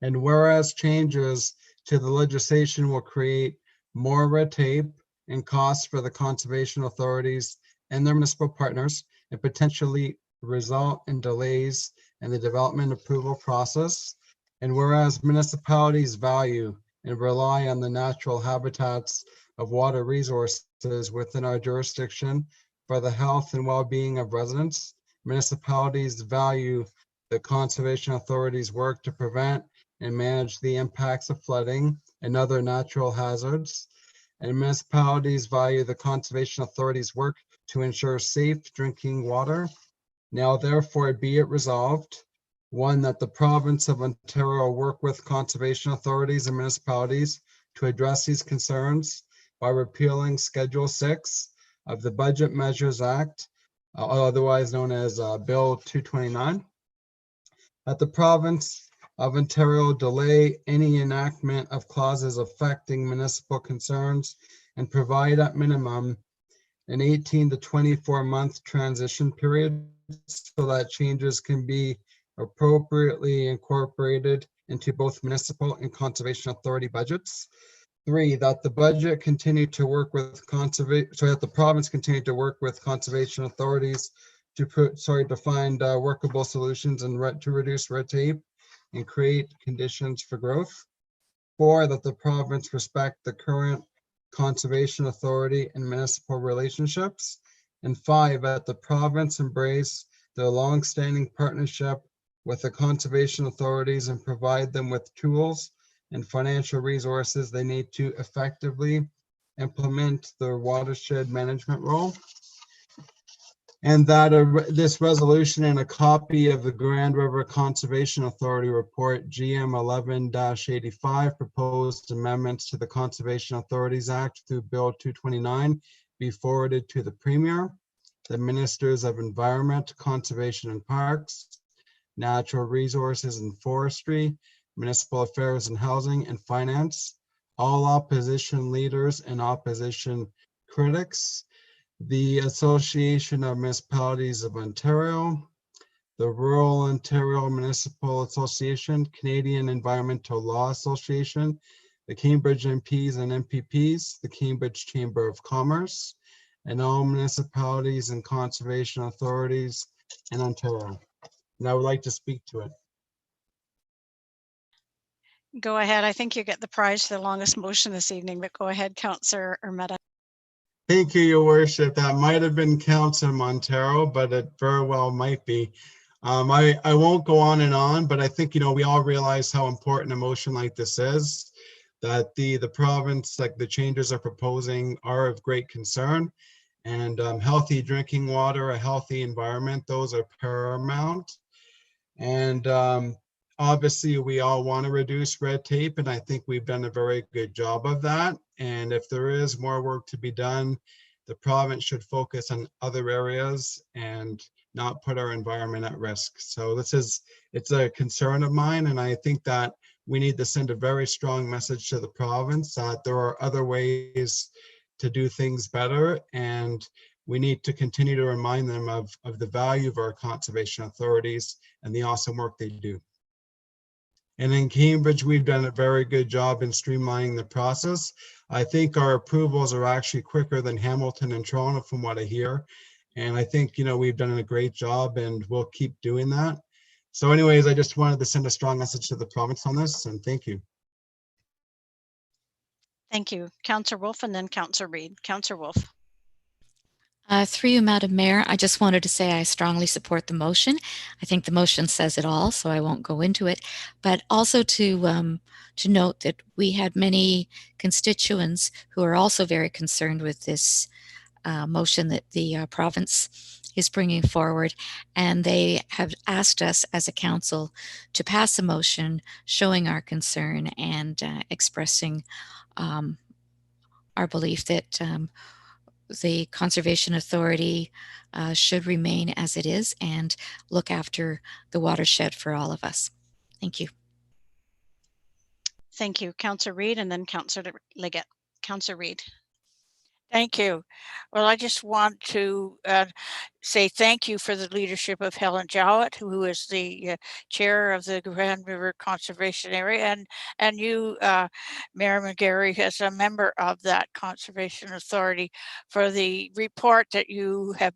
And whereas changes to the legislation will create more red tape and costs for the conservation authorities and their municipal partners, and potentially result in delays in the development approval process. And whereas municipalities value and rely on the natural habitats of water resources within our jurisdiction for the health and well-being of residents, municipalities value the Conservation Authority's work to prevent and manage the impacts of flooding and other natural hazards. And municipalities value the Conservation Authority's work to ensure safe drinking water. Now therefore be it resolved, one, that the province of Ontario work with conservation authorities and municipalities to address these concerns by repealing Schedule 6 of the Budget Measures Act, otherwise known as Bill 229. That the province of Ontario delay any enactment of clauses affecting municipal concerns and provide at minimum an 18 to 24 month transition period so that changes can be appropriately incorporated into both municipal and conservation authority budgets. 3, that the budget continue to work with that the province continue to work with conservation authorities to find workable solutions and to reduce red tape and create conditions for growth. 4, that the province respect the current conservation authority and municipal relationships. And 5, that the province embrace the long-standing partnership with the conservation authorities and provide them with tools and financial resources they need to effectively implement their watershed management role. And that this resolution and a copy of the Grand River Conservation Authority report GM 11-85 proposed amendments to the Conservation Authorities Act through Bill 229 be forwarded to the Premier, the Ministers of Environment, Conservation and Parks, Natural Resources and Forestry, Municipal Affairs and Housing, and Finance, all opposition leaders and opposition critics, the Association of Municipalities of Ontario, the Rural Ontario Municipal Association, Canadian Environmental Law Association, the Cambridge MPs and MPPs, the Cambridge Chamber of Commerce, and all municipalities and conservation authorities in Ontario. And I would like to speak to it. Go ahead. I think you get the prize for the longest motion this evening, but go ahead, Councillor Ermetta. Thank you, Your Worship. That might have been Councillor Montero, but it very well might be. I won't go on and on, but I think, we all realize how important a motion like this is, that the province, like the changes are proposing, are of great concern. And healthy drinking water, a healthy environment, those are paramount. And obviously, we all want to reduce red tape, and I think we've done a very good job of that. And if there is more work to be done, the province should focus on other areas and not put our environment at risk. So it's a concern of mine, and I think that we need to send a very strong message to the province that there are other ways to do things better, and we need to continue to remind them of the value of our conservation authorities and the awesome work they do. And in Cambridge, we've done a very good job in streamlining the process. I think our approvals are actually quicker than Hamilton and Toronto from what I hear. And I think, we've done a great job and we'll keep doing that. So anyways, I just wanted to send a strong message to the province on this, and thank you. Thank you. Councillor Wolf and then Councillor Reid. Councillor Wolf. Through you, Madam Mayor, I just wanted to say I strongly support the motion. I think the motion says it all, so I won't go into it. But also to note that we had many constituents who are also very concerned with this motion that the province is bringing forward, and they have asked us as a council to pass a motion showing our concern and expressing our belief that the Conservation Authority should remain as it is and look after the watershed for all of us. Thank you. Thank you. Councillor Reid and then Councillor Leggett. Councillor Reid. Thank you. Well, I just want to say thank you for the leadership of Helen Jowett, who is the chair of the Grand River Conservation Area, and you, Mayor McGarry, as a member of that Conservation Authority, for the report that you have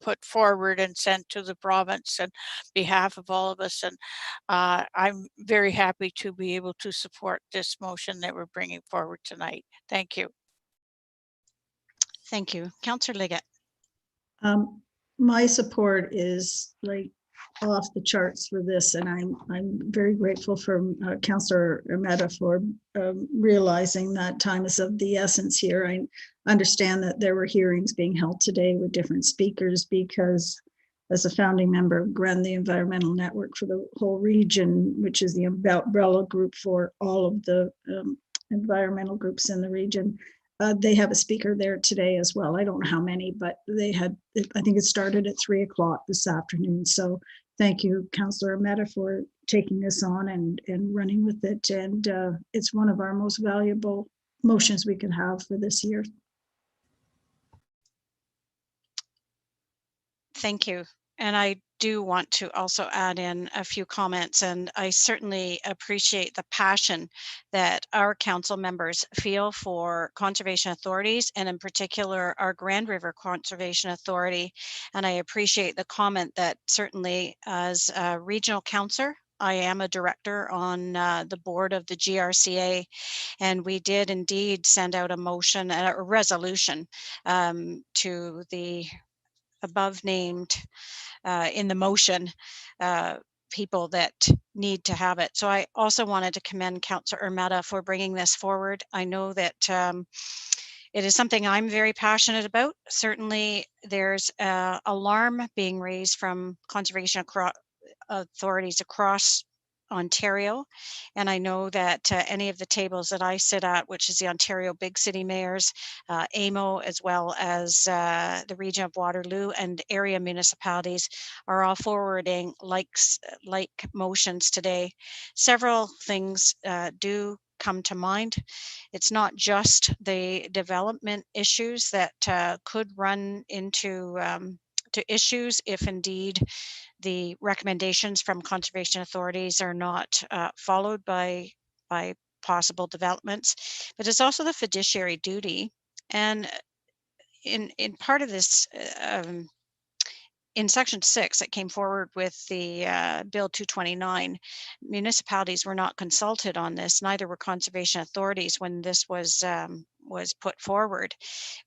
put forward and sent to the province on behalf of all of us. And I'm very happy to be able to support this motion that we're bringing forward tonight. Thank you. Thank you. Councillor Leggett. My support is like off the charts for this, and I'm very grateful for Councillor Ermetta for realizing that time is of the essence here. I understand that there were hearings being held today with different speakers because, as a founding member of GREN, the Environmental Network for the whole region, which is the umbrella group for all of the environmental groups in the region, they have a speaker there today as well. I don't know how many, but they had, I think it started at 3 o'clock this afternoon. So thank you, Councillor Ermetta, for taking this on and running with it. And it's one of our most valuable motions we could have for this year. Thank you. And I do want to also add in a few comments, and I certainly appreciate the passion that our council members feel for conservation authorities, and in particular our Grand River Conservation Authority. And I appreciate the comment that certainly as a regional councillor, I am a director on the board of the GRCA, and we did indeed send out a motion, a resolution to the above named in the motion people that need to have it. So I also wanted to commend Councillor Ermetta for bringing this forward. I know that it is something I'm very passionate about. Certainly there's alarm being raised from conservation authorities across Ontario, and I know that any of the tables that I sit at, which is the Ontario Big City Mayors, AMO, as well as the region of Waterloo and area municipalities, are all forwarding like motions today. Several things do come to mind. It's not just the development issues that could run into to issues if indeed the recommendations from conservation authorities are not followed by possible developments, but it's also the fiduciary duty. And in part of this, in section 6 that came forward with the Bill 229, municipalities were not consulted on this, neither were conservation authorities when this was put forward.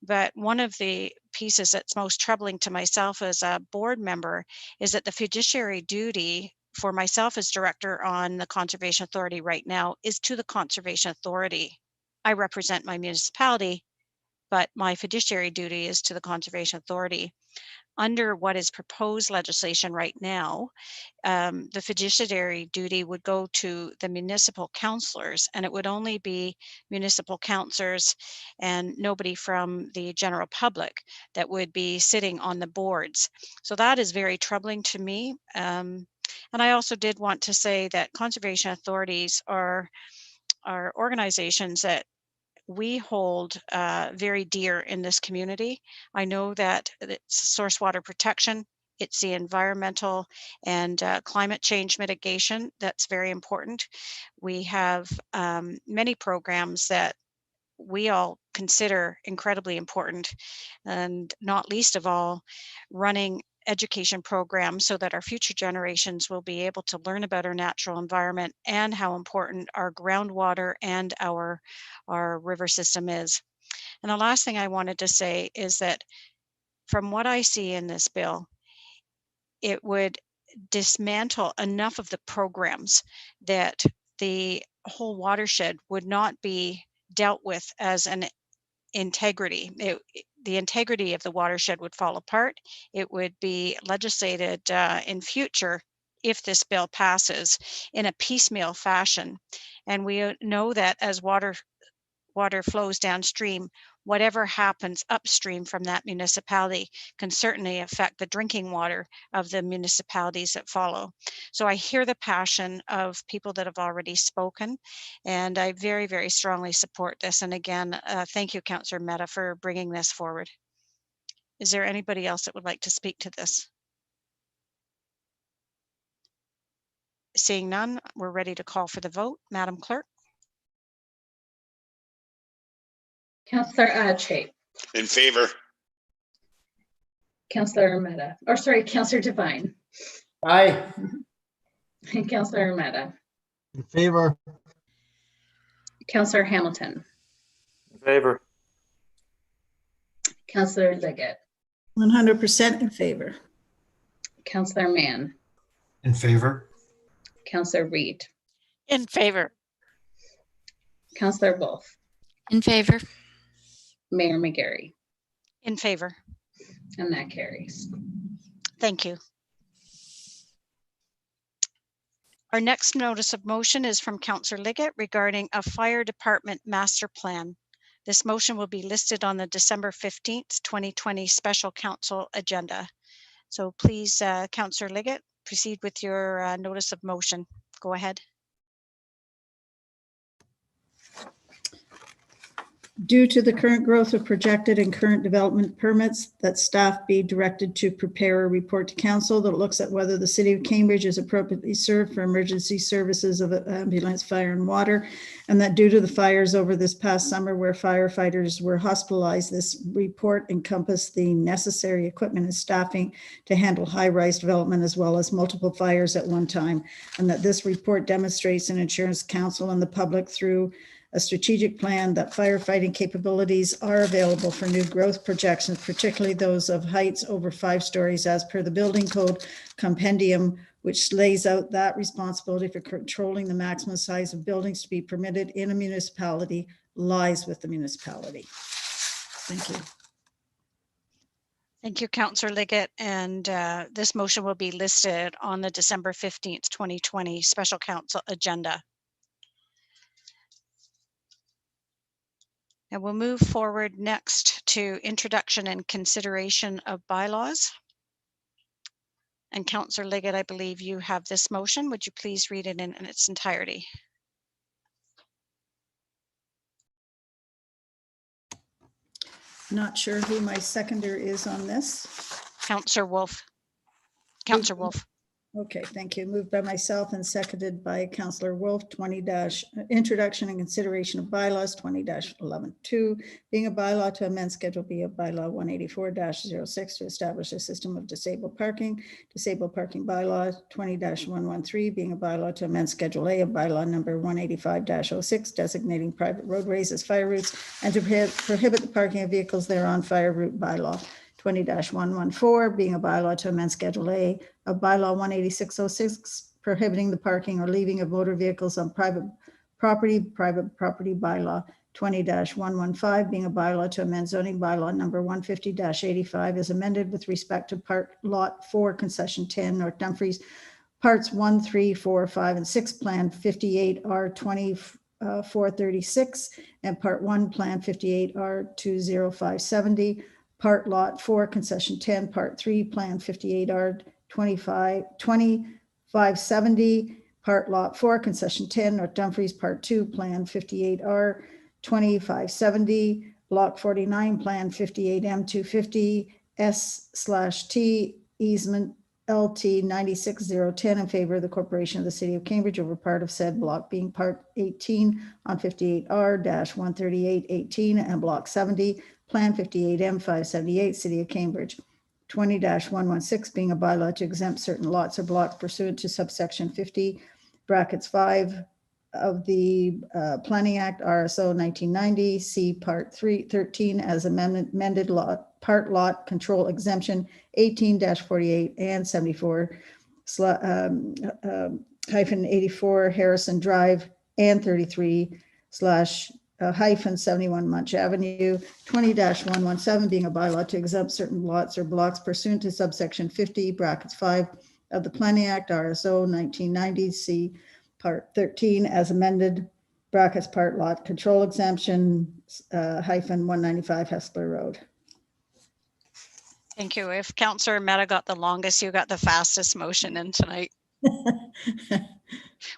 But one of the pieces that's most troubling to myself as a board member is that the fiduciary duty for myself as director on the Conservation Authority right now is to the Conservation Authority. I represent my municipality, but my fiduciary duty is to the Conservation Authority. Under what is proposed legislation right now, the fiduciary duty would go to the municipal councillors, and it would only be municipal councillors and nobody from the general public that would be sitting on the boards. So that is very troubling to me. And I also did want to say that conservation authorities are organizations that we hold very dear in this community. I know that it's source water protection, it's the environmental and climate change mitigation that's very important. We have many programs that we all consider incredibly important, and not least of all, running education programs so that our future generations will be able to learn about our natural environment and how important our groundwater and our river system is. And the last thing I wanted to say is that from what I see in this bill, it would dismantle enough of the programs that the whole watershed would not be dealt with as an integrity. The integrity of the watershed would fall apart. It would be legislated in future, if this bill passes, in a piecemeal fashion. And we know that as water flows downstream, whatever happens upstream from that municipality can certainly affect the drinking water of the municipalities that follow. So I hear the passion of people that have already spoken, and I very, very strongly support this. And again, thank you, Councillor Mehta, for bringing this forward. Is there anybody else that would like to speak to this? Seeing none, we're ready to call for the vote. Madam Clerk. Councillor Ache, In favor. Councillor Mehta, or sorry, Councillor Devine, Aye. and Councillor Mehta, In favor. Councillor Hamilton, In favor. Councillor Liggett, 100% in favor. Councillor Mann, In favor. Councillor Reid, In favor. Councillor Wolf, In favor. Mayor McGarry, In favor. and that carries. Thank you. Our next notice of motion is from Councillor Liggett regarding a fire department master plan. This motion will be listed on the December 15th, 2020 special council agenda. So please, Councillor Liggett, proceed with your notice of motion. Go ahead. Due to the current growth of projected and current development permits, that staff be directed to prepare a report to council that looks at whether the city of Cambridge is appropriately served for emergency services of ambulance, fire, and water, and that due to the fires over this past summer where firefighters were hospitalized, this report encompassed the necessary equipment and staffing to handle high-rise development as well as multiple fires at one time, and that this report demonstrates and ensures council and the public through a strategic plan that firefighting capabilities are available for new growth projections, particularly those of heights over 5 stories as per the building code compendium, which lays out that responsibility for controlling the maximum size of buildings to be permitted in a municipality lies with the municipality. Thank you. Thank you, Councillor Liggett. And this motion will be listed on the December 15th, 2020 special council agenda. And we'll move forward next to introduction and consideration of bylaws. And Councillor Liggett, I believe you have this motion. Would you please read it in its entirety? Not sure who my seconder is on this. Councillor Wolf. Councillor Wolf. Okay, thank you. Moved by myself and seconded by Councillor Wolf. Introduction and consideration of bylaws 20-11-2, being a bylaw to amend Schedule B of bylaw 184-06 to establish a system of disabled parking bylaw 20-113, being a bylaw to amend Schedule A of bylaw number 185-06, designating private roadways as fire routes and to prohibit the parking of vehicles thereon, fire route bylaw 20-114, being a bylaw to amend Schedule A of bylaw 18606, prohibiting the parking or leaving of motor vehicles on private property bylaw 20-115, being a bylaw to amend zoning bylaw number 150-85 as amended with respect to part lot 4, concession 10, North Dumfries, parts 1, 3, 4, 5, and 6, plan 58R 2436, and part 1, plan 58R 20570, part lot 4, concession 10, part 3, plan 58R 2570, part lot 4, concession 10, North Dumfries, part 2, plan 58R 2570, Block 49, Plan 58M 250, S/T easement LT 96010 in favor of the Corporation of the City of Cambridge over part of said block being Part 18 on 58R-13818 and Block 70, Plan 58M 578, City of Cambridge. 20-116 being a bylaw to exempt certain lots or blocks pursuant to subsection 50 brackets 5 of the Planning Act, RSO 1990, C Part 13 as amended lot, part lot control exemption 18-48 and 74 -84 Harrison Drive and 33 /71 Munch Avenue. 20-117 being a bylaw to exempt certain lots or blocks pursuant to subsection 50 brackets 5 of the Planning Act, RSO 1990, C Part 13 as amended, brackets part lot control exemption -195 Hespeler Road. Thank you. If Councillor Mehta got the longest, you got the fastest motion in tonight.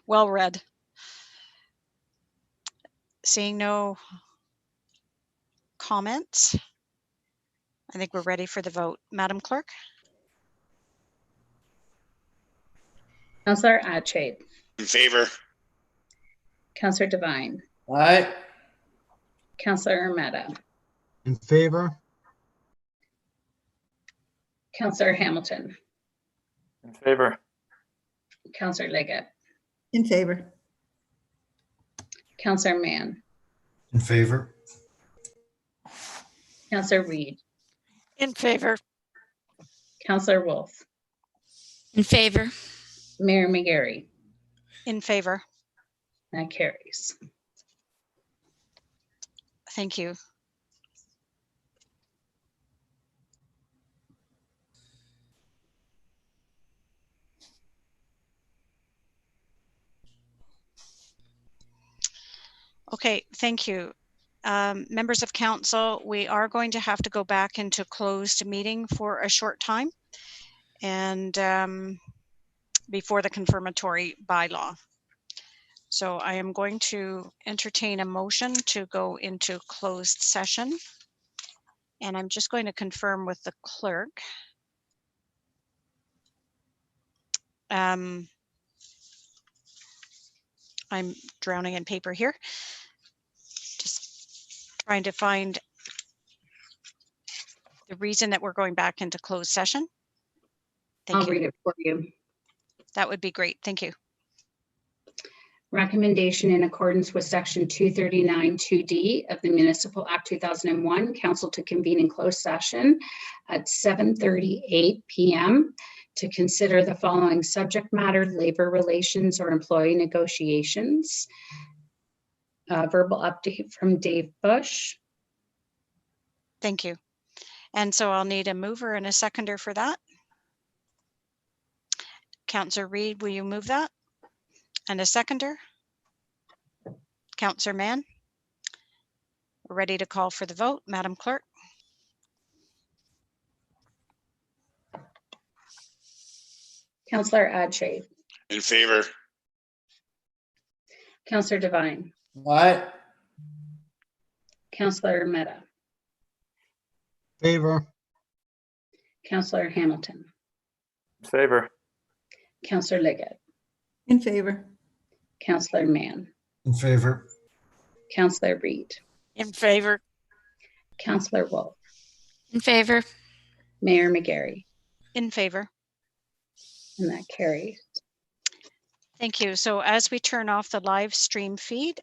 Well read. Seeing no comments, I think we're ready for the vote. Madam Clerk? Councillor Adshade. In favor. Councillor Devine. Aye. Councillor Mehta. In favor? Councillor Hamilton. In favor. Councillor Liggett. In favor. Councillor Mann. In favor? Councillor Reid. In favor. Councillor Wolf. In favor. Mayor McGarry. In favor. That carries. Thank you. Okay, thank you. Members of council, we are going to have to go back into closed meeting for a short time and before the confirmatory bylaw. So I am going to entertain a motion to go into closed session. And I'm just going to confirm with the clerk. I'm drowning in paper here. Just trying to find the reason that we're going back into closed session. Thank you. I'll read it for you. That would be great. Thank you. Recommendation in accordance with section 239 2D of the Municipal Act 2001, council to convene in closed session at 7:38 p.m. to consider the following subject matter: labor relations or employee negotiations. Verbal update from Dave Bush. Thank you. And so I'll need a mover and a seconder for that. Councillor Reid, will you move that? And a seconder? Councillor Mann? We're ready to call for the vote. Madam Clerk? Councillor Adshade. In favor. Councillor Devine. Aye. Councillor Mehta. Favor? Councillor Hamilton. In favor. Councillor Liggett. In favor. Councillor Mann. In favor? Councillor Reid. In favor. Councillor Wolf. In favor. Mayor McGarry. In favor. And that carries. Thank you. So as we turn off the live stream feed,